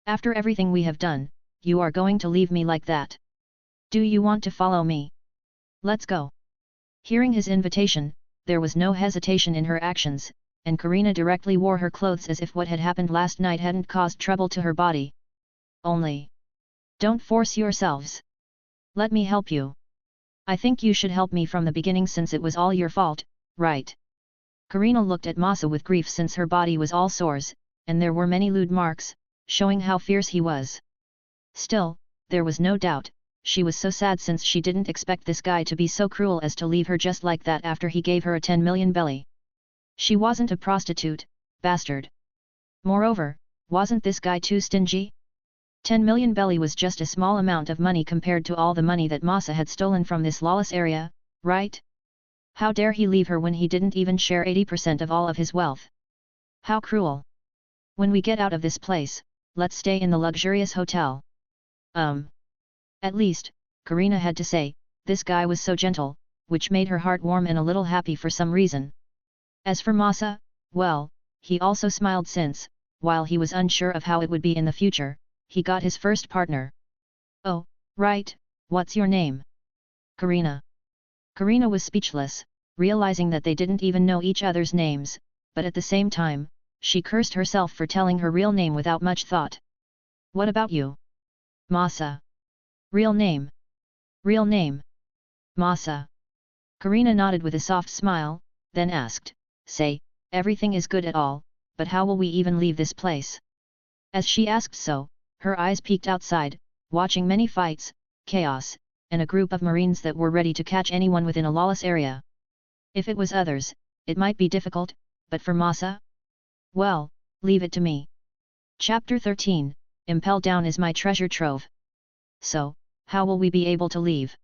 Speaker 2: After everything we have done, you are going to leave me like that? Do you want to follow me? Let's go. Hearing his invitation, there was no hesitation in her actions, and Karina directly wore her clothes as if what had happened last night hadn't caused trouble to her body. Only. Don't force yourselves. Let me help you. I think you should help me from the beginning since it was all your fault, right? Karina looked at Masa with grief since her body was all sores, and there were many lewd marks, showing how fierce he was. Still, there was no doubt, she was so sad since she didn't expect this guy to be so cruel as to leave her just like that after he gave her a 10 million belly. She wasn't a prostitute, bastard. Moreover, wasn't this guy too stingy? 10 million belly was just a small amount of money compared to all the money that Masa had stolen from this lawless area, right? How dare he leave her when he didn't even share 80% of all of his wealth? How cruel. When we get out of this place, let's stay in the luxurious hotel. At least, Karina had to say, this guy was so gentle, which made her heart warm and a little happy for some reason. As for Masa, well, he also smiled since, while he was unsure of how it would be in the future, he got his first partner. Oh, right, what's your name? Karina. Karina was speechless, realizing that they didn't even know each other's names, but at the same time, she cursed herself for telling her real name without much thought. What about you? Masa. Real name. Real name. Masa. Karina nodded with a soft smile, then asked, say, everything is good at all, but how will we even leave this place? As she asked so, her eyes peeked outside, watching many fights, chaos, and a group of marines that were ready to catch anyone within a lawless area. If it was others, it might be difficult, but for Masa? Well, leave it to me. Chapter 13, Impel Down is my treasure trove. So, how will we be able to leave?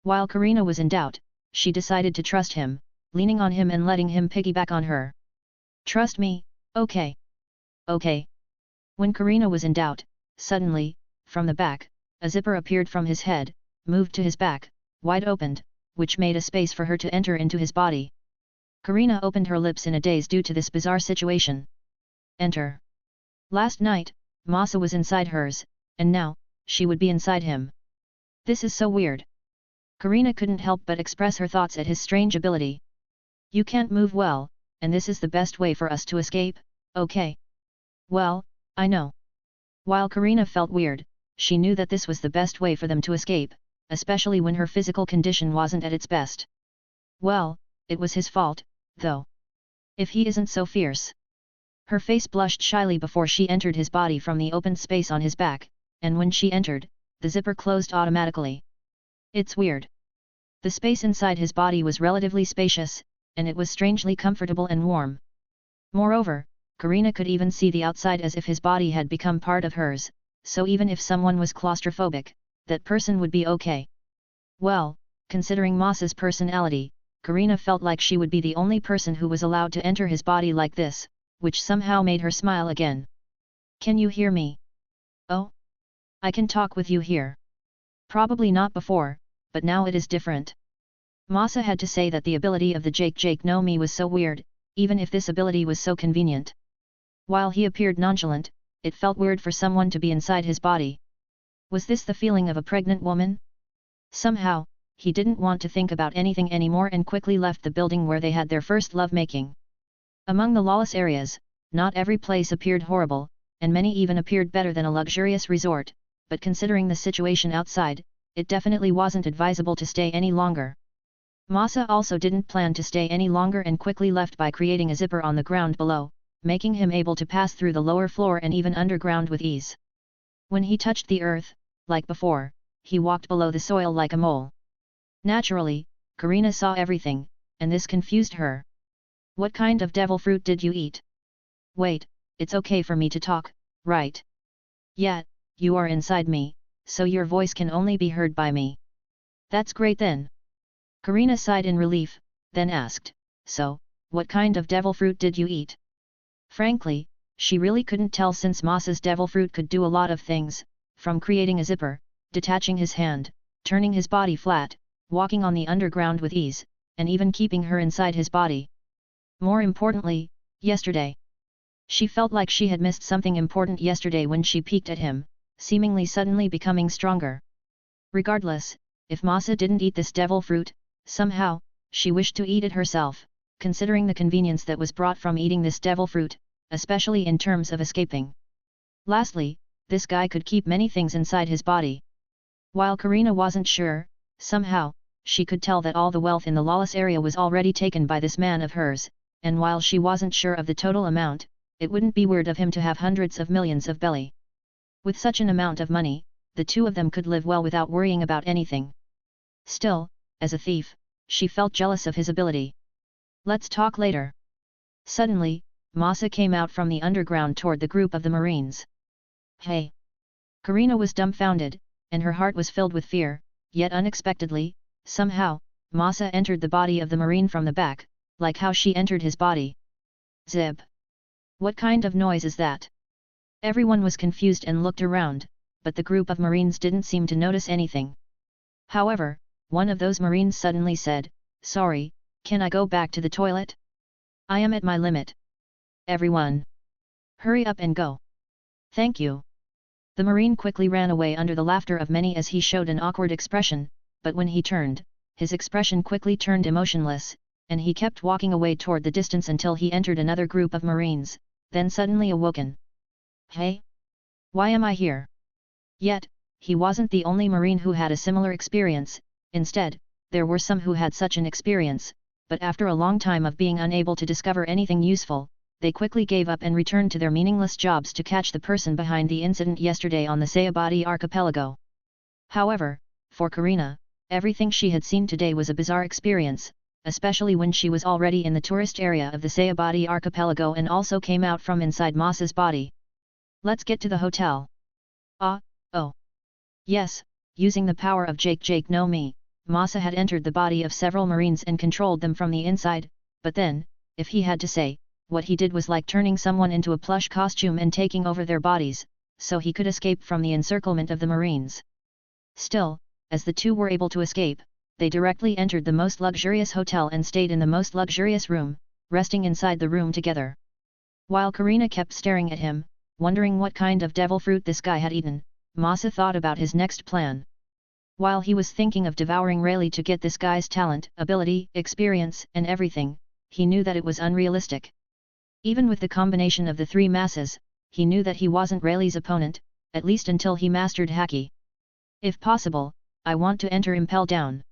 Speaker 2: While Karina was in doubt, she decided to trust him, leaning on him and letting him piggyback on her. Trust me, okay. Okay. When Karina was in doubt, suddenly, from the back, a zipper appeared from his head, moved to his back, wide opened, which made a space for her to enter into his body. Karina opened her lips in a daze due to this bizarre situation. Enter. Last night, Masa was inside hers, and now, she would be inside him. This is so weird. Karina couldn't help but express her thoughts at his strange ability. You can't move well, and this is the best way for us to escape, okay? Well, I know. While Karina felt weird, she knew that this was the best way for them to escape, especially when her physical condition wasn't at its best. Well, it was his fault, though. If he isn't so fierce. Her face blushed shyly before she entered his body from the open space on his back, and when she entered, the zipper closed automatically. It's weird. The space inside his body was relatively spacious, and it was strangely comfortable and warm. Moreover, Karina could even see the outside as if his body had become part of hers, so even if someone was claustrophobic, that person would be okay. Well, considering Masa's personality, Karina felt like she would be the only person who was allowed to enter his body like this, which somehow made her smile again. Can you hear me? Oh? I can talk with you here. Probably not before, but now it is different. Masa had to say that the ability of the Jake no Me was so weird, even if this ability was so convenient. While he appeared nonchalant, it felt weird for someone to be inside his body. Was this the feeling of a pregnant woman? Somehow, he didn't want to think about anything anymore and quickly left the building where they had their first lovemaking. Among the lawless areas, not every place appeared horrible, and many even appeared better than a luxurious resort, but considering the situation outside, it definitely wasn't advisable to stay any longer. Masa also didn't plan to stay any longer and quickly left by creating a zipper on the ground below, making him able to pass through the lower floor and even underground with ease. When he touched the earth, like before, he walked below the soil like a mole. Naturally, Karina saw everything, and this confused her. What kind of devil fruit did you eat? Wait, it's okay for me to talk, right? Yet, you are inside me, so your voice can only be heard by me. That's great then. Karina sighed in relief, then asked, so, what kind of devil fruit did you eat? Frankly, she really couldn't tell since Masa's devil fruit could do a lot of things, from creating a zipper, detaching his hand, turning his body flat, walking on the underground with ease, and even keeping her inside his body. More importantly, yesterday. She felt like she had missed something important yesterday when she peeked at him, seemingly suddenly becoming stronger. Regardless, if Masa didn't eat this devil fruit, somehow, she wished to eat it herself, considering the convenience that was brought from eating this devil fruit, especially in terms of escaping. Lastly, this guy could keep many things inside his body. While Karina wasn't sure, somehow, she could tell that all the wealth in the lawless area was already taken by this man of hers, and while she wasn't sure of the total amount, it wouldn't be weird of him to have hundreds of millions of belly. With such an amount of money, the two of them could live well without worrying about anything. Still, as a thief, she felt jealous of his ability. Let's talk later. Suddenly, Masa came out from the underground toward the group of the Marines. Hey! Karina was dumbfounded, and her heart was filled with fear, yet unexpectedly, somehow, Masa entered the body of the Marine from the back, like how she entered his body. Zib! What kind of noise is that? Everyone was confused and looked around, but the group of Marines didn't seem to notice anything. However, one of those Marines suddenly said, "Sorry, can I go back to the toilet? I am at my limit. Everyone! Hurry up and go. Thank you." The Marine quickly ran away under the laughter of many as he showed an awkward expression, but when he turned, his expression quickly turned emotionless, and he kept walking away toward the distance until he entered another group of Marines, then suddenly awoken. Hey? Why am I here? Yet, he wasn't the only Marine who had a similar experience. Instead, there were some who had such an experience, but after a long time of being unable to discover anything useful, they quickly gave up and returned to their meaningless jobs to catch the person behind the incident yesterday on the Sabaody archipelago. However, for Karina, everything she had seen today was a bizarre experience, especially when she was already in the tourist area of the Sabaody archipelago and also came out from inside Masa's body. Let's get to the hotel. Oh. Yes, using the power of Jake no Mi, Masa had entered the body of several Marines and controlled them from the inside, but then, if he had to say, what he did was like turning someone into a plush costume and taking over their bodies, so he could escape from the encirclement of the Marines. Still, as the two were able to escape, they directly entered the most luxurious hotel and stayed in the most luxurious room, resting inside the room together. While Karina kept staring at him, wondering what kind of devil fruit this guy had eaten, Masa thought about his next plan. While he was thinking of devouring Rayleigh to get this guy's talent, ability, experience, and everything, he knew that it was unrealistic. Even with the combination of the three masses, he knew that he wasn't Rayleigh's opponent, at least until he mastered Haki. If possible, I want to enter Impel Down.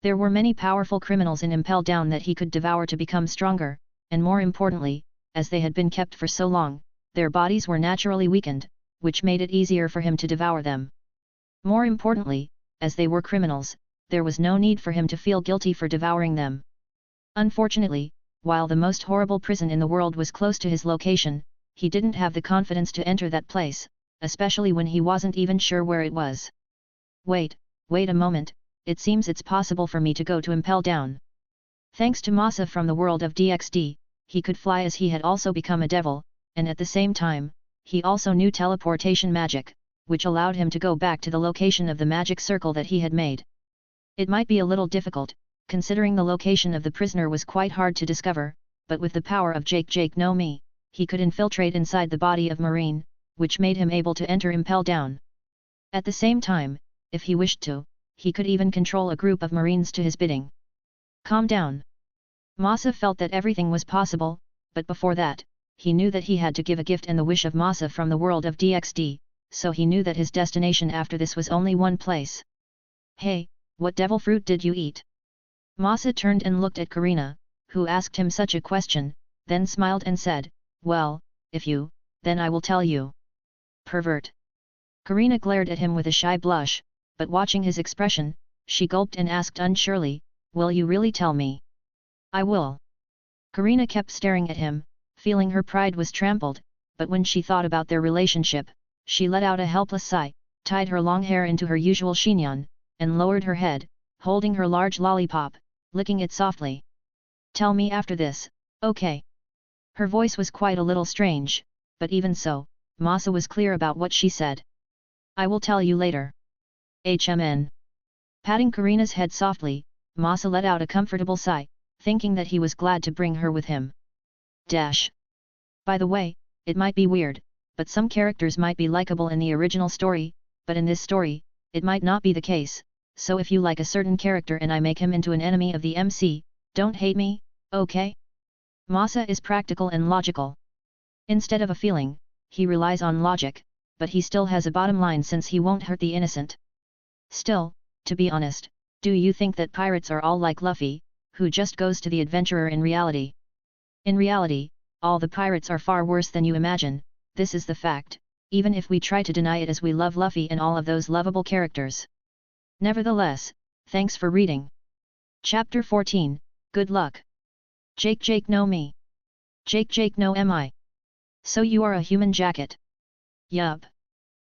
Speaker 2: There were many powerful criminals in Impel Down that he could devour to become stronger, and more importantly, as they had been kept for so long, their bodies were naturally weakened, which made it easier for him to devour them. More importantly, as they were criminals, there was no need for him to feel guilty for devouring them. Unfortunately, while the most horrible prison in the world was close to his location, he didn't have the confidence to enter that place, especially when he wasn't even sure where it was. Wait a moment, it seems it's possible for me to go to Impel Down. Thanks to Masa from the world of DxD, he could fly as he had also become a devil, and at the same time, he also knew teleportation magic, which allowed him to go back to the location of the magic circle that he had made. It might be a little difficult, considering the location of the prisoner was quite hard to discover, but with the power of Jake no Mi, he could infiltrate inside the body of Marine, which made him able to enter Impel Down. At the same time, if he wished to, he could even control a group of Marines to his bidding. Calm down. Masa felt that everything was possible, but before that, he knew that he had to give a gift and the wish of Masa from the world of DxD, so he knew that his destination after this was only one place. Hey, what devil fruit did you eat? Masa turned and looked at Karina, who asked him such a question, then smiled and said, well, if you, then I will tell you. Pervert. Karina glared at him with a shy blush, but watching his expression, she gulped and asked unsurely, will you really tell me? I will. Karina kept staring at him, feeling her pride was trampled, but when she thought about their relationship, she let out a helpless sigh, tied her long hair into her usual chignon, and lowered her head, holding her large lollipop, licking it softly. Tell me after this, okay? Her voice was quite a little strange, but even so, Masa was clear about what she said. I will tell you later. HMN. Patting Karina's head softly, Masa let out a comfortable sigh, thinking that he was glad to bring her with him. By the way, it might be weird, but some characters might be likable in the original story, but in this story, it might not be the case, so if you like a certain character and I make him into an enemy of the MC, don't hate me, Okay? Masa is practical and logical. Instead of a feeling, he relies on logic, but he still has a bottom line since he won't hurt the innocent. Still, to be honest, do you think that pirates are all like Luffy, who just goes to the adventurer in reality? In reality, all the pirates are far worse than you imagine, this is the fact, even if we try to deny it as we love Luffy and all of those lovable characters. Nevertheless, thanks for reading. Chapter 14, Good Luck. Jake no me. Jake no am I. So you are a human jacket. Yup.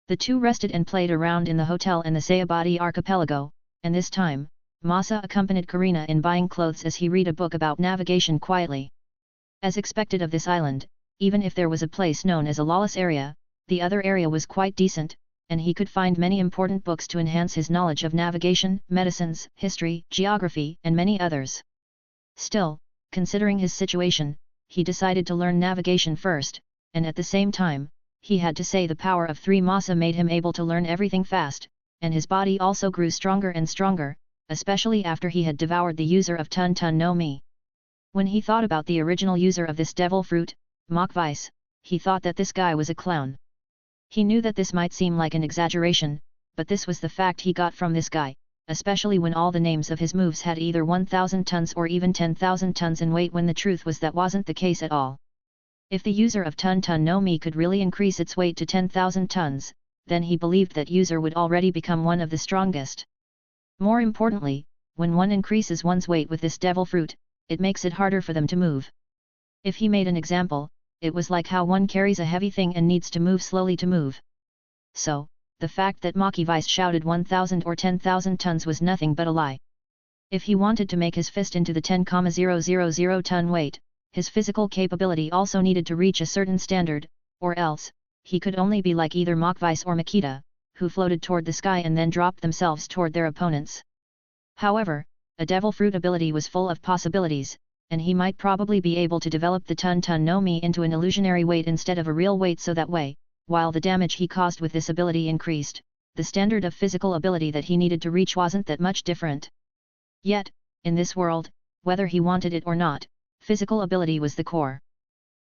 Speaker 2: The two rested and played around in the hotel in the Sabaody archipelago, and this time, Masa accompanied Karina in buying clothes as he read a book about navigation quietly. As expected of this island, even if there was a place known as a lawless area, the other area was quite decent, and he could find many important books to enhance his knowledge of navigation, medicines, history, geography, and many others. Still, considering his situation, he decided to learn navigation first, and at the same time, he had to say the power of 3 Masa made him able to learn everything fast, and his body also grew stronger and stronger, especially after he had devoured the user of Tun no Mi. When he thought about the original user of this devil fruit, Mach Vice, he thought that this guy was a clown. He knew that this might seem like an exaggeration, but this was the fact he got from this guy, especially when all the names of his moves had either 1,000 tons or even 10,000 tons in weight, when the truth was that wasn't the case at all. If the user of Tun no Mi could really increase its weight to 10,000 tons, then he believed that user would already become one of the strongest. More importantly, when one increases one's weight with this devil fruit, it makes it harder for them to move. If he made an example, it was like how one carries a heavy thing and needs to move slowly to move. So, the fact that Mach Vice shouted 1,000 or 10,000 tons was nothing but a lie. If he wanted to make his fist into the 10,000 ton weight, his physical capability also needed to reach a certain standard, or else, he could only be like either Mach Vice or Makita, who floated toward the sky and then dropped themselves toward their opponents. However, a devil fruit ability was full of possibilities, and he might probably be able to develop the Tun no Mi into an illusionary weight instead of a real weight, so that way, while the damage he caused with this ability increased, the standard of physical ability that he needed to reach wasn't that much different. Yet, in this world, whether he wanted it or not, physical ability was the core.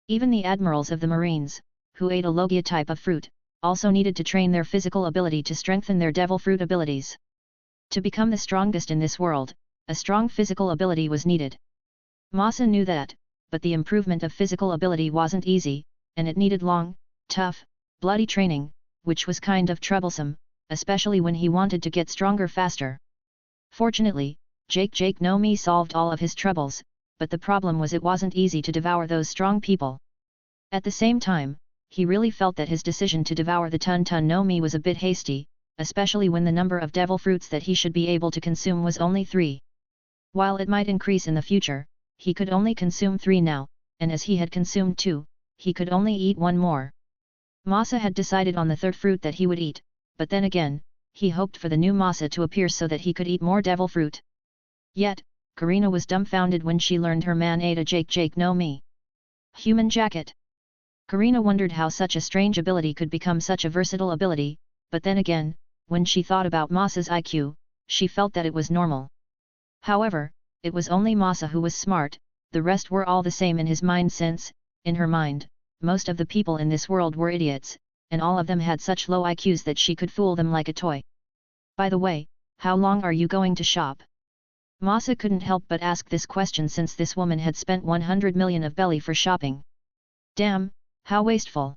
Speaker 2: Even the admirals of the Marines, who ate a Logia type of fruit, also needed to train their physical ability to strengthen their devil fruit abilities. To become the strongest in this world, a strong physical ability was needed. Masa knew that, but the improvement of physical ability wasn't easy, and it needed long, tough, bloody training, which was kind of troublesome, especially when he wanted to get stronger faster. Fortunately, Jake no Mi solved all of his troubles, but the problem was it wasn't easy to devour those strong people. At the same time, he really felt that his decision to devour the Tun no Mi was a bit hasty, especially when the number of devil fruits that he should be able to consume was only 3. While it might increase in the future, he could only consume 3 now, and as he had consumed 2, he could only eat 1 more. Masa had decided on the 3rd fruit that he would eat, but then again, he hoped for the new Masa to appear so that he could eat more devil fruit. Yet, Karina was dumbfounded when she learned her man ate a Jake no Mi. Human jacket. Karina wondered how such a strange ability could become such a versatile ability, but then again, when she thought about Masa's IQ, she felt that it was normal. However, it was only Masa who was smart, the rest were all the same in his mind since, in her mind, most of the people in this world were idiots, and all of them had such low IQs that she could fool them like a toy. By the way, how long are you going to shop? Masa couldn't help but ask this question since this woman had spent 100 million of belly for shopping. Damn, how wasteful.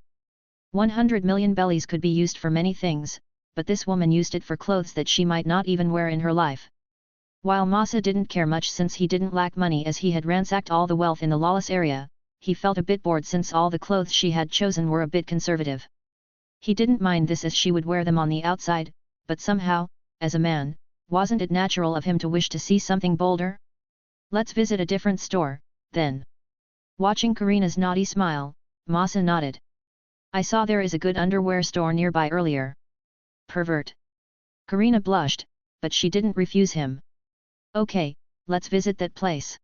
Speaker 2: 100 million bellies could be used for many things, but this woman used it for clothes that she might not even wear in her life. While Masa didn't care much since he didn't lack money as he had ransacked all the wealth in the lawless area, he felt a bit bored since all the clothes she had chosen were a bit conservative. He didn't mind this as she would wear them on the outside, but somehow, as a man, wasn't it natural of him to wish to see something bolder? Let's visit a different store, then. Watching Karina's naughty smile, Masa nodded. I saw there is a good underwear store nearby earlier. Pervert. Karina blushed, but she didn't refuse him. Okay, let's visit that place.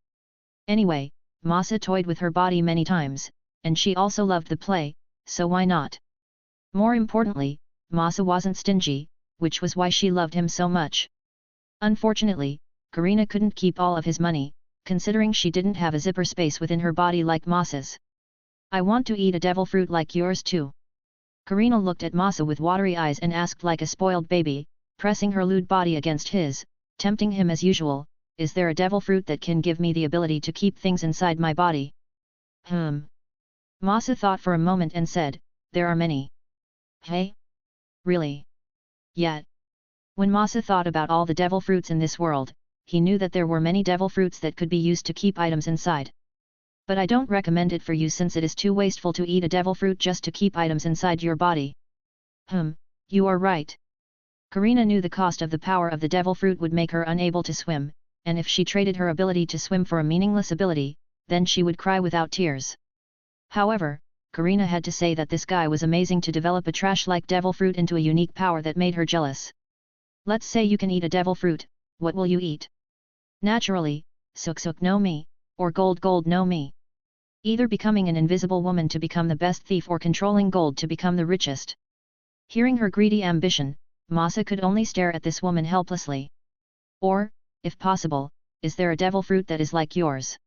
Speaker 2: Anyway, Masa toyed with her body many times, and she also loved the play, so why not? More importantly, Masa wasn't stingy, which was why she loved him so much. Unfortunately, Karina couldn't keep all of his money, considering she didn't have a zipper space within her body like Masa's. I want to eat a devil fruit like yours too. Karina looked at Masa with watery eyes and asked like a spoiled baby, pressing her lewd body against his, tempting him as usual, is there a devil fruit that can give me the ability to keep things inside my body? Masa thought for a moment and said, there are many. Hey? Really? Yet. When Masa thought about all the devil fruits in this world, he knew that there were many devil fruits that could be used to keep items inside. But I don't recommend it for you since it is too wasteful to eat a devil fruit just to keep items inside your body. You are right. Karina knew the cost of the power of the devil fruit would make her unable to swim, and if she traded her ability to swim for a meaningless ability, then she would cry without tears. However, Karina had to say that this guy was amazing to develop a trash-like devil fruit into a unique power that made her jealous. Let's say you can eat a devil fruit, what will you eat? Naturally, suk no mi, or gold no mi. Either becoming an invisible woman to become the best thief or controlling gold to become the richest. Hearing her greedy ambition, Masa could only stare at this woman helplessly. Or, if possible, is there a devil fruit that is like yours?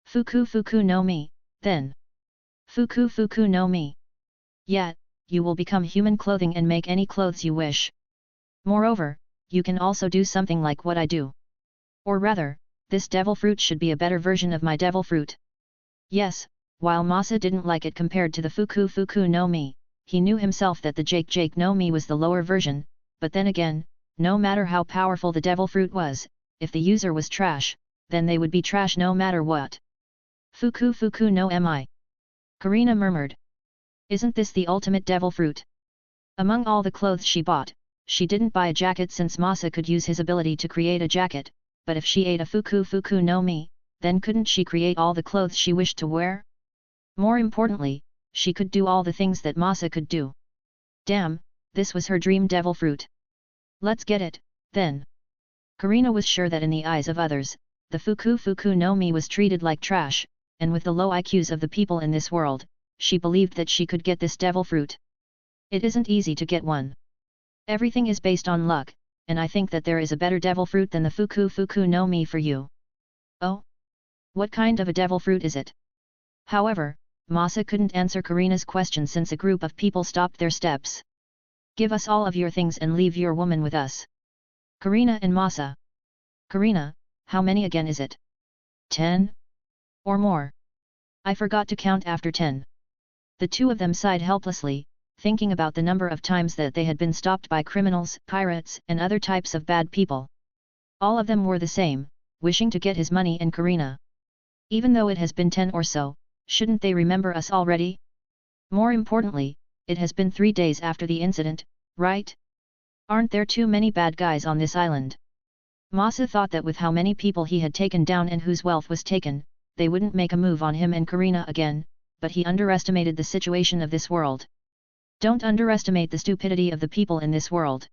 Speaker 2: Fuku no mi, then. Fuku no mi. Yet, you will become human clothing and make any clothes you wish. Moreover, you can also do something like what I do. Or rather, this devil fruit should be a better version of my devil fruit. Yes, while Masa didn't like it compared to the Fuku no mi, he knew himself that the Jake no mi was the lower version, but then again, no matter how powerful the devil fruit was, if the user was trash, then they would be trash no matter what. Fuku no mi. Karina murmured. Isn't this the ultimate devil fruit? Among all the clothes she bought, she didn't buy a jacket since Masa could use his ability to create a jacket, but if she ate a Fuku no mi, then couldn't she create all the clothes she wished to wear? More importantly, she could do all the things that Masa could do. Damn, this was her dream devil fruit. Let's get it, then. Karina was sure that in the eyes of others, the Fuku no mi was treated like trash, and with the low IQs of the people in this world, she believed that she could get this devil fruit. It isn't easy to get one. Everything is based on luck, and I think that there is a better devil fruit than the Fuku no mi for you. Oh? What kind of a devil fruit is it? However, Masa couldn't answer Karina's question since a group of people stopped their steps. Give us all of your things and leave your woman with us. Karina and Masa. Karina, how many again is it? 10? Or more? I forgot to count after 10. The two of them sighed helplessly, thinking about the number of times that they had been stopped by criminals, pirates, and other types of bad people. All of them were the same, wishing to get his money and Karina. Even though it has been 10 or so, shouldn't they remember us already? More importantly, it has been 3 days after the incident, right? Aren't there too many bad guys on this island? Masa thought that with how many people he had taken down and whose wealth was taken, they wouldn't make a move on him and Karina again, but he underestimated the situation of this world. Don't underestimate the stupidity of the people in this world.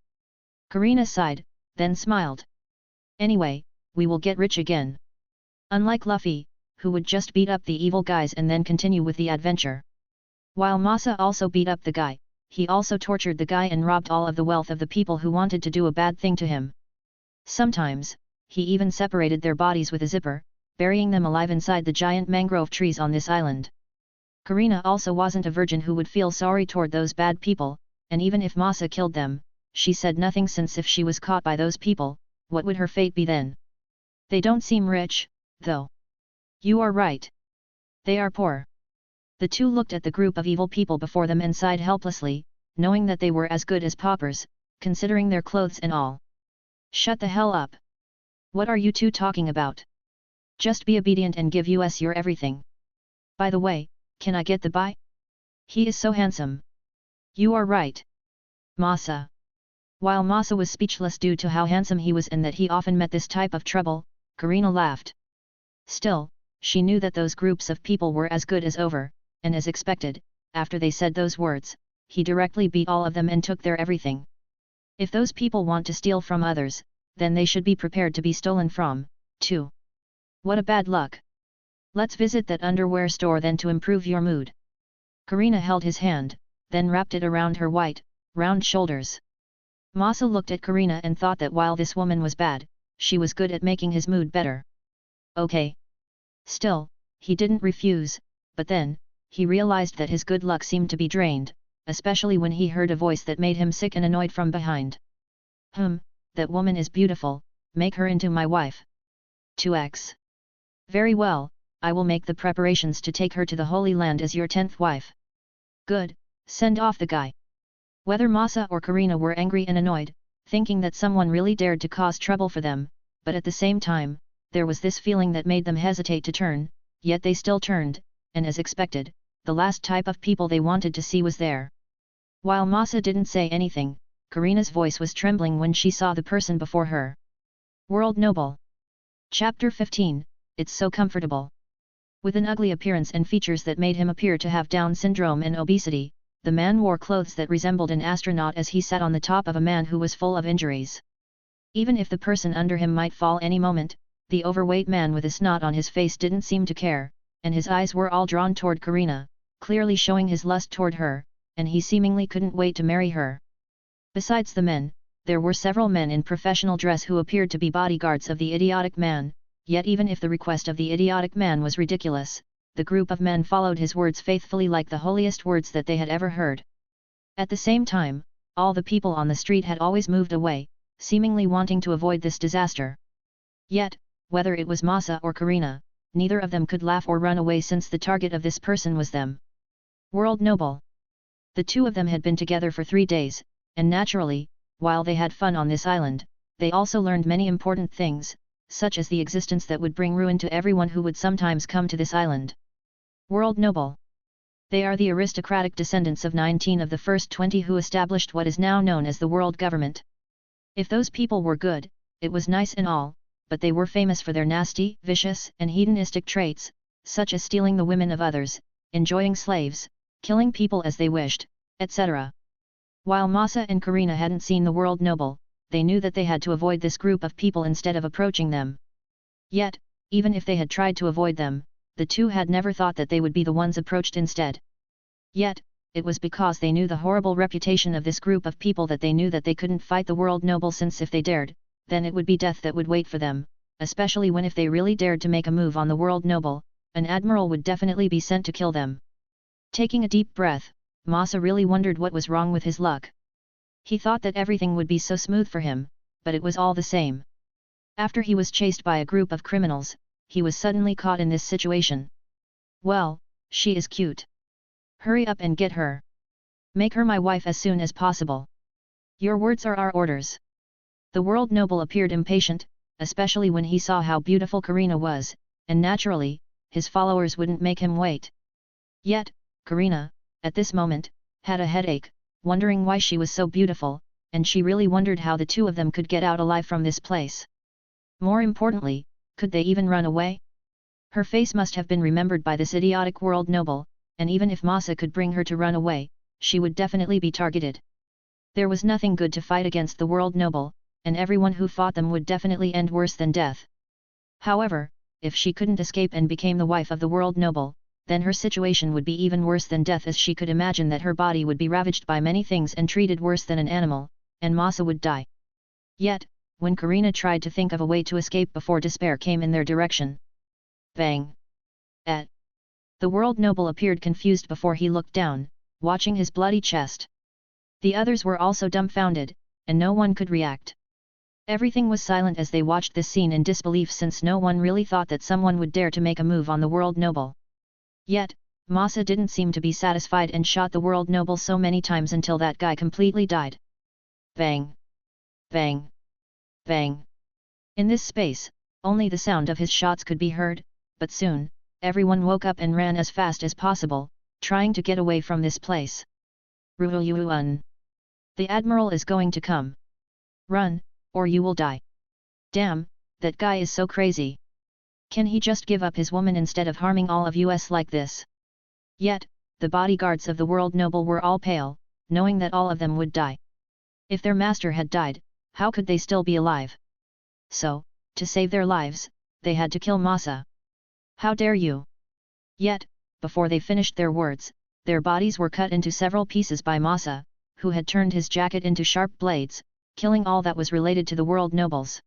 Speaker 2: Karina sighed, then smiled. Anyway, we will get rich again. Unlike Luffy, who would just beat up the evil guys and then continue with the adventure. While Masa also beat up the guy, he also tortured the guy and robbed all of the wealth of the people who wanted to do a bad thing to him. Sometimes, he even separated their bodies with a zipper, burying them alive inside the giant mangrove trees on this island. Karina also wasn't a virgin who would feel sorry toward those bad people, and even if Masa killed them, she said nothing since if she was caught by those people, what would her fate be then? They don't seem rich, though. You are right. They are poor. The two looked at the group of evil people before them and sighed helplessly, knowing that they were as good as paupers, considering their clothes and all. Shut the hell up. What are you two talking about? Just be obedient and give us your everything. By the way, can I get the buy? He is so handsome. You are right. Masa. While Masa was speechless due to how handsome he was and that he often met this type of trouble, Karina laughed. Still, she knew that those groups of people were as good as over, and as expected, after they said those words, he directly beat all of them and took their everything. If those people want to steal from others, then they should be prepared to be stolen from, too. What a bad luck. Let's visit that underwear store then to improve your mood. Karina held his hand, then wrapped it around her white, round shoulders. Masa looked at Karina and thought that while this woman was bad, she was good at making his mood better. Okay. Still, he didn't refuse, but then, he realized that his good luck seemed to be drained, especially when he heard a voice that made him sick and annoyed from behind. That woman is beautiful, make her into my wife. 2x. Very well, I will make the preparations to take her to the Holy Land as your 10th wife. Good, send off the guy. Whether Masa or Karina were angry and annoyed, thinking that someone really dared to cause trouble for them, but at the same time, there was this feeling that made them hesitate to turn, yet they still turned, and as expected, the last type of people they wanted to see was there. While Masa didn't say anything, Karina's voice was trembling when she saw the person before her. World Noble. Chapter 15, It's so comfortable. With an ugly appearance and features that made him appear to have Down syndrome and obesity, the man wore clothes that resembled an astronaut as he sat on the top of a man who was full of injuries. Even if the person under him might fall any moment, the overweight man with a snot on his face didn't seem to care, and his eyes were all drawn toward Karina, clearly showing his lust toward her, and he seemingly couldn't wait to marry her. Besides the men, there were several men in professional dress who appeared to be bodyguards of the idiotic man, yet even if the request of the idiotic man was ridiculous, the group of men followed his words faithfully like the holiest words that they had ever heard. At the same time, all the people on the street had always moved away, seemingly wanting to avoid this disaster. Yet, whether it was Masa or Karina, neither of them could laugh or run away since the target of this person was them. World Noble. The two of them had been together for 3 days, and naturally, while they had fun on this island, they also learned many important things, such as the existence that would bring ruin to everyone who would sometimes come to this island. World Noble. They are the aristocratic descendants of 19 of the first 20 who established what is now known as the world government. If those people were good, it was nice and all, but they were famous for their nasty, vicious, and hedonistic traits, such as stealing the women of others, enjoying slaves, killing people as they wished, etc. While Masa and Karina hadn't seen the world noble, they knew that they had to avoid this group of people instead of approaching them. Yet, even if they had tried to avoid them, the two had never thought that they would be the ones approached instead. Yet, it was because they knew the horrible reputation of this group of people that they knew that they couldn't fight the world noble, since if they dared, then it would be death that would wait for them, especially when if they really dared to make a move on the world noble, an admiral would definitely be sent to kill them. Taking a deep breath, Masa really wondered what was wrong with his luck. He thought that everything would be so smooth for him, but it was all the same. After he was chased by a group of criminals, he was suddenly caught in this situation. Well, she is cute. Hurry up and get her. Make her my wife as soon as possible. Your words are our orders. The world noble appeared impatient, especially when he saw how beautiful Karina was, and naturally, his followers wouldn't make him wait. Yet, Karina, at this moment, had a headache, wondering why she was so beautiful, and she really wondered how the two of them could get out alive from this place. More importantly, could they even run away? Her face must have been remembered by this idiotic world noble, and even if Masa could bring her to run away, she would definitely be targeted. There was nothing good to fight against the world noble, and everyone who fought them would definitely end worse than death. However, if she couldn't escape and became the wife of the world noble, then her situation would be even worse than death, as she could imagine that her body would be ravaged by many things and treated worse than an animal, and Masa would die. Yet, when Karina tried to think of a way to escape before despair came in their direction. Bang! The world noble appeared confused before he looked down, watching his bloody chest. The others were also dumbfounded, and no one could react. Everything was silent as they watched this scene in disbelief, since no one really thought that someone would dare to make a move on the world noble. Yet, Masa didn't seem to be satisfied and shot the world noble so many times until that guy completely died. Bang! Bang! Bang! In this space, only the sound of his shots could be heard, but soon, everyone woke up and ran as fast as possible, trying to get away from this place. Ruhuyuan! The Admiral is going to come. Run, or you will die. Damn, that guy is so crazy. Can he just give up his woman instead of harming all of us like this? Yet, the bodyguards of the world noble were all pale, knowing that all of them would die. If their master had died, how could they still be alive? So, to save their lives, they had to kill Masa. How dare you? Yet, before they finished their words, their bodies were cut into several pieces by Masa, who had turned his jacket into sharp blades, killing all that was related to the world nobles.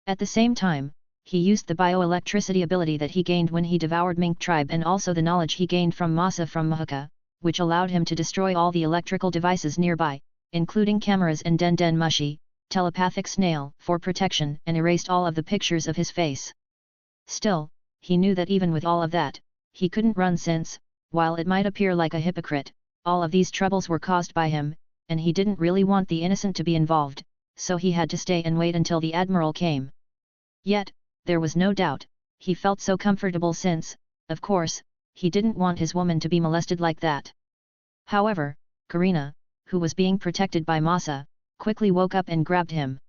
Speaker 2: At the same time, he used the bioelectricity ability that he gained when he devoured Mink tribe and also the knowledge he gained from Masa from Mahuka, which allowed him to destroy all the electrical devices nearby, including cameras and Den Mushi, telepathic snail, for protection, and erased all of the pictures of his face. Still, he knew that even with all of that, he couldn't run since, while it might appear like a hypocrite, all of these troubles were caused by him, and he didn't really want the innocent to be involved, so he had to stay and wait until the Admiral came. Yet, there was no doubt, he felt so comfortable since, of course, he didn't want his woman to be molested like that. However, Karina, who was being protected by Masa, quickly woke up and grabbed him.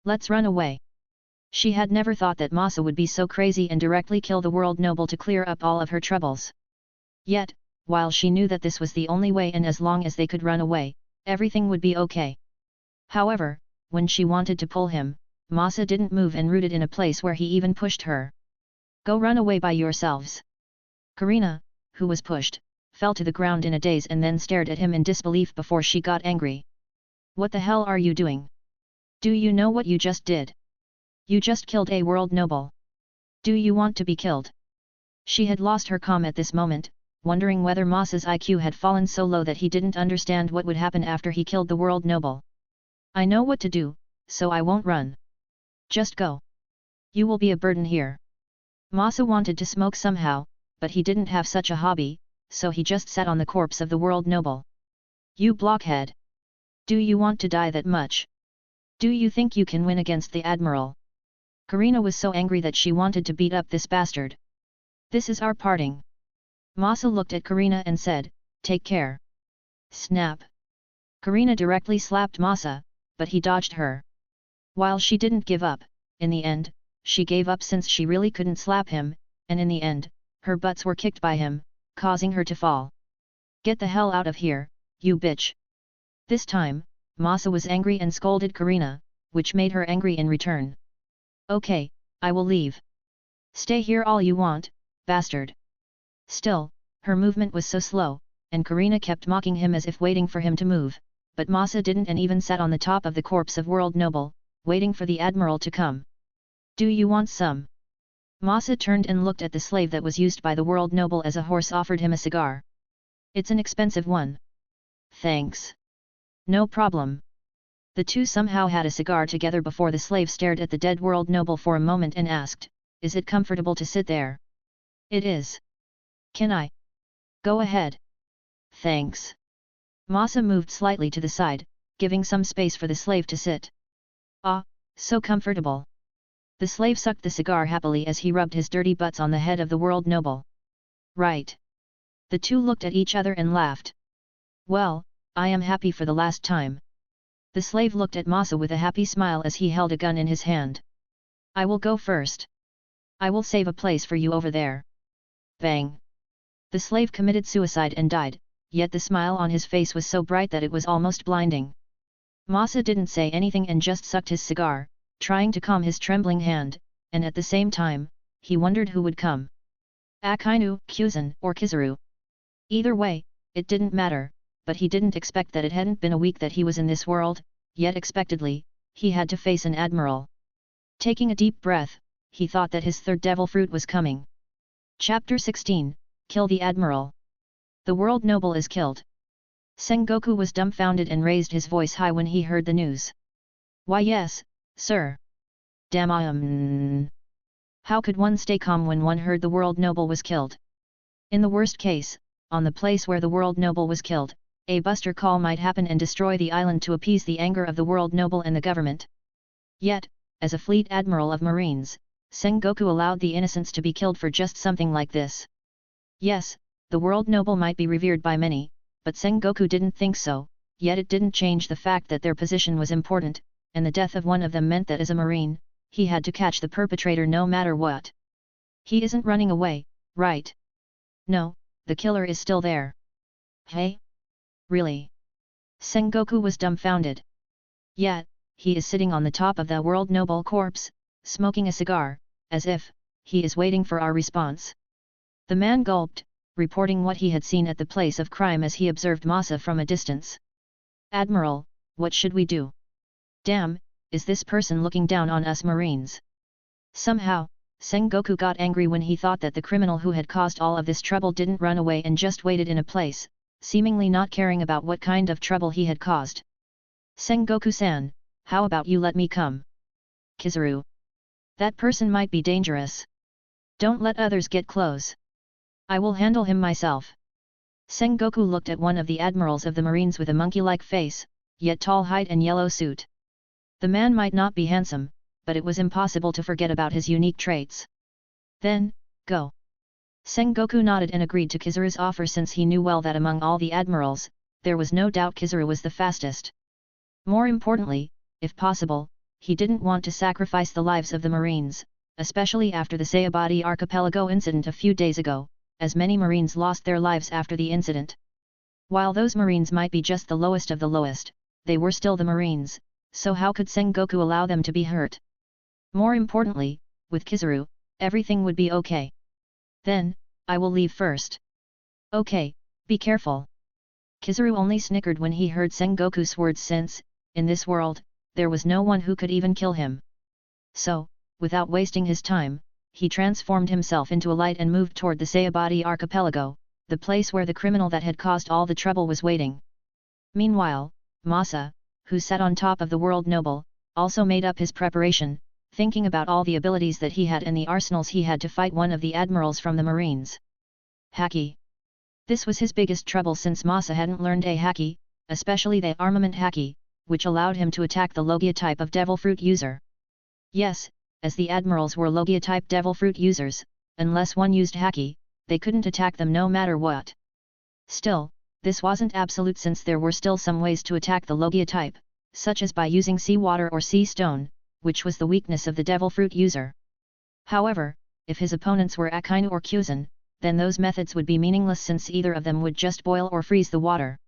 Speaker 2: "Let's run away." She had never thought that Masa would be so crazy and directly kill the world noble to clear up all of her troubles. Yet, while she knew that this was the only way and as long as they could run away, everything would be okay. However, when she wanted to pull him, Masa didn't move and rooted in a place where he even pushed her. "Go run away by yourselves." Karina, who was pushed, fell to the ground in a daze and then stared at him in disbelief before she got angry. "What the hell are you doing? Do you know what you just did? You just killed a world noble. Do you want to be killed?" She had lost her calm at this moment, wondering whether Masa's IQ had fallen so low that he didn't understand what would happen after he killed the world noble. "I know what to do, so I won't run. Just go. You will be a burden here." Masa wanted to smoke somehow, but he didn't have such a hobby, so he just sat on the corpse of the world noble. "You blockhead! Do you want to die that much? Do you think you can win against the Admiral?" Karina was so angry that she wanted to beat up this bastard. "This is our parting." Masa looked at Karina and said, "Take care." Snap! Karina directly slapped Masa, but he dodged her. While she didn't give up, in the end, she gave up since she really couldn't slap him, and in the end, her butts were kicked by him, causing her to fall. "Get the hell out of here, you bitch!" This time, Masa was angry and scolded Karina, which made her angry in return. "Okay, I will leave. Stay here all you want, bastard." Still, her movement was so slow, and Karina kept mocking him as if waiting for him to move, but Masa didn't and even sat on the top of the corpse of World Noble, waiting for the Admiral to come. "Do you want some?" Masa turned and looked at the slave that was used by the World Noble as a horse, offered him a cigar. "It's an expensive one." "Thanks." "No problem." The two somehow had a cigar together before the slave stared at the dead World Noble for a moment and asked, "Is it comfortable to sit there?" "It is." "Can I?" "Go ahead." "Thanks." Masa moved slightly to the side, giving some space for the slave to sit. "Ah, so comfortable." The slave sucked the cigar happily as he rubbed his dirty butts on the head of the World Noble. "Right." The two looked at each other and laughed. "Well, I am happy for the last time." The slave looked at Masa with a happy smile as he held a gun in his hand. "I will go first. I will save a place for you over there." Bang! The slave committed suicide and died, yet the smile on his face was so bright that it was almost blinding. Masa didn't say anything and just sucked his cigar, trying to calm his trembling hand, and at the same time, he wondered who would come. Akainu, Kuzan, or Kizaru. Either way, it didn't matter, but he didn't expect that it hadn't been a week that he was in this world, yet expectedly, he had to face an Admiral. Taking a deep breath, he thought that his third devil fruit was coming. Chapter 16, Kill the Admiral. The World Noble is killed. Sengoku was dumbfounded and raised his voice high when he heard the news. "Why yes, sir. Damn. How could one stay calm when one heard the World Noble was killed? In the worst case, on the place where the World Noble was killed, a buster call might happen and destroy the island to appease the anger of the World Noble and the government. Yet, as a fleet admiral of Marines, Sengoku allowed the innocents to be killed for just something like this. Yes, the World Noble might be revered by many, but Sengoku didn't think so, yet it didn't change the fact that their position was important, and the death of one of them meant that as a Marine, he had to catch the perpetrator no matter what. He isn't running away, right? No, the killer is still there. Hey? Really? Sengoku was dumbfounded. Yet, he is sitting on the top of the World Noble corpse, smoking a cigar, as if he is waiting for our response. The man gulped, reporting what he had seen at the place of crime as he observed Masa from a distance. "Admiral, what should we do? Damn, is this person looking down on us Marines? Somehow, Sengoku got angry when he thought that the criminal who had caused all of this trouble didn't run away and just waited in a place, seemingly not caring about what kind of trouble he had caused. Sengoku-san, how about you let me come? Kizaru. That person might be dangerous. Don't let others get close. I will handle him myself. Sengoku looked at one of the admirals of the Marines with a monkey-like face, yet tall height and yellow suit. The man might not be handsome, but it was impossible to forget about his unique traits. Then, go. Sengoku nodded and agreed to Kizaru's offer since he knew well that among all the admirals, there was no doubt Kizaru was the fastest. More importantly, if possible, he didn't want to sacrifice the lives of the Marines, especially after the Sabaody archipelago incident a few days ago, as many Marines lost their lives after the incident. While those Marines might be just the lowest of the lowest, they were still the Marines, so how could Sengoku allow them to be hurt? More importantly, with Kizaru, everything would be okay. Then, I will leave first. Okay, be careful. Kizaru only snickered when he heard Sengoku's words since, in this world, there was no one who could even kill him. So, without wasting his time, he transformed himself into a light and moved toward the Sabaody archipelago, the place where the criminal that had caused all the trouble was waiting. Meanwhile, Masa, who sat on top of the world noble, also made up his preparation, thinking about all the abilities that he had and the arsenals he had to fight one of the admirals from the Marines. Haki. This was his biggest trouble since Masa hadn't learned a haki, especially the armament haki, which allowed him to attack the Logia type of devil fruit user. Yes, as the admirals were Logia type devil fruit users, unless one used haki, they couldn't attack them no matter what. Still, this wasn't absolute since there were still some ways to attack the Logia type, such as by using sea water or sea stone, which was the weakness of the devil fruit user. However, if his opponents were Akainu or Kyuzan, then those methods would be meaningless since either of them would just boil or freeze the water.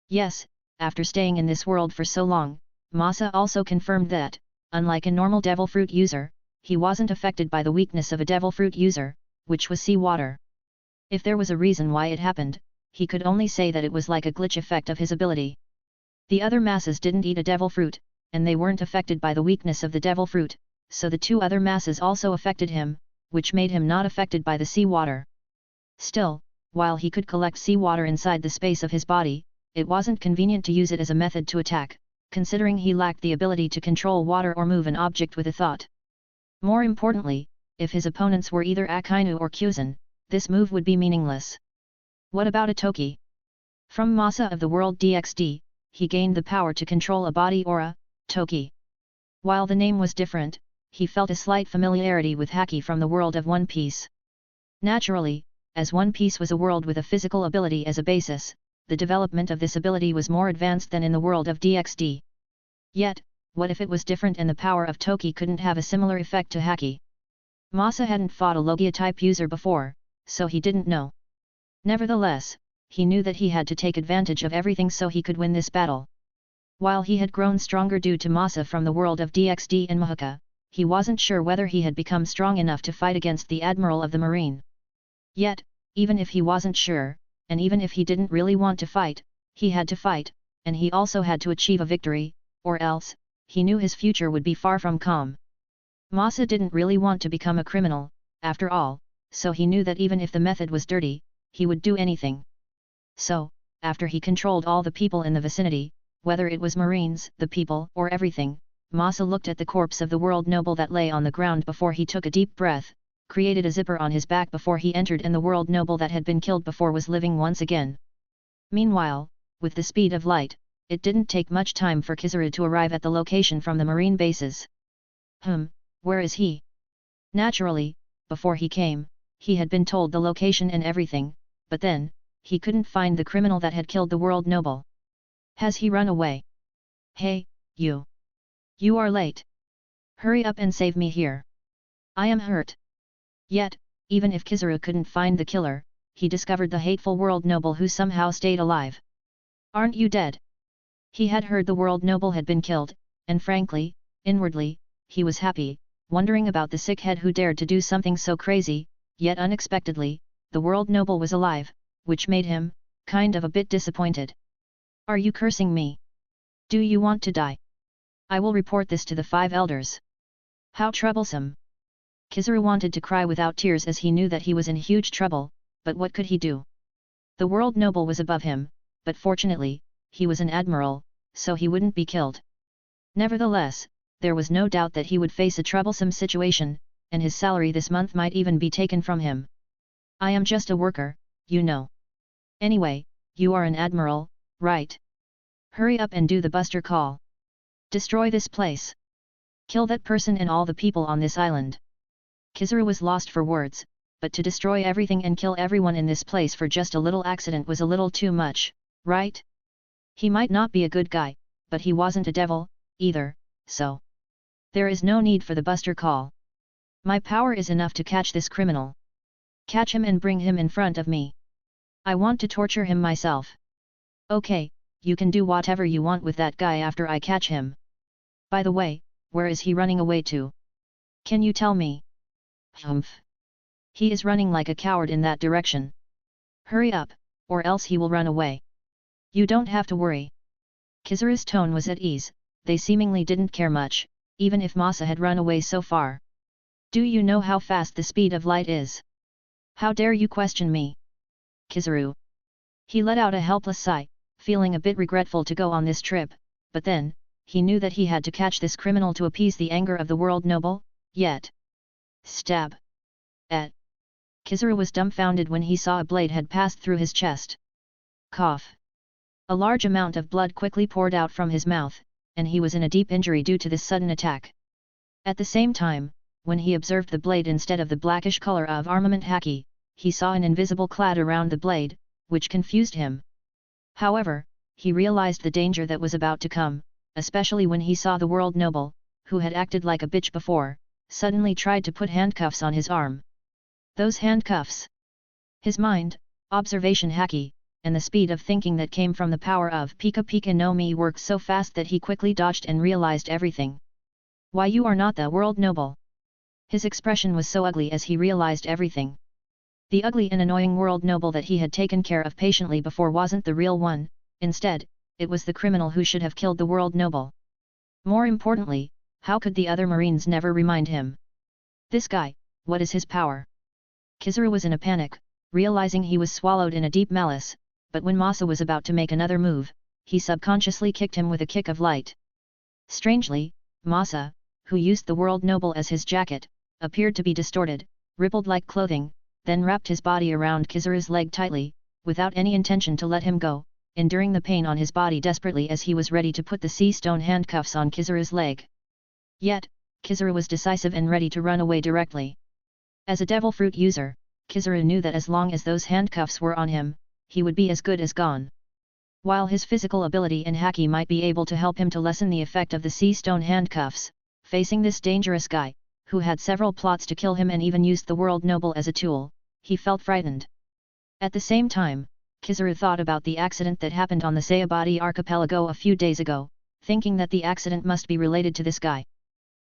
Speaker 2: Yes, after staying in this world for so long, Masa also confirmed that, unlike a normal devil fruit user, he wasn't affected by the weakness of a devil fruit user, which was sea water. If there was a reason why it happened, he could only say that it was like a glitch effect of his ability. The other masses didn't eat a devil fruit, and they weren't affected by the weakness of the devil fruit, so the two other masses also affected him, which made him not affected by the sea water. Still, while he could collect sea water inside the space of his body, it wasn't convenient to use it as a method to attack, considering he lacked the ability to control water or move an object with a thought. More importantly, if his opponents were either Akainu or Kyuzan, this move would be meaningless. What about a Toki? From Masa of the world DXD, he gained the power to control a body aura, Toki. While the name was different, he felt a slight familiarity with haki from the world of One Piece. Naturally, as One Piece was a world with a physical ability as a basis, the development of this ability was more advanced than in the world of DXD. Yet, what if it was different and the power of Toki couldn't have a similar effect to haki? Masa hadn't fought a Logia-type user before, so he didn't know. Nevertheless, he knew that he had to take advantage of everything so he could win this battle. While he had grown stronger due to Masa from the world of DXD and Mahaka, he wasn't sure whether he had become strong enough to fight against the Admiral of the Marine. Yet, even if he wasn't sure, and even if he didn't really want to fight, he had to fight, and he also had to achieve a victory, or else, he knew his future would be far from calm. Masa didn't really want to become a criminal, after all, so he knew that even if the method was dirty, he would do anything. So, after he controlled all the people in the vicinity, whether it was Marines, the people, or everything, Masa looked at the corpse of the world noble that lay on the ground before he took a deep breath, created a zipper on his back before he entered, and the world noble that had been killed before was living once again. Meanwhile, with the speed of light, it didn't take much time for Kizaru to arrive at the location from the marine bases. Where is he? Naturally, before he came, he had been told the location and everything, but then, he couldn't find the criminal that had killed the world noble. Has he run away? Hey, you! You are late! Hurry up and save me here! I am hurt! Yet, even if Kizaru couldn't find the killer, he discovered the hateful world noble who somehow stayed alive. Aren't you dead? He had heard the world noble had been killed, and frankly, inwardly, he was happy, wondering about the sick head who dared to do something so crazy, yet unexpectedly, the world noble was alive, which made him, kind of a bit disappointed. Are you cursing me? Do you want to die? I will report this to the 5 elders. How troublesome! Kizaru wanted to cry without tears as he knew that he was in huge trouble, but what could he do? The world noble was above him, but fortunately, he was an admiral, so he wouldn't be killed. Nevertheless, there was no doubt that he would face a troublesome situation, and his salary this month might even be taken from him. I am just a worker, you know. Anyway, you are an admiral, right? Hurry up and do the buster call. Destroy this place. Kill that person and all the people on this island. Kizaru was lost for words, but to destroy everything and kill everyone in this place for just a little accident was a little too much, right? He might not be a good guy, but he wasn't a devil, either, so. There is no need for the buster call. My power is enough to catch this criminal. Catch him and bring him in front of me. I want to torture him myself. Okay, you can do whatever you want with that guy after I catch him. By the way, where is he running away to? Can you tell me? Humph. He is running like a coward in that direction. Hurry up, or else he will run away. You don't have to worry. Kizaru's tone was at ease, they seemingly didn't care much, even if Masa had run away so far. Do you know how fast the speed of light is? How dare you question me? Kizaru. He let out a helpless sigh, feeling a bit regretful to go on this trip, but then, he knew that he had to catch this criminal to appease the anger of the world noble, yet. Stab. Kizaru was dumbfounded when he saw a blade had passed through his chest. Cough. A large amount of blood quickly poured out from his mouth, and he was in a deep injury due to this sudden attack. At the same time, when he observed the blade instead of the blackish color of armament haki, he saw an invisible clad around the blade, which confused him. However, he realized the danger that was about to come, especially when he saw the world noble, who had acted like a bitch before, suddenly tried to put handcuffs on his arm. Those handcuffs! His mind, observation haki, and the speed of thinking that came from the power of Pika Pika no Mi worked so fast that he quickly dodged and realized everything. Why, you are not the world noble? His expression was so ugly as he realized everything. The ugly and annoying world noble that he had taken care of patiently before wasn't the real one, instead, it was the criminal who should have killed the world noble. More importantly, how could the other Marines never remind him? This guy, what is his power? Kizaru was in a panic, realizing he was swallowed in a deep malice, but when Masa was about to make another move, he subconsciously kicked him with a kick of light. Strangely, Masa, who used the world noble as his jacket, appeared to be distorted, rippled like clothing, then wrapped his body around Kizaru's leg tightly, without any intention to let him go, enduring the pain on his body desperately as he was ready to put the sea stone handcuffs on Kizaru's leg. Yet, Kizaru was decisive and ready to run away directly. As a devil fruit user, Kizaru knew that as long as those handcuffs were on him, he would be as good as gone. While his physical ability and haki might be able to help him to lessen the effect of the sea stone handcuffs, facing this dangerous guy, who had several plots to kill him and even used the world noble as a tool, he felt frightened. At the same time, Kizaru thought about the accident that happened on the Sabaody archipelago a few days ago, thinking that the accident must be related to this guy.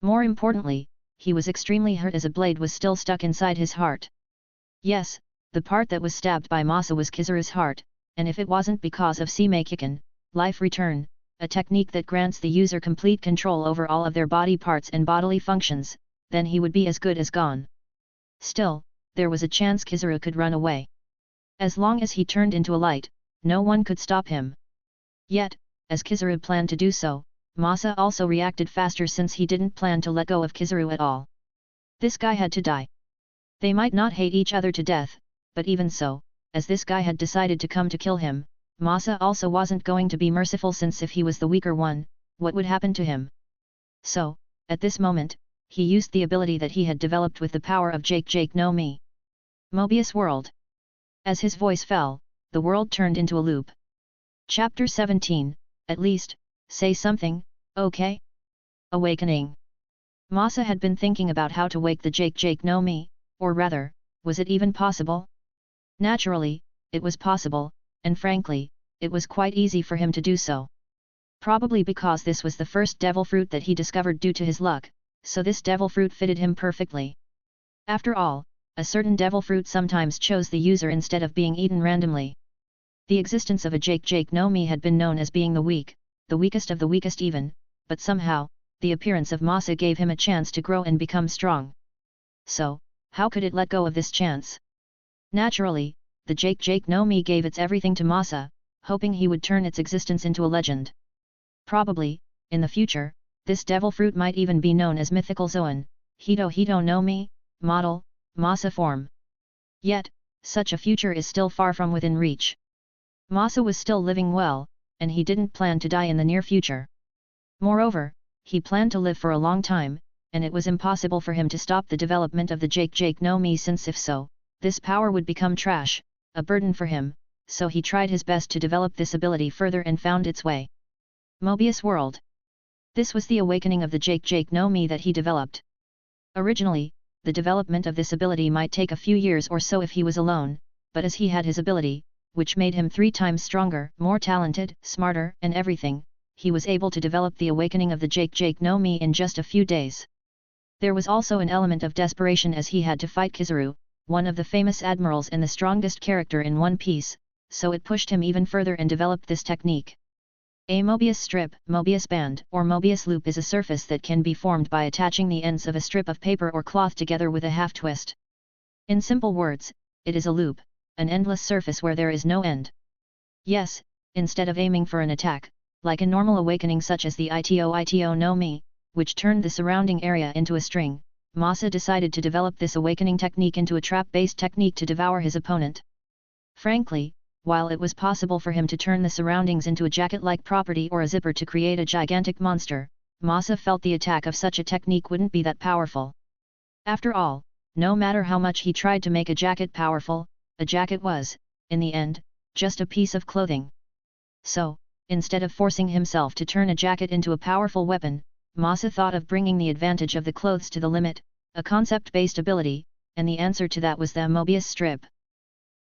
Speaker 2: More importantly, he was extremely hurt as a blade was still stuck inside his heart. Yes, the part that was stabbed by Masa was Kizaru's heart, and if it wasn't because of Seikiken, life return, a technique that grants the user complete control over all of their body parts and bodily functions, then he would be as good as gone. Still, there was a chance Kizaru could run away. As long as he turned into a light, no one could stop him. Yet, as Kizaru planned to do so, Masa also reacted faster since he didn't plan to let go of Kizaru at all. This guy had to die. They might not hate each other to death, but even so, as this guy had decided to come to kill him, Masa also wasn't going to be merciful since if he was the weaker one, what would happen to him? So, at this moment, he used the ability that he had developed with the power of Jake no Mi. Mobius World. As his voice fell, the world turned into a loop. Chapter 17, at least, say something, okay? Awakening. Masa had been thinking about how to wake the Jake no Mi, or rather, was it even possible? Naturally, it was possible, and frankly, it was quite easy for him to do so. Probably because this was the first devil fruit that he discovered due to his luck, so this devil fruit fitted him perfectly. After all, a certain devil fruit sometimes chose the user instead of being eaten randomly. The existence of a Jake no Mi had been known as being the weakest of the weakest even, but somehow, the appearance of Masa gave him a chance to grow and become strong. so, how could it let go of this chance? Naturally, the Jake no Mi gave its everything to Masa, hoping he would turn its existence into a legend. Probably, in the future, this devil fruit might even be known as mythical Zoan, Hito no Mi, model, Masa form. Yet, such a future is still far from within reach. Masa was still living well, and he didn't plan to die in the near future. Moreover, he planned to live for a long time, and it was impossible for him to stop the development of the Jake no Mi, since if so, this power would become trash, a burden for him, so he tried his best to develop this ability further and found its way. Mobius World. This was the awakening of the Jake no Mi that he developed. Originally, the development of this ability might take a few years or so if he was alone, but as he had his ability, which made him 3 times stronger, more talented, smarter, and everything, he was able to develop the awakening of the Jake no Mi in just a few days. There was also an element of desperation as he had to fight Kizaru, one of the famous admirals and the strongest character in One Piece, so it pushed him even further and developed this technique. A Mobius strip, Mobius band, or Mobius loop is a surface that can be formed by attaching the ends of a strip of paper or cloth together with a half twist. In simple words, it is a loop, an endless surface where there is no end. Yes, instead of aiming for an attack, like a normal awakening such as the Ito no Mi, which turned the surrounding area into a string, Masa decided to develop this awakening technique into a trap-based technique to devour his opponent. Frankly, while it was possible for him to turn the surroundings into a jacket-like property or a zipper to create a gigantic monster, Masa felt the attack of such a technique wouldn't be that powerful. After all, no matter how much he tried to make a jacket powerful, a jacket was, in the end, just a piece of clothing. So, instead of forcing himself to turn a jacket into a powerful weapon, Masa thought of bringing the advantage of the clothes to the limit, a concept-based ability, and the answer to that was the Mobius strip.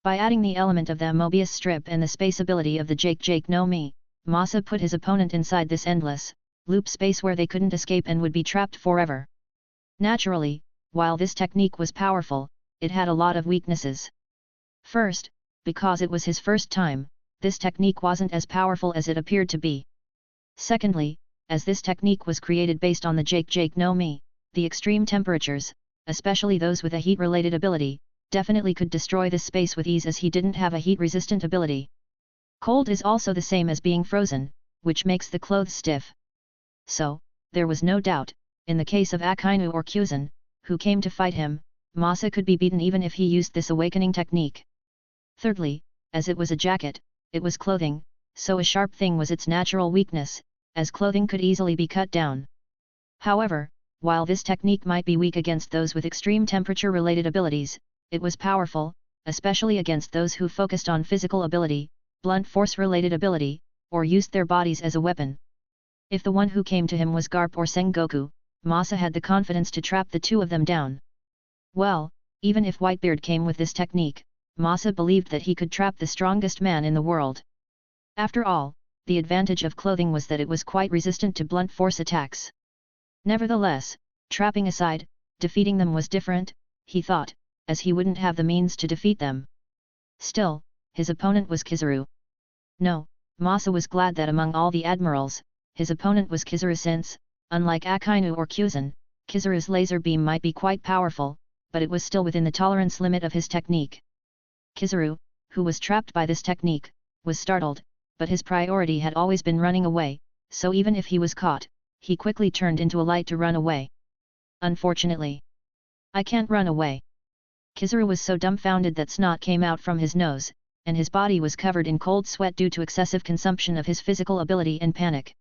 Speaker 2: By adding the element of the Mobius strip and the space ability of the Jake no Mi, Masa put his opponent inside this endless, loop space where they couldn't escape and would be trapped forever. Naturally, while this technique was powerful, it had a lot of weaknesses. First, because it was his first time, this technique wasn't as powerful as it appeared to be. Secondly, as this technique was created based on the Jake no Mi, the extreme temperatures, especially those with a heat-related ability, definitely could destroy this space with ease as he didn't have a heat-resistant ability. Cold is also the same as being frozen, which makes the clothes stiff. So, there was no doubt, in the case of Akainu or Kyuzan, who came to fight him, Masa could be beaten even if he used this awakening technique. Thirdly, as it was a jacket, it was clothing, so a sharp thing was its natural weakness, as clothing could easily be cut down. However, while this technique might be weak against those with extreme temperature-related abilities, it was powerful, especially against those who focused on physical ability, blunt force-related ability, or used their bodies as a weapon. If the one who came to him was Garp or Sengoku, Masa had the confidence to trap the two of them down. Well, even if Whitebeard came with this technique, Masa believed that he could trap the strongest man in the world. After all, the advantage of clothing was that it was quite resistant to blunt force attacks. Nevertheless, trapping aside, defeating them was different, he thought, as he wouldn't have the means to defeat them. Still, his opponent was Kizaru. No, Masa was glad that among all the admirals, his opponent was Kizaru since, unlike Akainu or Kyuzan, Kizaru's laser beam might be quite powerful, but it was still within the tolerance limit of his technique. Kizaru, who was trapped by this technique, was startled, but his priority had always been running away, so even if he was caught, he quickly turned into a light to run away. Unfortunately, I can't run away. Kizaru was so dumbfounded that snot came out from his nose, and his body was covered in cold sweat due to excessive consumption of his physical ability and panic.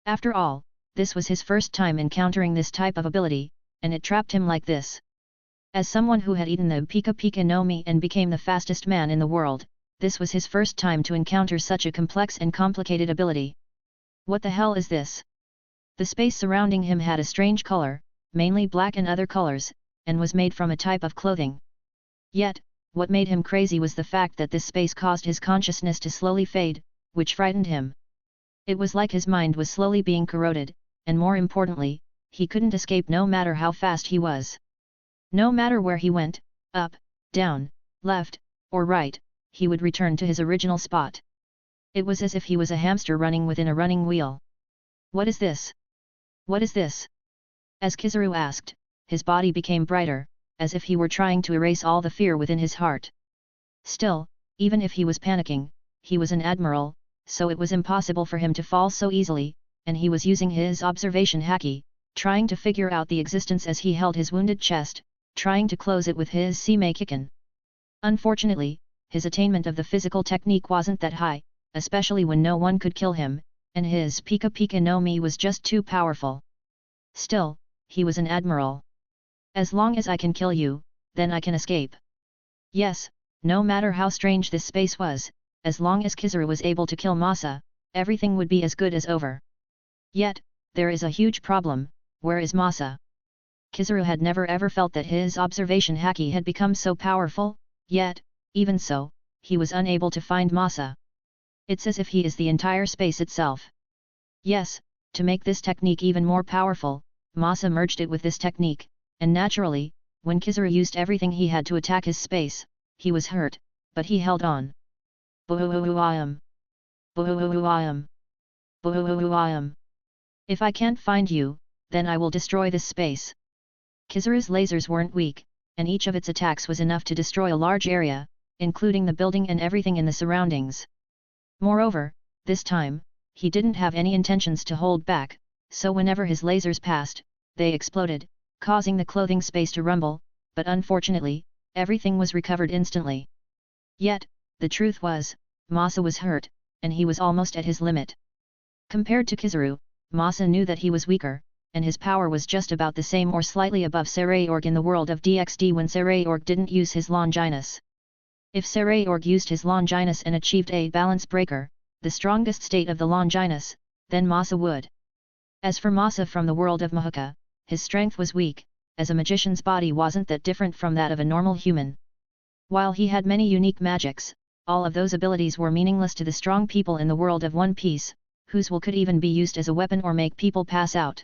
Speaker 2: After all, this was his first time encountering this type of ability, and it trapped him like this. As someone who had eaten the Pika no Mi and became the fastest man in the world, this was his first time to encounter such a complex and complicated ability. What the hell is this? The space surrounding him had a strange color, mainly black and other colors, and was made from a type of clothing. Yet, what made him crazy was the fact that this space caused his consciousness to slowly fade, which frightened him. It was like his mind was slowly being corroded, and more importantly, he couldn't escape no matter how fast he was. No matter where he went, up, down, left, or right, he would return to his original spot. It was as if he was a hamster running within a running wheel. What is this? What is this? As Kizaru asked, his body became brighter, as if he were trying to erase all the fear within his heart. Still, even if he was panicking, he was an admiral, so it was impossible for him to fall so easily, and he was using his observation haki, trying to figure out the existence as he held his wounded chest, trying to close it with his Seimei Kikken. Unfortunately, his attainment of the physical technique wasn't that high, especially when no one could kill him, and his Pika Pika no Mi was just too powerful. Still, he was an admiral. As long as I can kill you, then I can escape. Yes, no matter how strange this space was, as long as Kizaru was able to kill Masa, everything would be as good as over. Yet, there is a huge problem. Where is Masa? Kizaru had never ever felt that his observation haki had become so powerful, yet, even so, he was unable to find Masa. It's as if he is the entire space itself. Yes, to make this technique even more powerful, Masa merged it with this technique, and naturally, when Kizaru used everything he had to attack his space, he was hurt, but he held on. Boo-hoo-hoo-I-am. Boo-hoo-hoo-I-am. Boo-hoo-hoo-I-am. If I can't find you, then I will destroy this space. Kizaru's lasers weren't weak, and each of its attacks was enough to destroy a large area, including the building and everything in the surroundings. Moreover, this time, he didn't have any intentions to hold back, so whenever his lasers passed, they exploded, causing the clothing space to rumble, but unfortunately, everything was recovered instantly. Yet, the truth was, Masa was hurt, and he was almost at his limit. Compared to Kizaru, Masa knew that he was weaker, and his power was just about the same or slightly above Sabaody in the world of DxD when Sabaody didn't use his Longinus. If Sabaody used his Longinus and achieved a balance breaker, the strongest state of the Longinus, then Masa would. As for Masa from the world of Mahuka, his strength was weak, as a magician's body wasn't that different from that of a normal human. While he had many unique magics, all of those abilities were meaningless to the strong people in the world of One Piece, whose will could even be used as a weapon or make people pass out.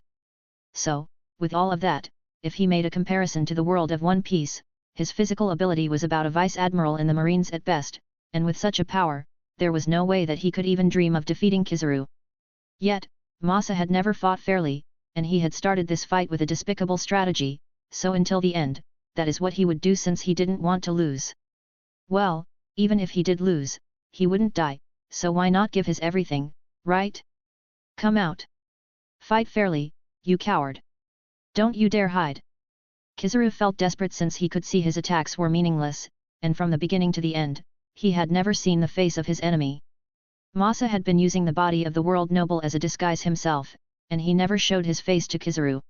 Speaker 2: So, with all of that, if he made a comparison to the world of One Piece, his physical ability was about a vice-admiral in the Marines at best, and with such a power, there was no way that he could even dream of defeating Kizaru. Yet, Masa had never fought fairly, and he had started this fight with a despicable strategy, so until the end, that is what he would do since he didn't want to lose. Well, even if he did lose, he wouldn't die, so why not give his everything, right? Come out. Fight fairly, you coward. Don't you dare hide. Kizaru felt desperate since he could see his attacks were meaningless, and from the beginning to the end, he had never seen the face of his enemy. Masa had been using the body of the world noble as a disguise himself, and he never showed his face to Kizaru.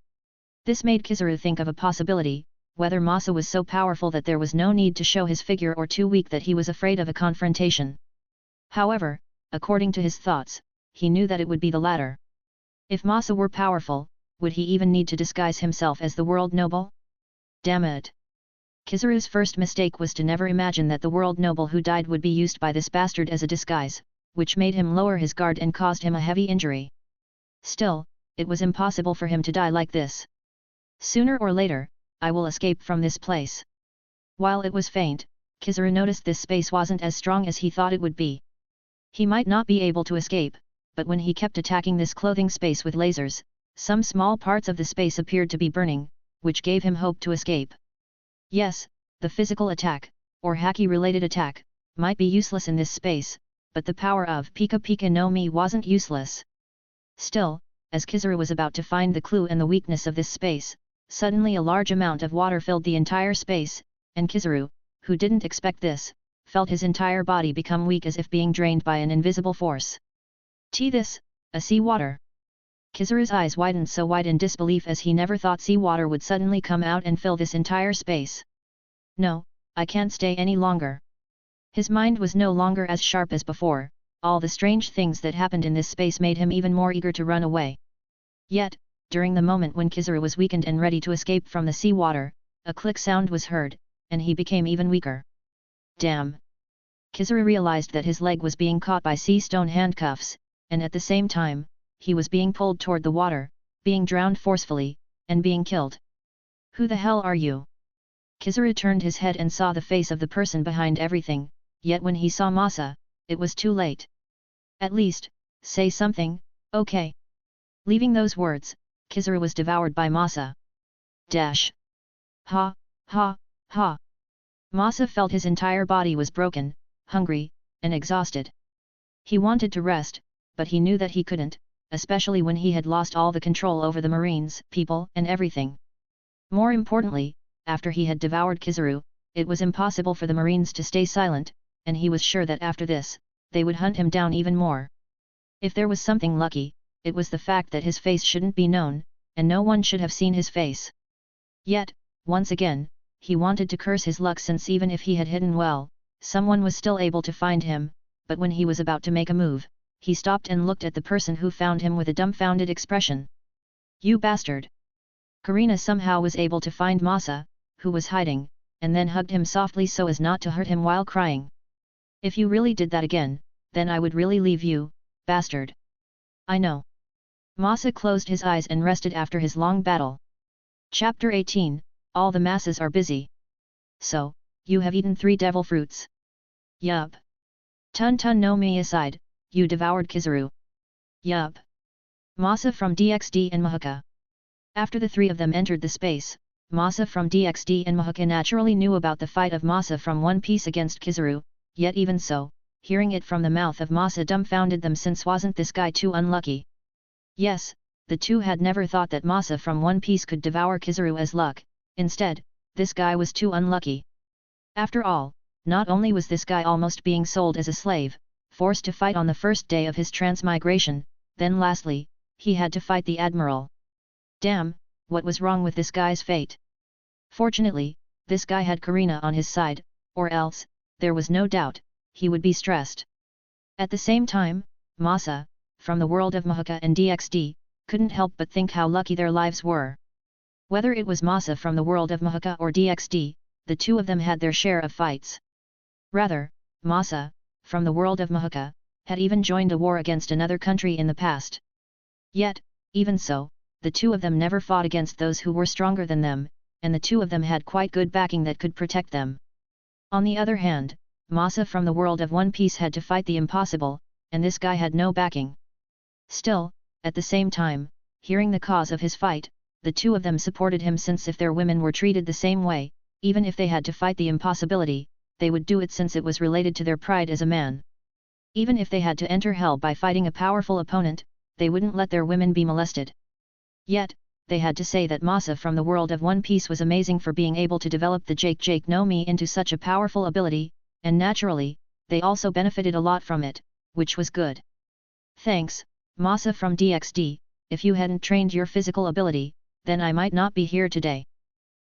Speaker 2: This made Kizaru think of a possibility, whether Masa was so powerful that there was no need to show his figure or too weak that he was afraid of a confrontation. However, according to his thoughts, he knew that it would be the latter. If Masa were powerful, would he even need to disguise himself as the world noble? Damn it! Kizaru's first mistake was to never imagine that the world noble who died would be used by this bastard as a disguise, which made him lower his guard and caused him a heavy injury. Still, it was impossible for him to die like this. Sooner or later, I will escape from this place. While it was faint, Kizaru noticed this space wasn't as strong as he thought it would be. He might not be able to escape, but when he kept attacking this clothing space with lasers, some small parts of the space appeared to be burning, which gave him hope to escape. Yes, the physical attack, or haki-related attack, might be useless in this space, but the power of Pika Pika no Mi wasn't useless. Still, as Kizaru was about to find the clue and the weakness of this space, suddenly a large amount of water filled the entire space, and Kizaru, who didn't expect this, felt his entire body become weak as if being drained by an invisible force. This, a sea water. Kizaru's eyes widened so wide in disbelief as he never thought seawater would suddenly come out and fill this entire space. No, I can't stay any longer. His mind was no longer as sharp as before, all the strange things that happened in this space made him even more eager to run away. Yet, during the moment when Kizaru was weakened and ready to escape from the seawater, a click sound was heard, and he became even weaker. Damn! Kizaru realized that his leg was being caught by sea stone handcuffs, and at the same time, he was being pulled toward the water, being drowned forcefully, and being killed. Who the hell are you? Kizaru turned his head and saw the face of the person behind everything, yet when he saw Masa, it was too late. At least, say something, okay? Leaving those words, Kizaru was devoured by Masa. Dash! Ha! Ha, ha. Masa felt his entire body was broken, hungry, and exhausted. He wanted to rest, but he knew that he couldn't, especially when he had lost all the control over the marines, people, and everything. More importantly, after he had devoured Kizaru, it was impossible for the marines to stay silent, and he was sure that after this, they would hunt him down even more. If there was something lucky, it was the fact that his face shouldn't be known, and no one should have seen his face. Yet, once again, he wanted to curse his luck, since even if he had hidden well, someone was still able to find him, but when he was about to make a move, he stopped and looked at the person who found him with a dumbfounded expression. "You bastard!" Karina somehow was able to find Masa, who was hiding, and then hugged him softly so as not to hurt him while crying. "If you really did that again, then I would really leave you, bastard." "I know." Masa closed his eyes and rested after his long battle. Chapter 18, All the masses are busy. "So, you have eaten 3 devil fruits?" "Yup." "Tun tun no me aside, you devoured Kizaru?" "Yup." Masa from DXD and Mahuka. After the 3 of them entered the space, Masa from DXD and Mahuka naturally knew about the fight of Masa from One Piece against Kizaru, yet even so, hearing it from the mouth of Masa dumbfounded them, since wasn't this guy too unlucky? Yes, the 2 had never thought that Masa from One Piece could devour Kizaru as luck, instead, this guy was too unlucky. After all, not only was this guy almost being sold as a slave, forced to fight on the first day of his transmigration, then lastly, he had to fight the Admiral. Damn, what was wrong with this guy's fate? Fortunately, this guy had Karina on his side, or else, there was no doubt, he would be stressed. At the same time, Masa, from the world of Mahuka and DXD, couldn't help but think how lucky their lives were. Whether it was Masa from the world of Mahuka or DXD, the 2 of them had their share of fights. Rather, Masa, from the world of Mahuka, had even joined a war against another country in the past. Yet, even so, the 2 of them never fought against those who were stronger than them, and the 2 of them had quite good backing that could protect them. On the other hand, Masa from the world of One Piece had to fight the impossible, and this guy had no backing. Still, at the same time, hearing the cause of his fight, the 2 of them supported him, since if their women were treated the same way, even if they had to fight the impossibility, they would do it since it was related to their pride as a man. Even if they had to enter hell by fighting a powerful opponent, they wouldn't let their women be molested. Yet, they had to say that Masa from the world of One Piece was amazing for being able to develop the Jake no Mi into such a powerful ability, and naturally, they also benefited a lot from it, which was good. "Thanks, Masa from DXD, if you hadn't trained your physical ability, then I might not be here today."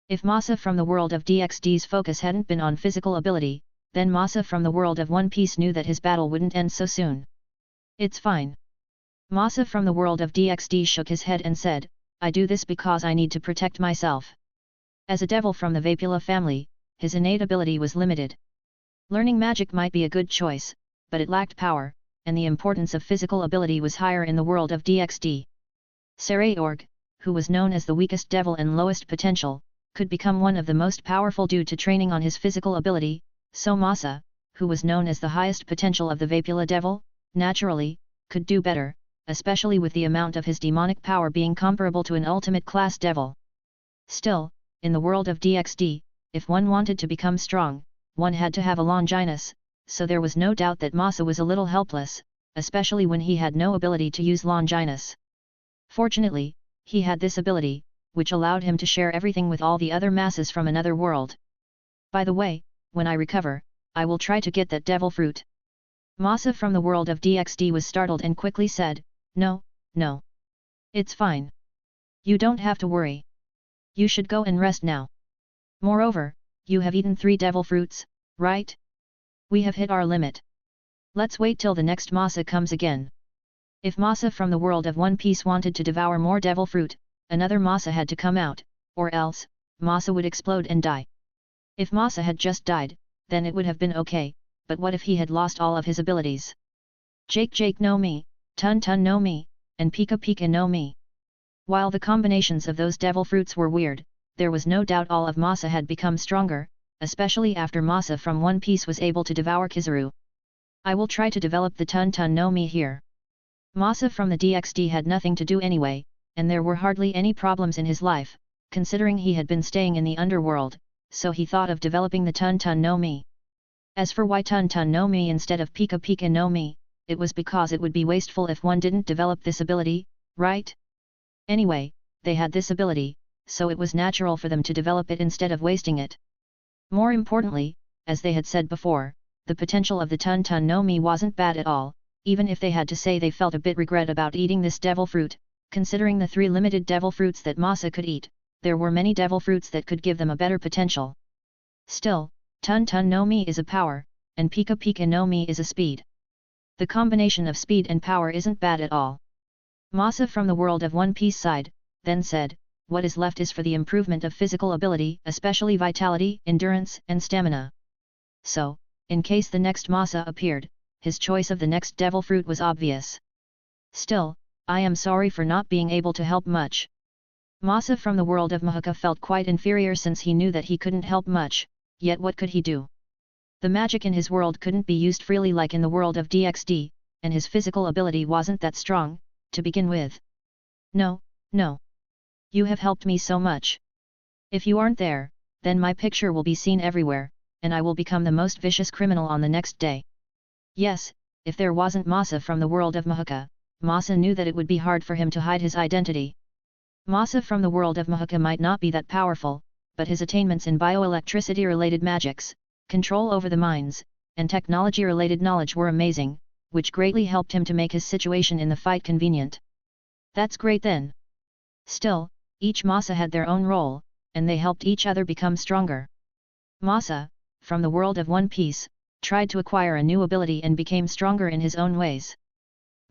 Speaker 2: If Masa from the world of DXD's focus hadn't been on physical ability, then Masa from the world of One Piece knew that his battle wouldn't end so soon. "It's fine." Masa from the world of DXD shook his head and said, "I do this because I need to protect myself." As a devil from the Vapula family, his innate ability was limited. Learning magic might be a good choice, but it lacked power, and the importance of physical ability was higher in the world of DXD. Sabaody, who was known as the weakest devil and lowest potential, could become one of the most powerful due to training on his physical ability, so Masa, who was known as the highest potential of the Vapula devil, naturally, could do better, especially with the amount of his demonic power being comparable to an ultimate class devil. Still, in the world of DXD, if one wanted to become strong, one had to have a Longinus, so there was no doubt that Masa was a little helpless, especially when he had no ability to use Longinus. Fortunately, he had this ability, which allowed him to share everything with all the other masses from another world. "By the way, when I recover, I will try to get that devil fruit." Masa from the world of DXD was startled and quickly said, No. It's fine. You don't have to worry. You should go and rest now. Moreover, you have eaten 3 devil fruits, right? We have hit our limit. Let's wait till the next Masa comes again." If Masa from the world of One Piece wanted to devour more devil fruit, another Masa had to come out, or else, Masa would explode and die. If Masa had just died, then it would have been okay, but what if he had lost all of his abilities? Jake no Mi, Tun Tun no Mi, and Pika Pika no Mi. While the combinations of those devil fruits were weird, there was no doubt all of Masa had become stronger, especially after Masa from One Piece was able to devour Kizaru. "I will try to develop the Tun Tun no Mi here." Masa from the DXD had nothing to do anyway, and there were hardly any problems in his life, considering he had been staying in the underworld, so he thought of developing the Tun Tun no Mi. As for why Tun Tun no Mi instead of Pika Pika no Mi, it was because it would be wasteful if one didn't develop this ability, right? Anyway, they had this ability, so it was natural for them to develop it instead of wasting it. More importantly, as they had said before, the potential of the Tun Tun no Mi wasn't bad at all, even if they had to say they felt a bit regret about eating this devil fruit. Considering the 3 limited devil fruits that Masa could eat, there were many devil fruits that could give them a better potential. Still, Tun Tun no Mi is a power, and Pika Pika no Mi is a speed. The combination of speed and power isn't bad at all. Masa from the world of One Piece side, then said, what is left is for the improvement of physical ability, especially vitality, endurance, and stamina. So, in case the next Masa appeared, his choice of the next devil fruit was obvious. Still, I am sorry for not being able to help much. Masa from the world of Mahaka felt quite inferior since he knew that he couldn't help much, yet what could he do? The magic in his world couldn't be used freely like in the world of DXD, and his physical ability wasn't that strong, to begin with. No, no. You have helped me so much. If you aren't there, then my picture will be seen everywhere, and I will become the most vicious criminal on the next day. Yes, if there wasn't Masa from the world of Mahaka, Masa knew that it would be hard for him to hide his identity. Masa from the world of Mahaka might not be that powerful, but his attainments in bioelectricity-related magics, control over the minds, and technology-related knowledge were amazing, which greatly helped him to make his situation in the fight convenient. That's great then. Still, each Masa had their own role, and they helped each other become stronger. Masa, from the world of One Piece, tried to acquire a new ability and became stronger in his own ways.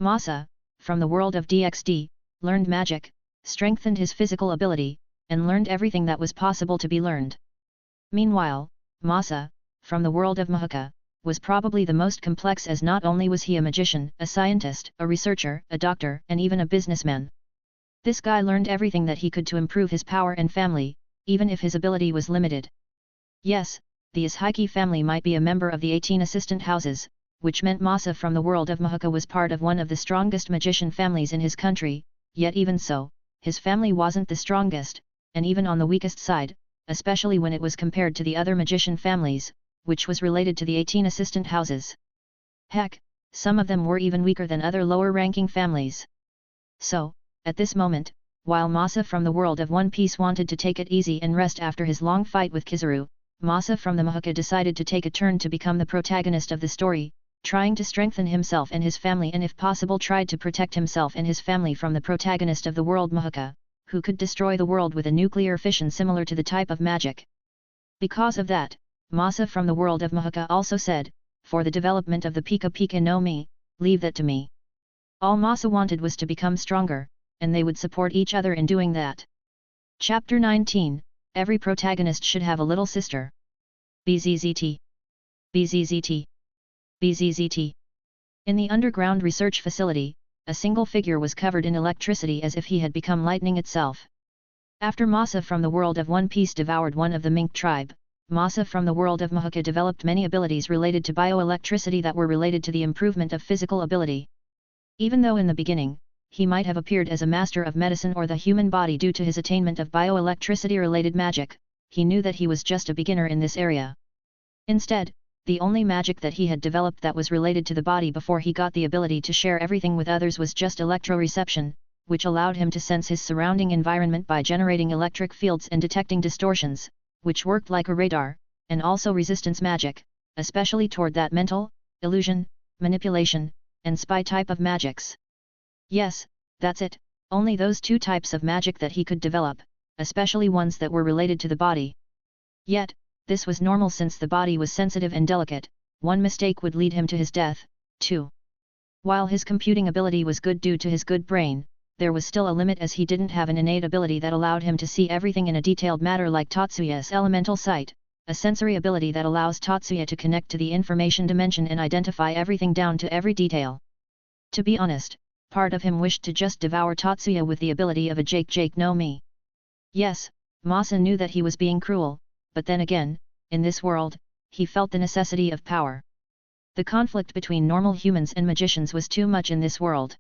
Speaker 2: Masa, from the world of DXD, learned magic, strengthened his physical ability, and learned everything that was possible to be learned. Meanwhile, Masa, from the world of Mahaka, was probably the most complex as not only was he a magician, a scientist, a researcher, a doctor, and even a businessman. This guy learned everything that he could to improve his power and family, even if his ability was limited. Yes, the Ishiki family might be a member of the 18 assistant houses, which meant Masa from the world of Mahaka was part of one of the strongest magician families in his country, yet even so, his family wasn't the strongest, and even on the weakest side, especially when it was compared to the other magician families, which was related to the 18 assistant houses. Heck, some of them were even weaker than other lower-ranking families. So, at this moment, while Masa from the world of One Piece wanted to take it easy and rest after his long fight with Kizaru, Masa from the Mahaka decided to take a turn to become the protagonist of the story, trying to strengthen himself and his family and if possible tried to protect himself and his family from the protagonist of the world Mahaka, who could destroy the world with a nuclear fission similar to the type of magic. Because of that, Masa from the world of Mahaka also said, for the development of the Pika Pika no Mi, leave that to me. All Masa wanted was to become stronger, and they would support each other in doing that. Chapter 19, Every protagonist should have a little sister. BZZT. BZZT. BZZT. In the underground research facility, a single figure was covered in electricity as if he had become lightning itself. After Masa from the world of One Piece devoured one of the mink tribe, Masa from the world of Mahaka developed many abilities related to bioelectricity that were related to the improvement of physical ability. Even though in the beginning, he might have appeared as a master of medicine or the human body due to his attainment of bioelectricity-related magic, he knew that he was just a beginner in this area. Instead, the only magic that he had developed that was related to the body before he got the ability to share everything with others was just electroreception, which allowed him to sense his surrounding environment by generating electric fields and detecting distortions, which worked like a radar, and also resistance magic, especially toward that mental, illusion, manipulation, and spy type of magics. Yes, that's it, only those two types of magic that he could develop, especially ones that were related to the body. Yet, this was normal since the body was sensitive and delicate, one mistake would lead him to his death, too. While his computing ability was good due to his good brain, there was still a limit as he didn't have an innate ability that allowed him to see everything in a detailed manner like Tatsuya's elemental sight, a sensory ability that allows Tatsuya to connect to the information dimension and identify everything down to every detail. To be honest, part of him wished to just devour Tatsuya with the ability of a Jake no Mi. Yes, Masa knew that he was being cruel, but then again, in this world, he felt the necessity of power. The conflict between normal humans and magicians was too much in this world.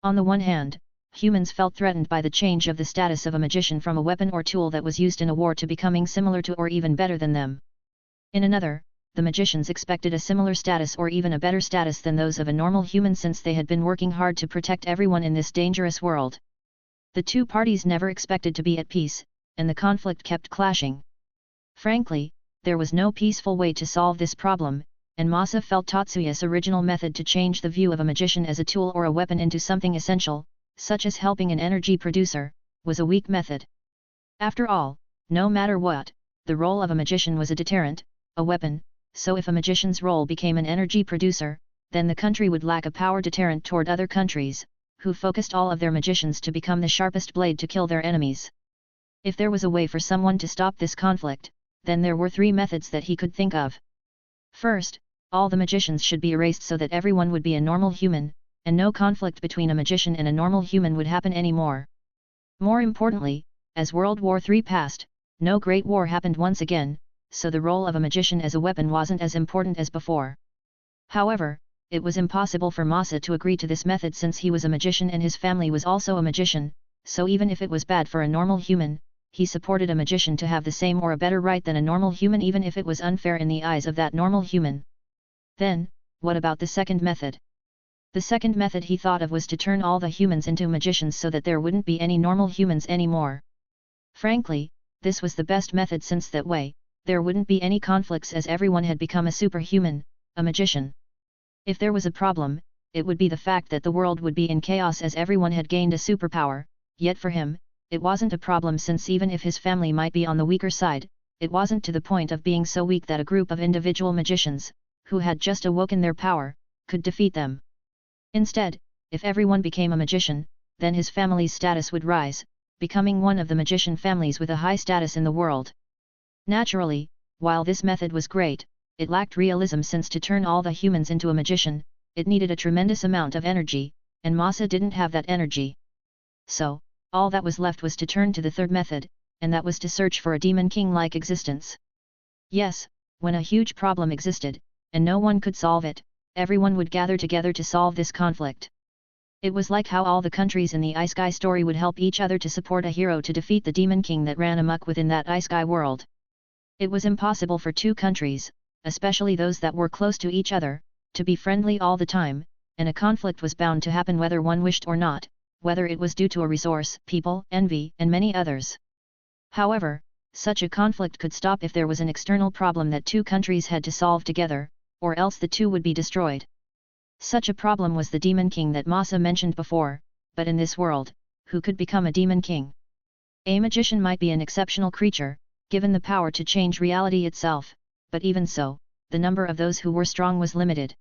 Speaker 2: On the one hand, humans felt threatened by the change of the status of a magician from a weapon or tool that was used in a war to becoming similar to or even better than them. In another, the magicians expected a similar status or even a better status than those of a normal human since they had been working hard to protect everyone in this dangerous world. The two parties never expected to be at peace, and the conflict kept clashing. Frankly, there was no peaceful way to solve this problem, and Masa felt Tatsuya's original method to change the view of a magician as a tool or a weapon into something essential, such as helping an energy producer, was a weak method. After all, no matter what, the role of a magician was a deterrent, a weapon, so if a magician's role became an energy producer, then the country would lack a power deterrent toward other countries, who focused all of their magicians to become the sharpest blade to kill their enemies. If there was a way for someone to stop this conflict, then there were 3 methods that he could think of. First, all the magicians should be erased so that everyone would be a normal human, and no conflict between a magician and a normal human would happen anymore. More importantly, as World War III passed, no Great War happened once again, so the role of a magician as a weapon wasn't as important as before. However, it was impossible for Masa to agree to this method since he was a magician and his family was also a magician, so even if it was bad for a normal human, he supported a magician to have the same or a better right than a normal human even if it was unfair in the eyes of that normal human. Then, what about the second method? The second method he thought of was to turn all the humans into magicians so that there wouldn't be any normal humans anymore. Frankly, this was the best method since that way, there wouldn't be any conflicts as everyone had become a superhuman, a magician. If there was a problem, it would be the fact that the world would be in chaos as everyone had gained a superpower, yet for him, it wasn't a problem since even if his family might be on the weaker side, it wasn't to the point of being so weak that a group of individual magicians, who had just awoken their power, could defeat them. Instead, if everyone became a magician, then his family's status would rise, becoming one of the magician families with a high status in the world. Naturally, while this method was great, it lacked realism since to turn all the humans into a magician, it needed a tremendous amount of energy, and Masa didn't have that energy. So, all that was left was to turn to the third method, and that was to search for a demon king-like existence. Yes, when a huge problem existed, and no one could solve it, everyone would gather together to solve this conflict. It was like how all the countries in the Isekai story would help each other to support a hero to defeat the demon king that ran amok within that Isekai world. It was impossible for 2 countries, especially those that were close to each other, to be friendly all the time, and a conflict was bound to happen whether one wished or not, whether it was due to a resource, people, envy, and many others. However, such a conflict could stop if there was an external problem that 2 countries had to solve together, or else the 2 would be destroyed. Such a problem was the demon king that Masa mentioned before, but in this world, who could become a demon king? A magician might be an exceptional creature, given the power to change reality itself, but even so, the number of those who were strong was limited.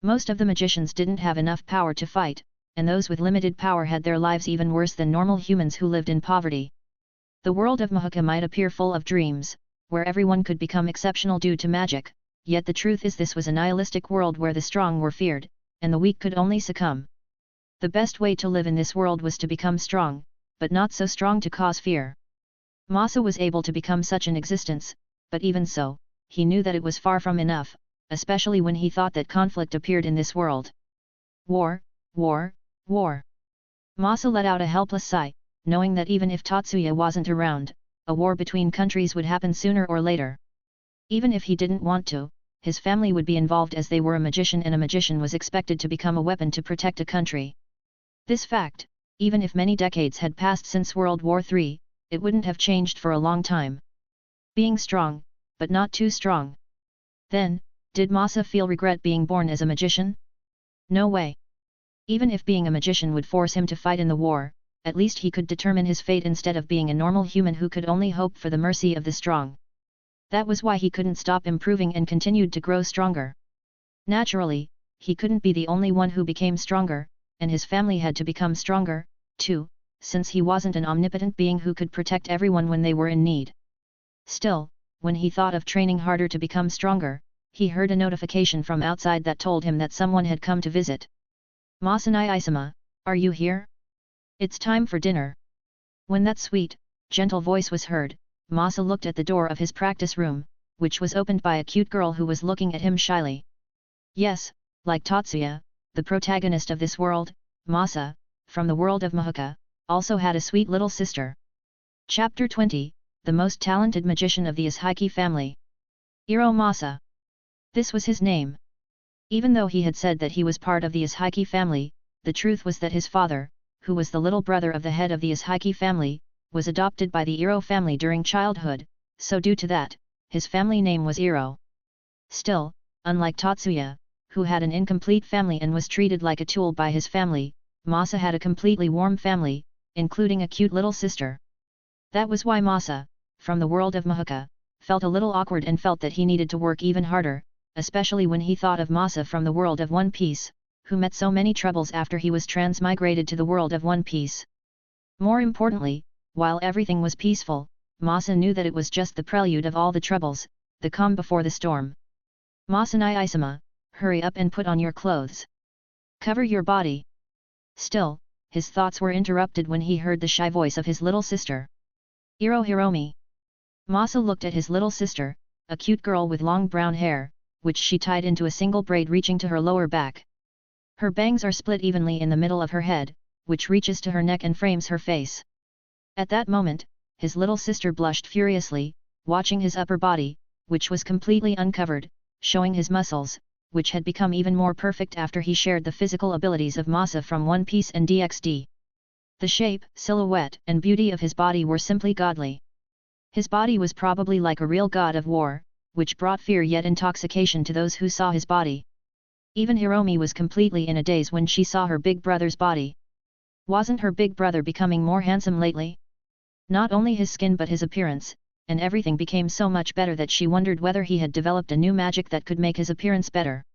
Speaker 2: Most of the magicians didn't have enough power to fight, and those with limited power had their lives even worse than normal humans who lived in poverty. The world of Mahuka might appear full of dreams, where everyone could become exceptional due to magic, yet the truth is this was a nihilistic world where the strong were feared, and the weak could only succumb. The best way to live in this world was to become strong, but not so strong to cause fear. Masa was able to become such an existence, but even so, he knew that it was far from enough, especially when he thought that conflict appeared in this world. War, war, war. Masa let out a helpless sigh, knowing that even if Tatsuya wasn't around, a war between countries would happen sooner or later. Even if he didn't want to, his family would be involved as they were a magician and a magician was expected to become a weapon to protect a country. This fact, even if many decades had passed since World War III, it wouldn't have changed for a long time. Being strong, but not too strong. Then, did Masa feel regret being born as a magician? No way. Even if being a magician would force him to fight in the war, at least he could determine his fate instead of being a normal human who could only hope for the mercy of the strong. That was why he couldn't stop improving and continued to grow stronger. Naturally, he couldn't be the only one who became stronger, and his family had to become stronger, too, since he wasn't an omnipotent being who could protect everyone when they were in need. Still, when he thought of training harder to become stronger, he heard a notification from outside that told him that someone had come to visit. Masanai-sama, are you here? It's time for dinner. When that sweet, gentle voice was heard, Masa looked at the door of his practice room, which was opened by a cute girl who was looking at him shyly. Yes, like Tatsuya, the protagonist of this world, Masa, from the world of Mahuka, also had a sweet little sister. Chapter 20, the most talented magician of the Ishiki family. Iro Masa. This was his name. Even though he had said that he was part of the Ishiki family, the truth was that his father, who was the little brother of the head of the Ishiki family, was adopted by the Iro family during childhood, so due to that, his family name was Iro. Still, unlike Tatsuya, who had an incomplete family and was treated like a tool by his family, Masa had a completely warm family, including a cute little sister. That was why Masa, from the world of Mahuka, felt a little awkward and felt that he needed to work even harder, especially when he thought of Masa from the world of One Piece, who met so many troubles after he was transmigrated to the world of One Piece. More importantly, while everything was peaceful, Masa knew that it was just the prelude of all the troubles, the calm before the storm. Masanai-isama, hurry up and put on your clothes. Cover your body. Still, his thoughts were interrupted when he heard the shy voice of his little sister. Iro Hiromi. Masa looked at his little sister, a cute girl with long brown hair, which she tied into a single braid reaching to her lower back. Her bangs are split evenly in the middle of her head, which reaches to her neck and frames her face. At that moment, his little sister blushed furiously, watching his upper body, which was completely uncovered, showing his muscles, which had become even more perfect after he shared the physical abilities of Masa from One Piece and DxD. The shape, silhouette, and beauty of his body were simply godly. His body was probably like a real god of war, which brought fear yet intoxication to those who saw his body. Even Hiromi was completely in a daze when she saw her big brother's body. Wasn't her big brother becoming more handsome lately? Not only his skin but his appearance, and everything became so much better that she wondered whether he had developed a new magic that could make his appearance better.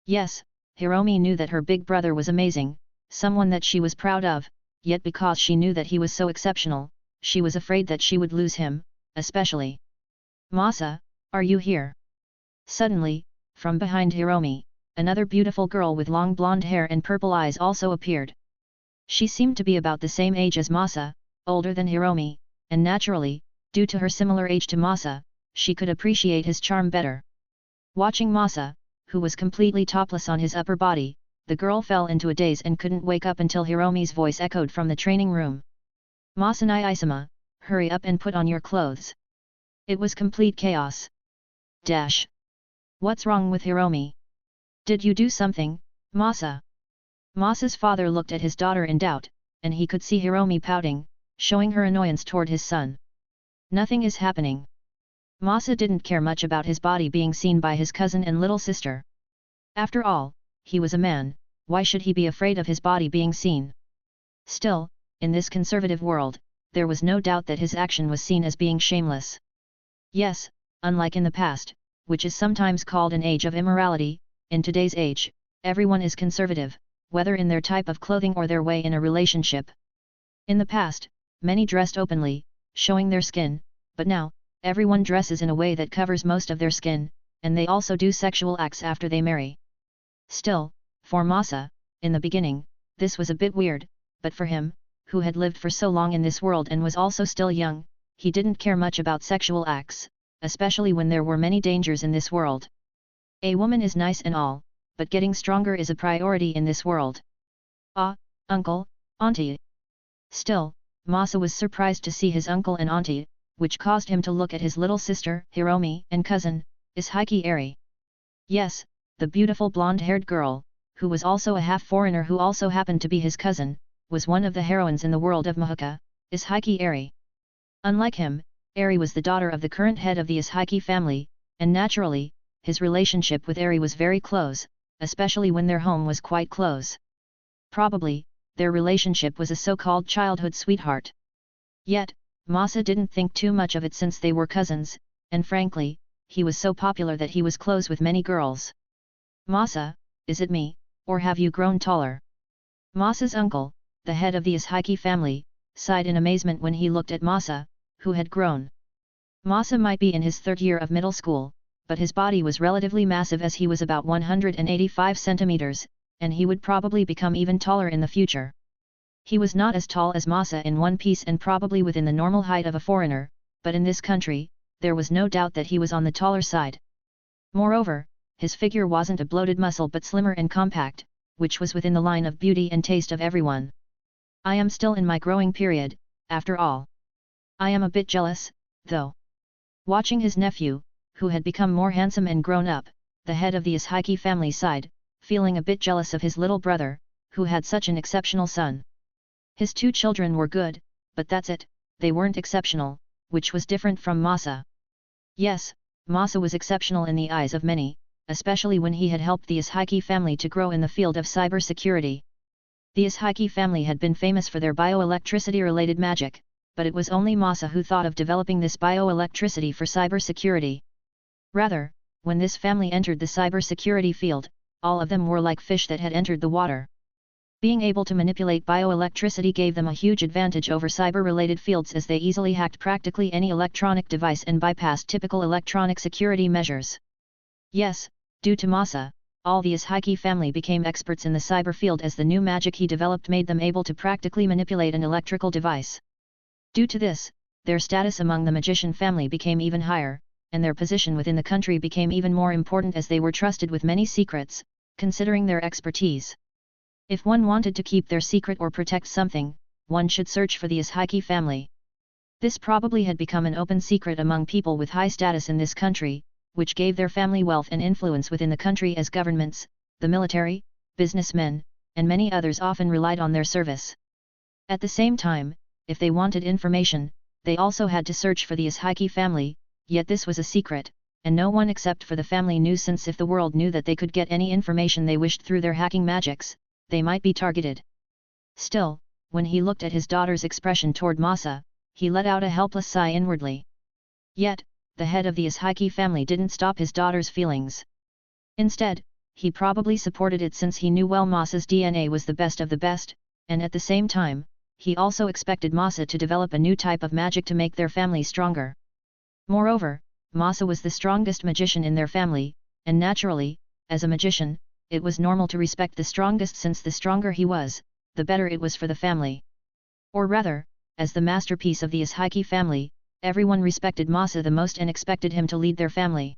Speaker 2: Yes, Hiromi knew that her big brother was amazing, someone that she was proud of, yet because she knew that he was so exceptional, she was afraid that she would lose him, especially. Masa, are you here? Suddenly, from behind Hiromi, another beautiful girl with long blonde hair and purple eyes also appeared. She seemed to be about the same age as Masa, older than Hiromi, and naturally, due to her similar age to Masa, she could appreciate his charm better. Watching Masa, who was completely topless on his upper body, the girl fell into a daze and couldn't wake up until Hiromi's voice echoed from the training room. Masanai-isama, hurry up and put on your clothes. It was complete chaos. Dash. What's wrong with Hiromi? Did you do something, Masa? Masa's father looked at his daughter in doubt, and he could see Hiromi pouting, showing her annoyance toward his son. Nothing is happening. Masa didn't care much about his body being seen by his cousin and little sister. After all, he was a man, why should he be afraid of his body being seen? Still, in this conservative world, there was no doubt that his action was seen as being shameless. Yes, unlike in the past, which is sometimes called an age of immorality, in today's age, everyone is conservative, whether in their type of clothing or their way in a relationship. In the past, many dressed openly, showing their skin, but now, everyone dresses in a way that covers most of their skin, and they also do sexual acts after they marry. Still, for Masa, in the beginning, this was a bit weird, but for him, who had lived for so long in this world and was also still young, he didn't care much about sexual acts, especially when there were many dangers in this world. A woman is nice and all, but getting stronger is a priority in this world. Ah, uncle, auntie. Still, Masa was surprised to see his uncle and auntie, which caused him to look at his little sister, Hiromi, and cousin, Ishiki Eri. Yes, the beautiful blonde-haired girl, who was also a half-foreigner who also happened to be his cousin, was one of the heroines in the world of Mahuka, Ishiki Eri. Unlike him, Eri was the daughter of the current head of the Ishiki family, and naturally, his relationship with Eri was very close, especially when their home was quite close. Probably, their relationship was a so-called childhood sweetheart. Yet, Masa didn't think too much of it since they were cousins, and frankly, he was so popular that he was close with many girls. Masa, is it me, or have you grown taller? Masa's uncle, the head of the Ishiki family, sighed in amazement when he looked at Masa, who had grown. Masa might be in his third year of middle school, but his body was relatively massive as he was about 185 centimeters, and he would probably become even taller in the future. He was not as tall as Masa in One Piece and probably within the normal height of a foreigner, but in this country, there was no doubt that he was on the taller side. Moreover, his figure wasn't a bloated muscle but slimmer and compact, which was within the line of beauty and taste of everyone. I am still in my growing period, after all. I am a bit jealous, though. Watching his nephew, who had become more handsome and grown up, the head of the Ishiki family sighed, feeling a bit jealous of his little brother, who had such an exceptional son. His 2 children were good, but that's it, they weren't exceptional, which was different from Masa. Yes, Masa was exceptional in the eyes of many, especially when he had helped the Ishiki family to grow in the field of cybersecurity. The Ishiki family had been famous for their bioelectricity-related magic, but it was only Masa who thought of developing this bioelectricity for cybersecurity. Rather, when this family entered the cybersecurity field, all of them were like fish that had entered the water. Being able to manipulate bioelectricity gave them a huge advantage over cyber-related fields as they easily hacked practically any electronic device and bypassed typical electronic security measures. Yes, due to Masa, all the Ishiki family became experts in the cyber field as the new magic he developed made them able to practically manipulate an electrical device. Due to this, their status among the magician family became even higher, and their position within the country became even more important as they were trusted with many secrets, considering their expertise. If one wanted to keep their secret or protect something, one should search for the Ishiki family. This probably had become an open secret among people with high status in this country, which gave their family wealth and influence within the country as governments, the military, businessmen, and many others often relied on their service. At the same time, if they wanted information, they also had to search for the Ishiki family, yet this was a secret, and no one except for the family knew, since if the world knew that they could get any information they wished through their hacking magics, they might be targeted. Still, when he looked at his daughter's expression toward Masa, he let out a helpless sigh inwardly. Yet, the head of the Ishiki family didn't stop his daughter's feelings. Instead, he probably supported it since he knew well Masa's DNA was the best of the best, and at the same time, he also expected Masa to develop a new type of magic to make their family stronger. Moreover, Masa was the strongest magician in their family, and naturally, as a magician, it was normal to respect the strongest, since the stronger he was, the better it was for the family. Or rather, as the masterpiece of the Ishiki family, everyone respected Masa the most and expected him to lead their family.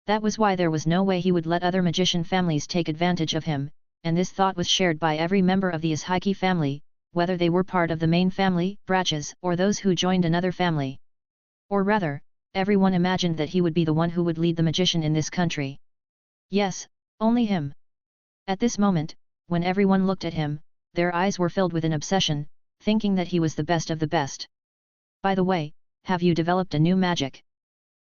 Speaker 2: That was why there was no way he would let other magician families take advantage of him, and this thought was shared by every member of the Ishiki family, whether they were part of the main family, branches, or those who joined another family. Or rather, everyone imagined that he would be the one who would lead the magician in this country. Yes, only him. At this moment, when everyone looked at him, their eyes were filled with an obsession, thinking that he was the best of the best. By the way, have you developed a new magic?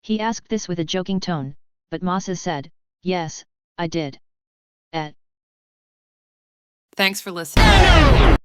Speaker 2: He asked this with a joking tone, but Masa said, yes, I did.
Speaker 3: Thanks for listening.